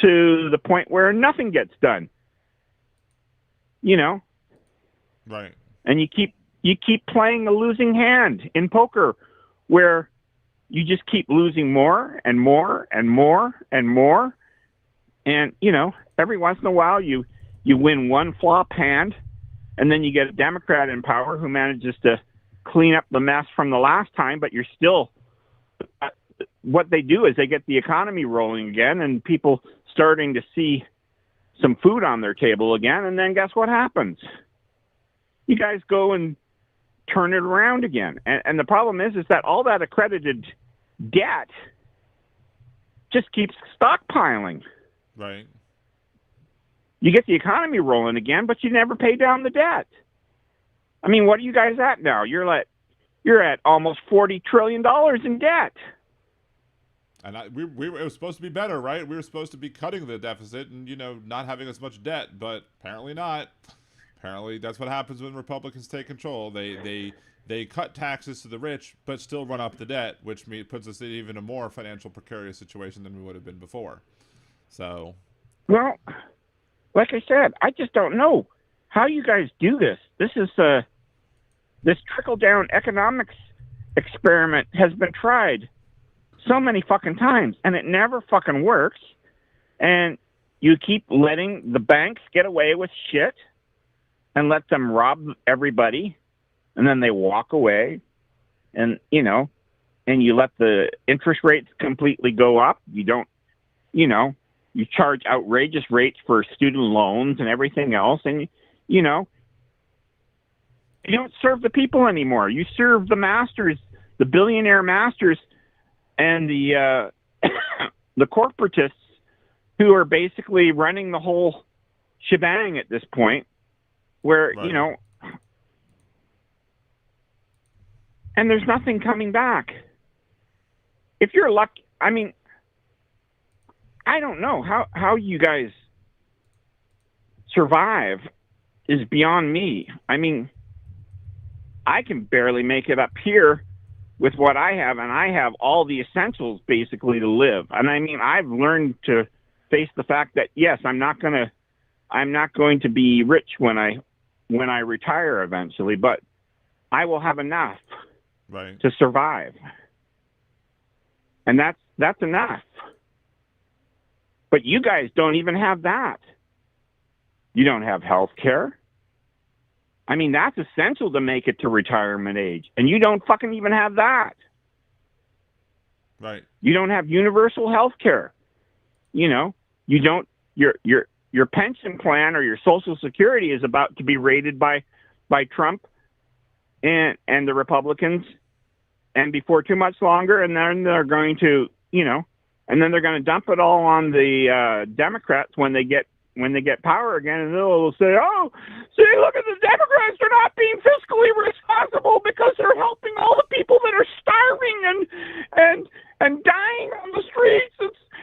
to the point where nothing gets done. You know? Right. And you keep playing a losing hand in poker, where you just keep losing more and more and more and more. And, you know, every once in a while you win one flop hand, and then you get a Democrat in power who manages to clean up the mess from the last time, but you're still, what they do is they get the economy rolling again and people starting to see some food on their table again, and then guess what happens? You guys go and turn it around again. And the problem is that all that accredited debt just keeps stockpiling. Right. You get the economy rolling again, but you never pay down the debt. I mean, what are you guys at now? You're at almost $40 trillion in debt. And it was supposed to be better, right? We were supposed to be cutting the deficit and, you know, not having as much debt, but apparently not. Apparently that's what happens when Republicans take control. They cut taxes to the rich, but still run up the debt, which puts us in even a more financial precarious situation than we would have been before. So, well, like I said, I just don't know how you guys do this. This is this trickle-down economics experiment has been tried so many fucking times, and it never fucking works. And you keep letting the banks get away with shit and let them rob everybody, and then they walk away, and, you know, and you let the interest rates completely go up. You don't, you know, you charge outrageous rates for student loans and everything else, and, you know, you don't serve the people anymore. You serve the masters, the billionaire masters, and the the corporatists who are basically running the whole shebang at this point, where, right, you know, and there's nothing coming back. If you're lucky, I mean, I don't know how you guys survive is beyond me. I mean, I can barely make it up here with what I have, and I have all the essentials basically to live. And I mean, I've learned to face the fact that, yes, I'm not going to I'm not going to be rich when I retire eventually, but I will have enough to survive. And that's enough. But you guys don't even have that. You don't have health care. I mean, that's essential to make it to retirement age. And you don't fucking even have that. Right. You don't have universal health care. You know, you don't, your pension plan or your Social Security is about to be raided by Trump and the Republicans, and before too much longer, and then they're going to, you know, and then they're going to dump it all on the Democrats when they get power again, and they'll say, "Oh, see, look at the Democrats! They're not being fiscally responsible because they're helping all the people that are starving and dying on the streets.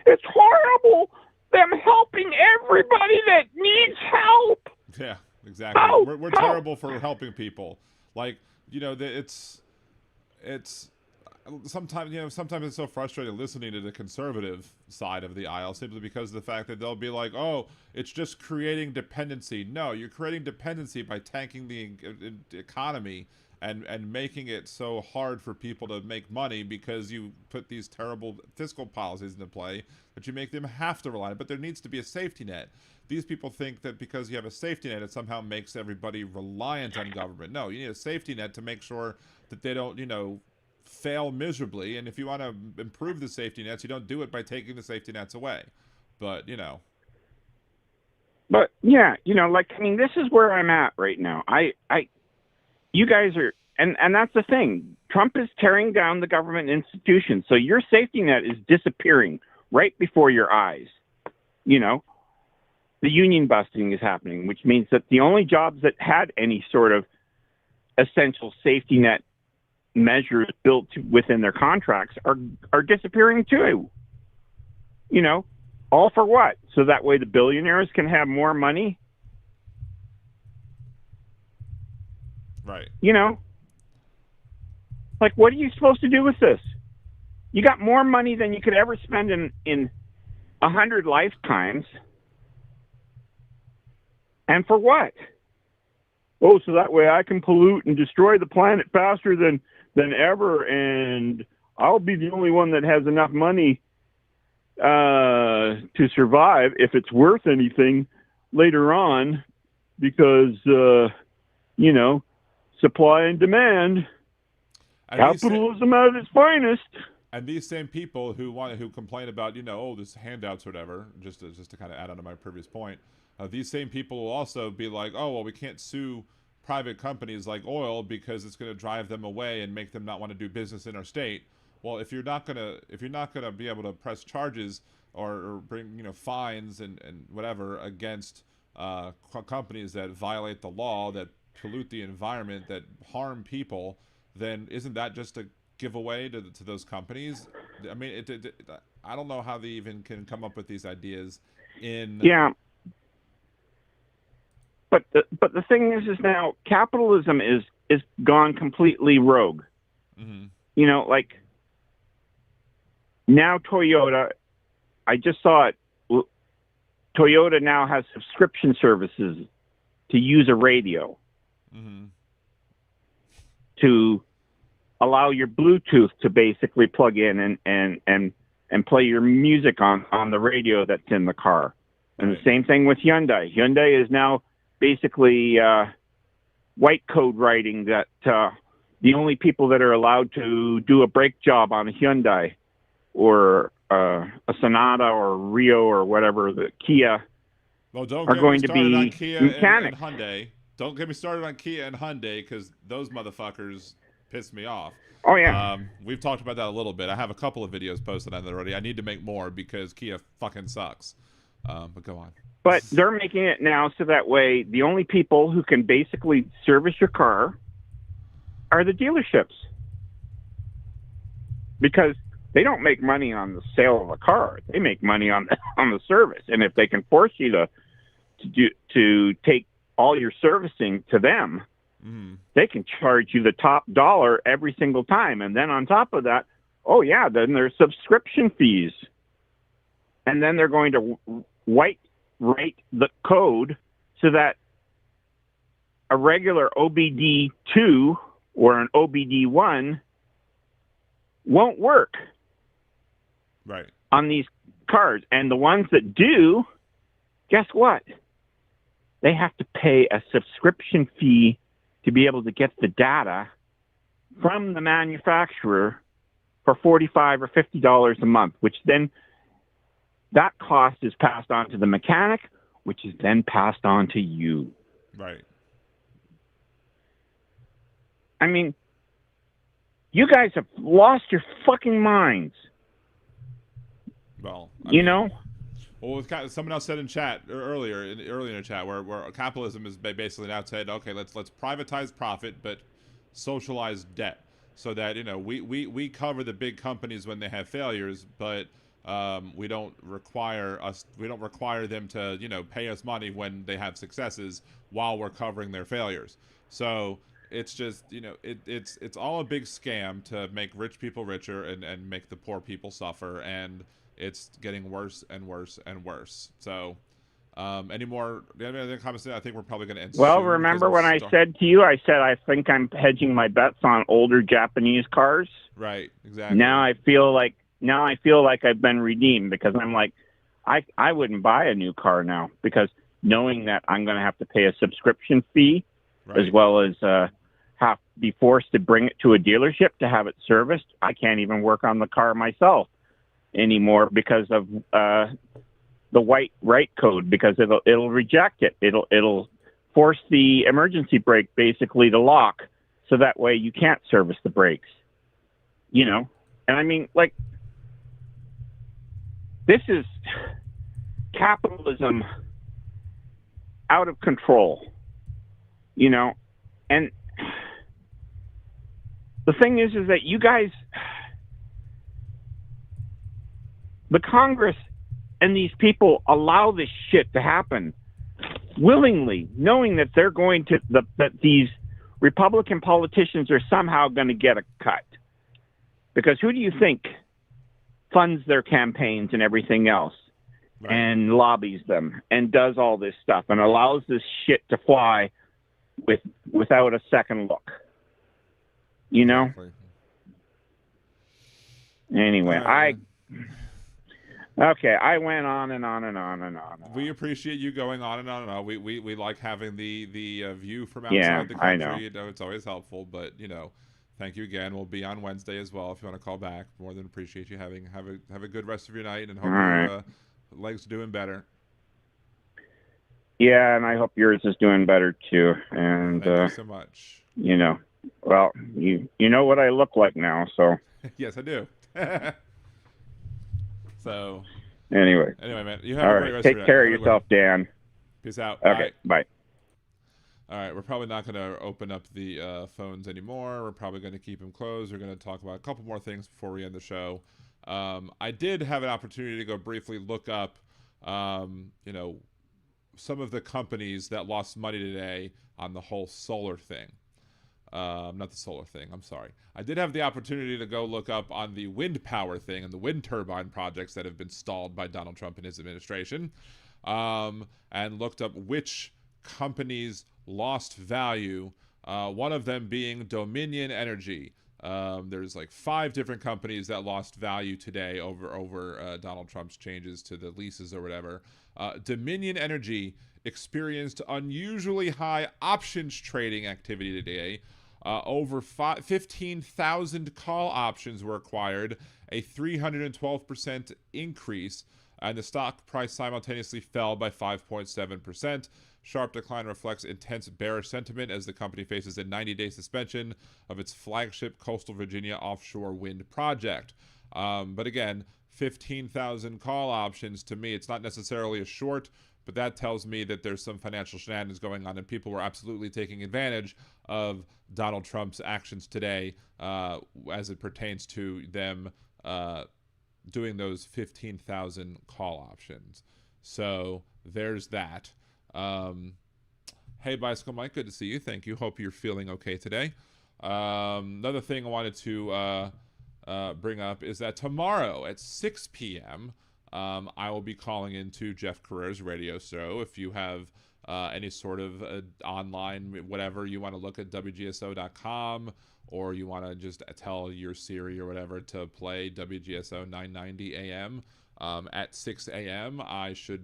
It's horrible. Them helping everybody that needs help." Yeah, exactly. Oh, we're terrible for helping people. Like, you know, it's sometimes it's so frustrating listening to the conservative side of the aisle, simply because of the fact that they'll be like, "Oh, it's just creating dependency." No, you're creating dependency by tanking the economy and making it so hard for people to make money because you put these terrible fiscal policies into play that you make them have to rely on it. But there needs to be a safety net. These people think that because you have a safety net, it somehow makes everybody reliant on government. No, you need a safety net to make sure that they don't, you know, fail miserably. And if you want to improve the safety nets, you don't do it by taking the safety nets away. But, you know. But yeah, you know, like, I mean, this is where I'm at right now. You guys are, and that's the thing. Trump is tearing down the government institutions. So your safety net is disappearing right before your eyes. You know, the union busting is happening, which means that the only jobs that had any sort of essential safety net measures built within their contracts are disappearing too. You know, all for what? So that way the billionaires can have more money. Right. You know, like, what are you supposed to do with this? You got more money than you could ever spend in 100 lifetimes. And for what? Oh, so that way I can pollute and destroy the planet faster than ever, and I'll be the only one that has enough money to survive, if it's worth anything later on, because you know, supply and demand, and capitalism at its finest. And these same people who complain about, you know, oh, this handouts or whatever, just to kind of add on to my previous point, these same people will also be like, oh, well, we can't sue private companies like oil because it's going to drive them away and make them not want to do business in our state. Well, if you're not gonna be able to press charges or bring, you know, fines and whatever against companies that violate the law, that pollute the environment, that harm people, then isn't that just a giveaway to those companies? I mean, I don't know how they even can come up with these ideas in. Yeah. But the thing is now capitalism is gone completely rogue. Mm-hmm. You know, like now Toyota, I just saw it. Toyota now has subscription services to use a radio mm-hmm. to allow your Bluetooth to basically plug in and play your music on the radio that's in the car. And the same thing with Hyundai. Hyundai is now basically white code writing that the only people that are allowed to do a brake job on a Hyundai or a Sonata or Rio or whatever, the Kia, well, don't are get going me to started be on Kia mechanics. and Hyundai. Don't get me started on Kia and Hyundai, because those motherfuckers piss me off. Oh, yeah. We've talked about that a little bit. I have a couple of videos posted on that already. I need to make more because Kia fucking sucks. But go on. But they're making it now so that way the only people who can basically service your car are the dealerships. Because they don't make money on the sale of a car. They make money on the service. And if they can force you to take all your servicing to them, they can charge you the top dollar every single time. And then on top of that, oh yeah, then there's subscription fees. And then they're going to white write the code so that a regular OBD2 or an OBD1 won't work Right. on these cars. And the ones that do, guess what? They have to pay a subscription fee to be able to get the data from the manufacturer for $45 or $50 a month, which then that cost is passed on to the mechanic, which is then passed on to you. Right. I mean, you guys have lost your fucking minds. Well, You know? Well, someone else said in chat earlier in the chat where capitalism is basically now said, okay, let's privatize profit but socialize debt, so that we cover the big companies when they have failures, but we don't require them to pay us money when they have successes while we're covering their failures. So it's just it's all a big scam to make rich people richer and make the poor people suffer, and it's getting worse and worse and worse. So, any other comments? I think we're probably going to end. Well, remember when I said to you, I think I'm hedging my bets on older Japanese cars. Right. Exactly. Now I feel like I've been redeemed, because I'm like, I wouldn't buy a new car now, because knowing that I'm going to have to pay a subscription fee, right, as well as have to be forced to bring it to a dealership to have it serviced. I can't even work on the car myself anymore because of the white right code, because it'll reject it. It'll force the emergency brake basically to lock, so that way you can't service the brakes. And I mean, like, this is capitalism out of control. And the thing is that you guys, the Congress and these people, allow this shit to happen willingly, knowing that they're going to that these Republican politicians are somehow going to get a cut. Because who do you think funds their campaigns and everything else, right, and lobbies them and does all this stuff and allows this shit to fly without a second look? Exactly. Anyway, I went on and on and on and on. We appreciate you going on and on and on. We like having the view from outside the country. I know. It's always helpful, but thank you again. We'll be on Wednesday as well if you want to call back. More than appreciate you have a good rest of your night, and hope your legs are doing better. Yeah, and I hope yours is doing better too. And thank you so much. Well, you know what I look like now, so. Yes, I do. So. Anyway, man, you have a great rest of your night. Take care of yourself, Dan. Peace out. Okay, bye. All right, we're probably not going to open up the phones anymore. We're probably going to keep them closed. We're going to talk about a couple more things before we end the show. I did have an opportunity to go briefly look up, some of the companies that lost money today on the whole solar thing. Not the solar thing, I'm sorry. I did have the opportunity to go look up on the wind power thing and the wind turbine projects that have been stalled by Donald Trump and his administration, and looked up which companies lost value, one of them being Dominion Energy. There's like 5 different companies that lost value today over Donald Trump's changes to the leases or whatever. Dominion Energy experienced unusually high options trading activity today. Over 15,000 call options were acquired, a 312% increase, and the stock price simultaneously fell by 5.7%. Sharp decline reflects intense bearish sentiment as the company faces a 90-day suspension of its flagship coastal Virginia offshore wind project. But again, 15,000 call options, to me, it's not necessarily a short, but that tells me that there's some financial shenanigans going on, and people were absolutely taking advantage of Donald Trump's actions today as it pertains to them doing those 15,000 call options. So there's that. Hey, Bicycle Mike, good to see you. Thank you. Hope you're feeling okay today. Another thing I wanted to bring up is that tomorrow at 6 p.m., I will be calling into Jeff Carreir's radio show. If you have any sort of online, whatever, you want to look at WGSO.com, or you want to just tell your Siri or whatever to play WGSO 990 AM at 6 a.m.,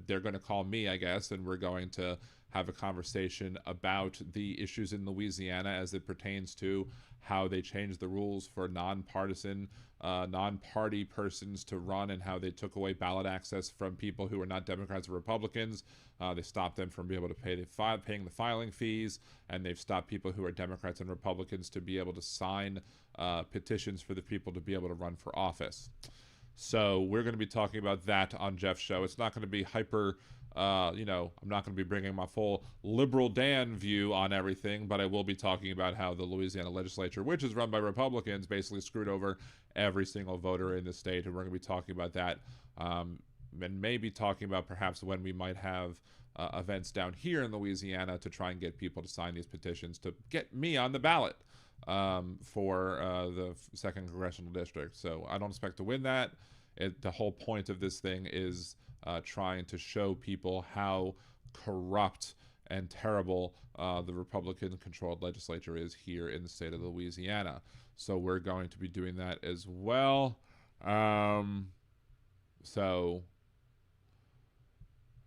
they're going to call me, I guess, and we're going to have a conversation about the issues in Louisiana as it pertains to how they changed the rules for nonpartisan, non-party persons to run, and how they took away ballot access from people who are not Democrats or Republicans. They stopped them from being able to paying the filing fees, and they've stopped people who are Democrats and Republicans to be able to sign petitions for the people to be able to run for office. So we're going to be talking about that on Jeff's show. It's not going to be hyper, I'm not going to be bringing my full liberal Dan view on everything, but I will be talking about how the Louisiana legislature, which is run by Republicans, basically screwed over every single voter in the state. And we're going to be talking about that, and maybe talking about perhaps when we might have events down here in Louisiana to try and get people to sign these petitions to get me on the ballot for the 2nd Congressional District. So I don't expect to win that. The whole point of this thing is trying to show people how corrupt and terrible the Republican-controlled legislature is here in the state of Louisiana. So we're going to be doing that as well. So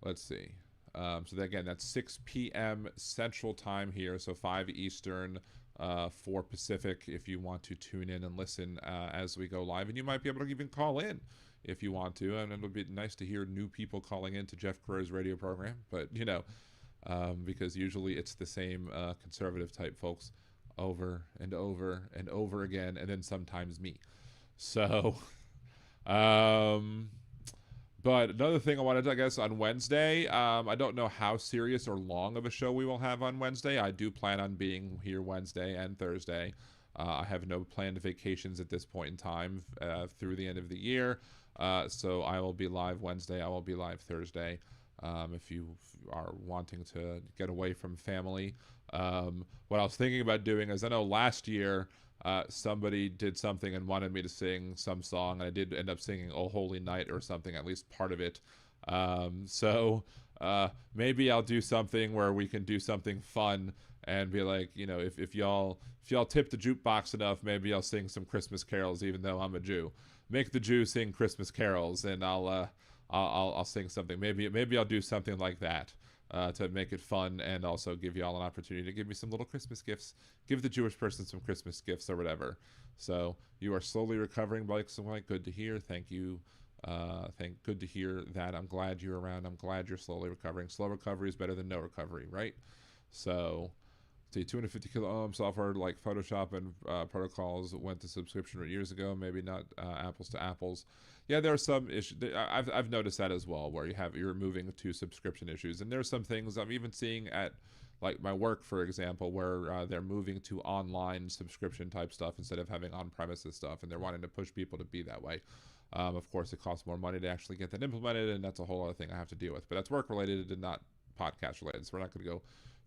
let's see. So again, that's 6 p.m. Central Time here, so 5 Eastern, 4 Pacific, if you want to tune in and listen as we go live. And you might be able to even call in if you want to. And it'll be nice to hear new people calling in to Jeff Carreir's radio program. But, because usually it's the same conservative type folks over and over and over again, and then sometimes me. So, but another thing I wanted to, I guess, on Wednesday, I don't know how serious or long of a show we will have on Wednesday. I do plan on being here Wednesday and Thursday. I have no planned vacations at this point in time through the end of the year. So I will be live Wednesday. I will be live Thursday. If you are wanting to get away from family. What I was thinking about doing is, I know last year somebody did something and wanted me to sing some song, and I did end up singing "Oh Holy Night" or something, at least part of it. So maybe I'll do something where we can do something fun and be like, if y'all tip the jukebox enough, maybe I'll sing some Christmas carols, even though I'm a Jew. Make the Jew sing Christmas carols, and I'll sing something. Maybe I'll do something like that to make it fun, and also give y'all an opportunity to give me some little Christmas gifts. Give the Jewish person some Christmas gifts or whatever. So you are slowly recovering, Blake. So good to hear. Thank you. Good to hear that. I'm glad you're around. I'm glad you're slowly recovering. Slow recovery is better than no recovery, right? So, see, 250 kilo ohm software like Photoshop and protocols went to subscription years ago. Maybe not apples to apples. Yeah, there are some issues. I've noticed that as well, where you're moving to subscription issues, and there's some things I'm even seeing at like my work, for example, where they're moving to online subscription type stuff instead of having on-premises stuff, and they're wanting to push people to be that way. Of course, it costs more money to actually get that implemented, and that's a whole other thing I have to deal with. But that's work-related and not podcast-related, so we're not going to go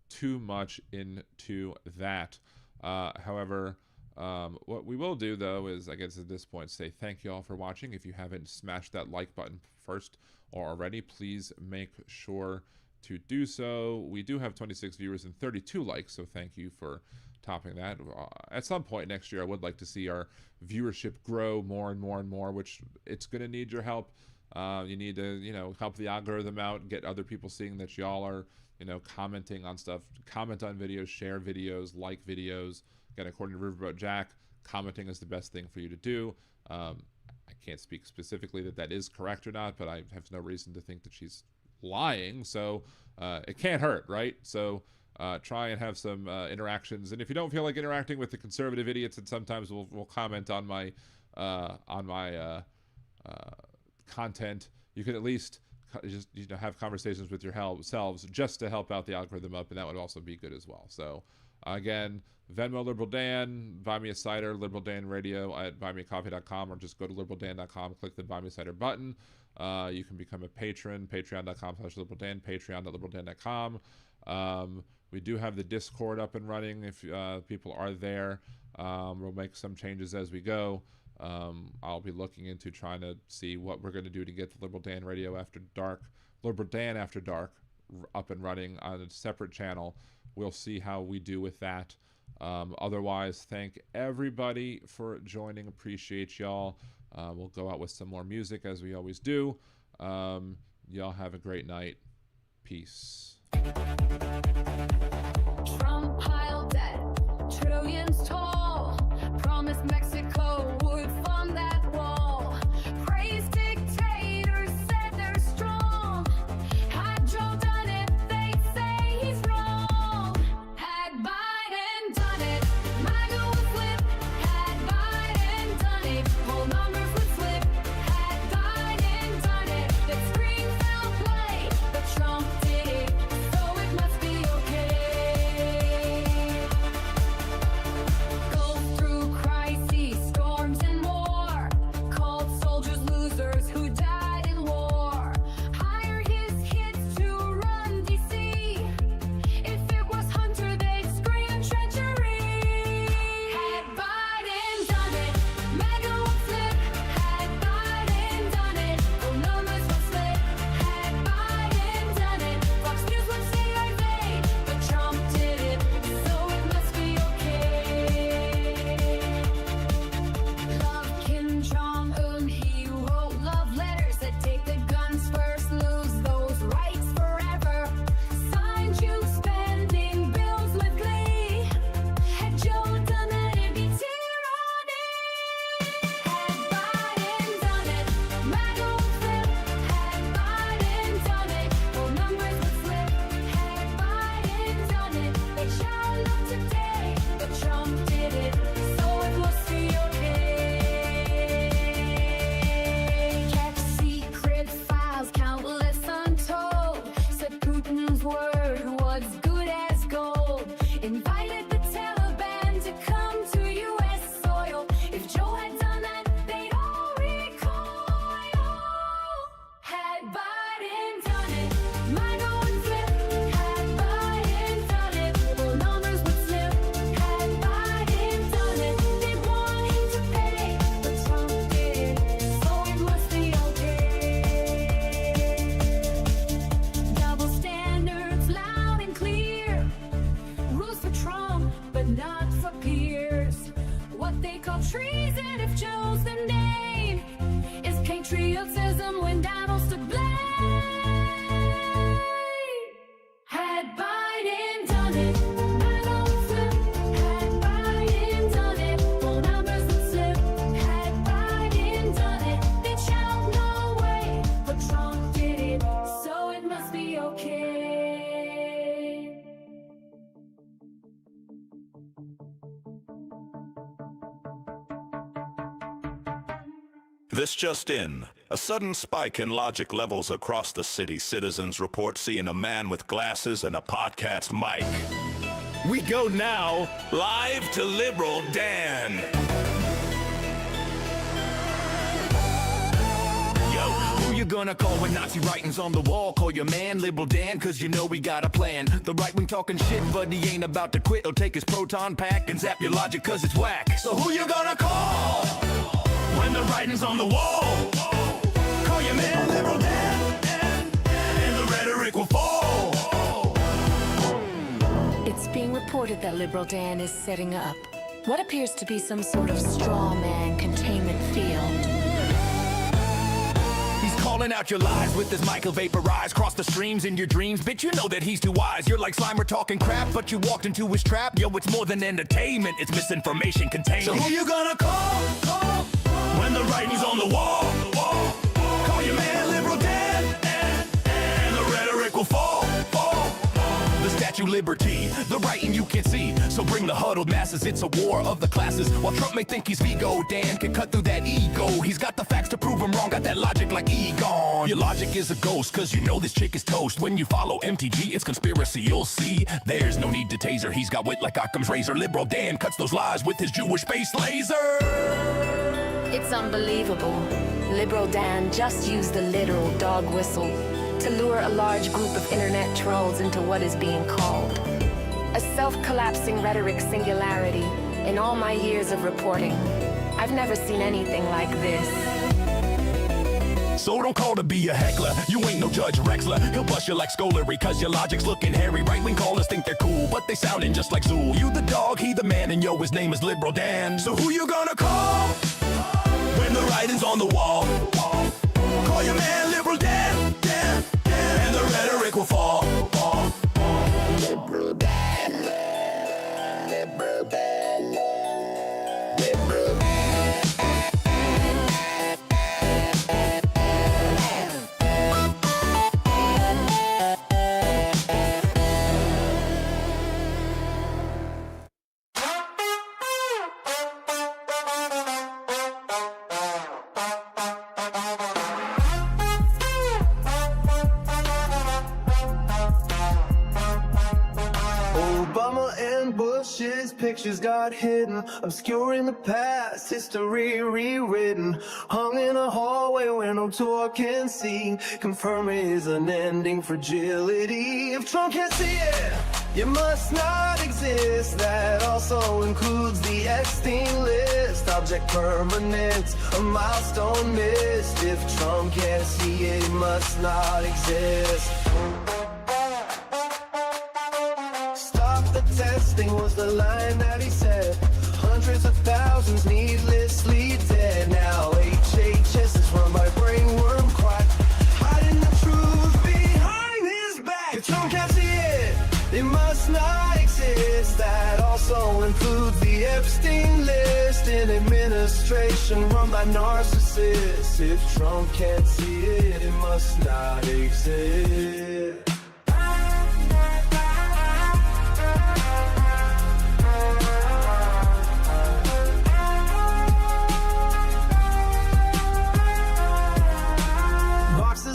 too much into that. However, what we will do, though, is, I guess at this point, say thank you all for watching. If you haven't smashed that like button first or already, please make sure to do so. We do have 26 viewers and 32 likes, so thank you for topping that. At some point next year, I would like to see our viewership grow more and more and more, which it's going to need your help. You need to, help the algorithm out and get other people seeing that y'all are, commenting on stuff. Comment on videos, share videos, like videos. Again, according to Riverboat Jack, commenting is the best thing for you to do. I can't speak specifically that is correct or not, but I have no reason to think that she's lying, so it can't hurt, right? So try and have some interactions, and if you don't feel like interacting with the conservative idiots, and sometimes we'll comment on my content, you can at least just have conversations with yourselves just to help out the algorithm up, and that would also be good as well. So again, Venmo Liberal Dan, buy me a cider, Liberal Dan Radio at buymeacoffee.com, or just go to liberaldan.com, click the Buy Me a Cider button. You can become a patron, patreon.com/liberaldan, patreon.liberaldan.com. We do have the Discord up and running if people are there. We'll make some changes as we go. I'll be looking into trying to see what we're going to do to get the Liberal Dan Radio After Dark, Liberal Dan After Dark, up and running on a separate channel. We'll see how we do with that. Otherwise, thank everybody for joining. Appreciate y'all. We'll go out with some more music as we always do. Y'all have a great night. Peace. Trump piled debt, trillions tall. Promised Mexico would fund that wall. Praised dictators, said they're strong. Had Joe done it, they'd say he's wrong. Had Biden done it, MAGA would flip. Had Biden done it, whole numbers would flip. Had Biden done it, they'd scream foul play. But Trump did it, so it must be okay. Go through crises, storms and war. Called soldiers losers who died in war. Hire his kids to run DC. If it was Hunter, they'd scream treachery. Had Biden done it, MAGA would flip. Had Biden done it, whole numbers would slip. Had Biden done it, Fox News would say I'd evade. But Trump did it, so it must be okay. Love Kim Jong-un, he wrote love letters that take the guns first, lose those rights forever. Signed you spending bills with glee. Had Joe done that, it'd be tyranny. Had Biden done it, MAGA would flip. Had Biden done it, whole numbers would flip. Had Biden done it, they shout up today. But Trump did it, so it must be okay. Kept secret files, countless untold. Said Putin's word was good as gold. Invited the Taliban to come to U.S. soil. If Joe had done that, they'd all recoil. Had Biden done it, MAGA would flip. Had Biden done it, whole numbers would slip. Had Biden done it, they'd want him to pay. But Trump did it, so it must be okay. Double standards loud and clear. Rules for Trump, but not for peers. What they call treason, if Joe's the name, is patriotism when Donald's to blame. Had Biden done it, MAGA would flip. Had Biden done it, whole numbers would slip. Had Biden done it, they'd shout no way. But Trump did it, so it must be okay. This just in. A sudden spike in logic levels across the city. Citizens report seeing a man with glasses and a podcast mic. We go now live to Liberal Dan. Yo, who you gonna call when Nazi writings on the wall? Call your man Liberal Dan, cause you know we got a plan. The right wing talking shit, but he ain't about to quit. He'll take his proton pack and zap your logic cause it's whack. So who you gonna call when the writing's on the wall? Call your man Liberal Dan, and the rhetoric will fall. It's being reported that Liberal Dan is setting up what appears to be some sort of straw man containment field. He's calling out your lies with his mic, he'll vaporize. Cross the streams in your dreams, bitch, you know that he's too wise. You're like Slimer talking crap, but you walked into his trap. Yo, it's more than entertainment, it's misinformation contained. So who you gonna call when the writing's on the wall? Call your man Liberal Dan, and the rhetoric will fall. The Statue of Liberty, the writing you can see. So bring the huddled masses, it's a war of the classes. While Trump may think he's Vigo, Dan can cut through that ego. He's got the facts to prove him wrong, got that logic like Egon. Your logic is a ghost, cause you know this chick is toast. When you follow MTG, it's conspiracy, you'll see. There's no need to taser, he's got wit like Occam's razor. Liberal Dan cuts those lies with his Jewish face laser. It's unbelievable. Liberal Dan just used the literal dog whistle to lure a large group of internet trolls into what is being called a self-collapsing rhetoric singularity. In all my years of reporting, I've never seen anything like this. So don't call to be a heckler. You ain't no Judge Rexler. He'll bust you like scolery, cause your logic's looking hairy. Right-wing callers think they're cool, but they sounding just like Zool. You the dog, he the man, and yo, his name is Liberal Dan. So who you gonna call when the writing's on the wall? Call your man Liberal Dan, Dan, Dan, and the rhetoric will fall. Liberal Dan, Liberal Dan, Liberal Dan. Bush's pictures got hidden, obscuring the past, history rewritten, hung in a hallway where no tour can see, confirming his unending fragility. If Trump can't see it, you must not exist. That also includes the Epstein list, object permanent, a milestone missed. If Trump can't see it, he must not exist. Testing was the line that he said. Hundreds of thousands needlessly dead. Now HHS is run by brainworm quack, hiding the truth behind his back. If Trump can't see it, it must not exist. That also includes the Epstein list, an administration run by narcissists. If Trump can't see it, it must not exist.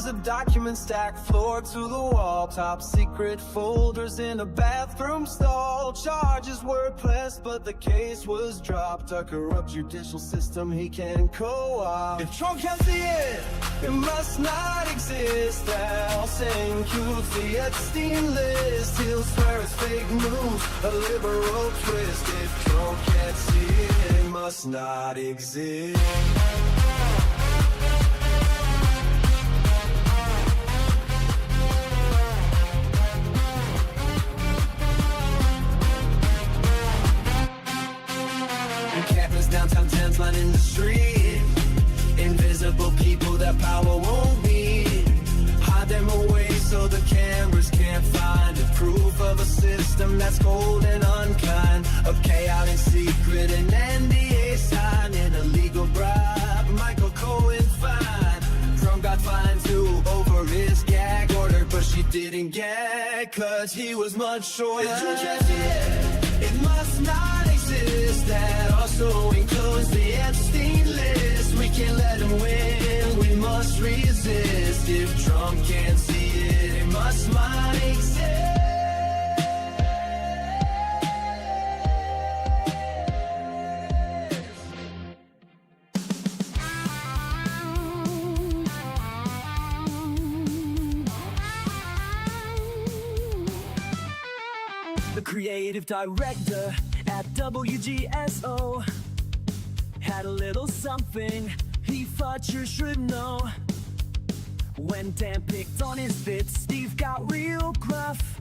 Of documents stacked floor to the wall, top secret folders in a bathroom stall. Charges were pressed, but the case was dropped. A corrupt judicial system he can co-opt. If Trump can't see it, it must not exist. That includes the Epstein list. He'll swear it's fake news, a liberal twist. If Trump can't see it, it must not exist. Downtown tents lining the street, invisible people that power won't need. Hide them away so the cameras can't find it. Proof of a system that's cold and unkind. A payout in secret, an NDA sign, an illegal bribe. Michael Cohen fine. Trump got fined too over his gag order, but she didn't gag cause he was much shorter. It must not exist. That also includes the Epstein list. We can't let him win, we must resist. If Trump can't see it, it must not exist. The creative director at WGSO had a little something he thought you should know. When Dan picked on his bits, Steve got real gruff.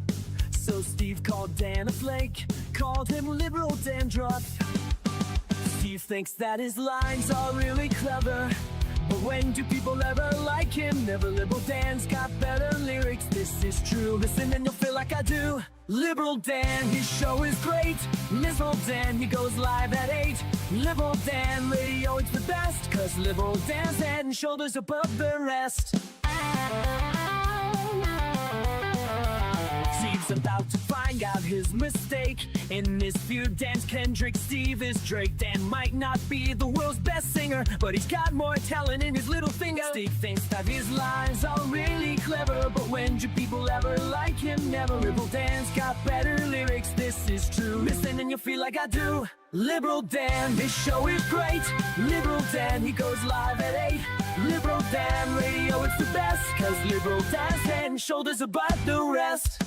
So Steve called Dan a flake, called him liberal dandruff. Steve thinks that his lines are really clever, but when do people ever like him? Never. Liberal Dan's got better lyrics, this is true. Listen and you'll feel like I do. Liberal Dan, his show is great. Liberal Dan, he goes live at 8. Liberal Dan radio, it's the best, cause Liberal Dan's head and shoulders above the rest. Steve's about to find out his mistake. In this feud, Dan's Kendrick, Steve is Drake. Dan might not be the world's best singer, but he's got more talent in his little finger. Steve thinks that his lines are really clever, but when do people ever like him? Never. Liberal Dan's got better lyrics, this is true. Listen and you'll feel like I do. Liberal Dan, his show is great. Liberal Dan, he goes live at 8. Liberal Dan radio, it's the best, cause Liberal Dan's head and shoulders above the rest.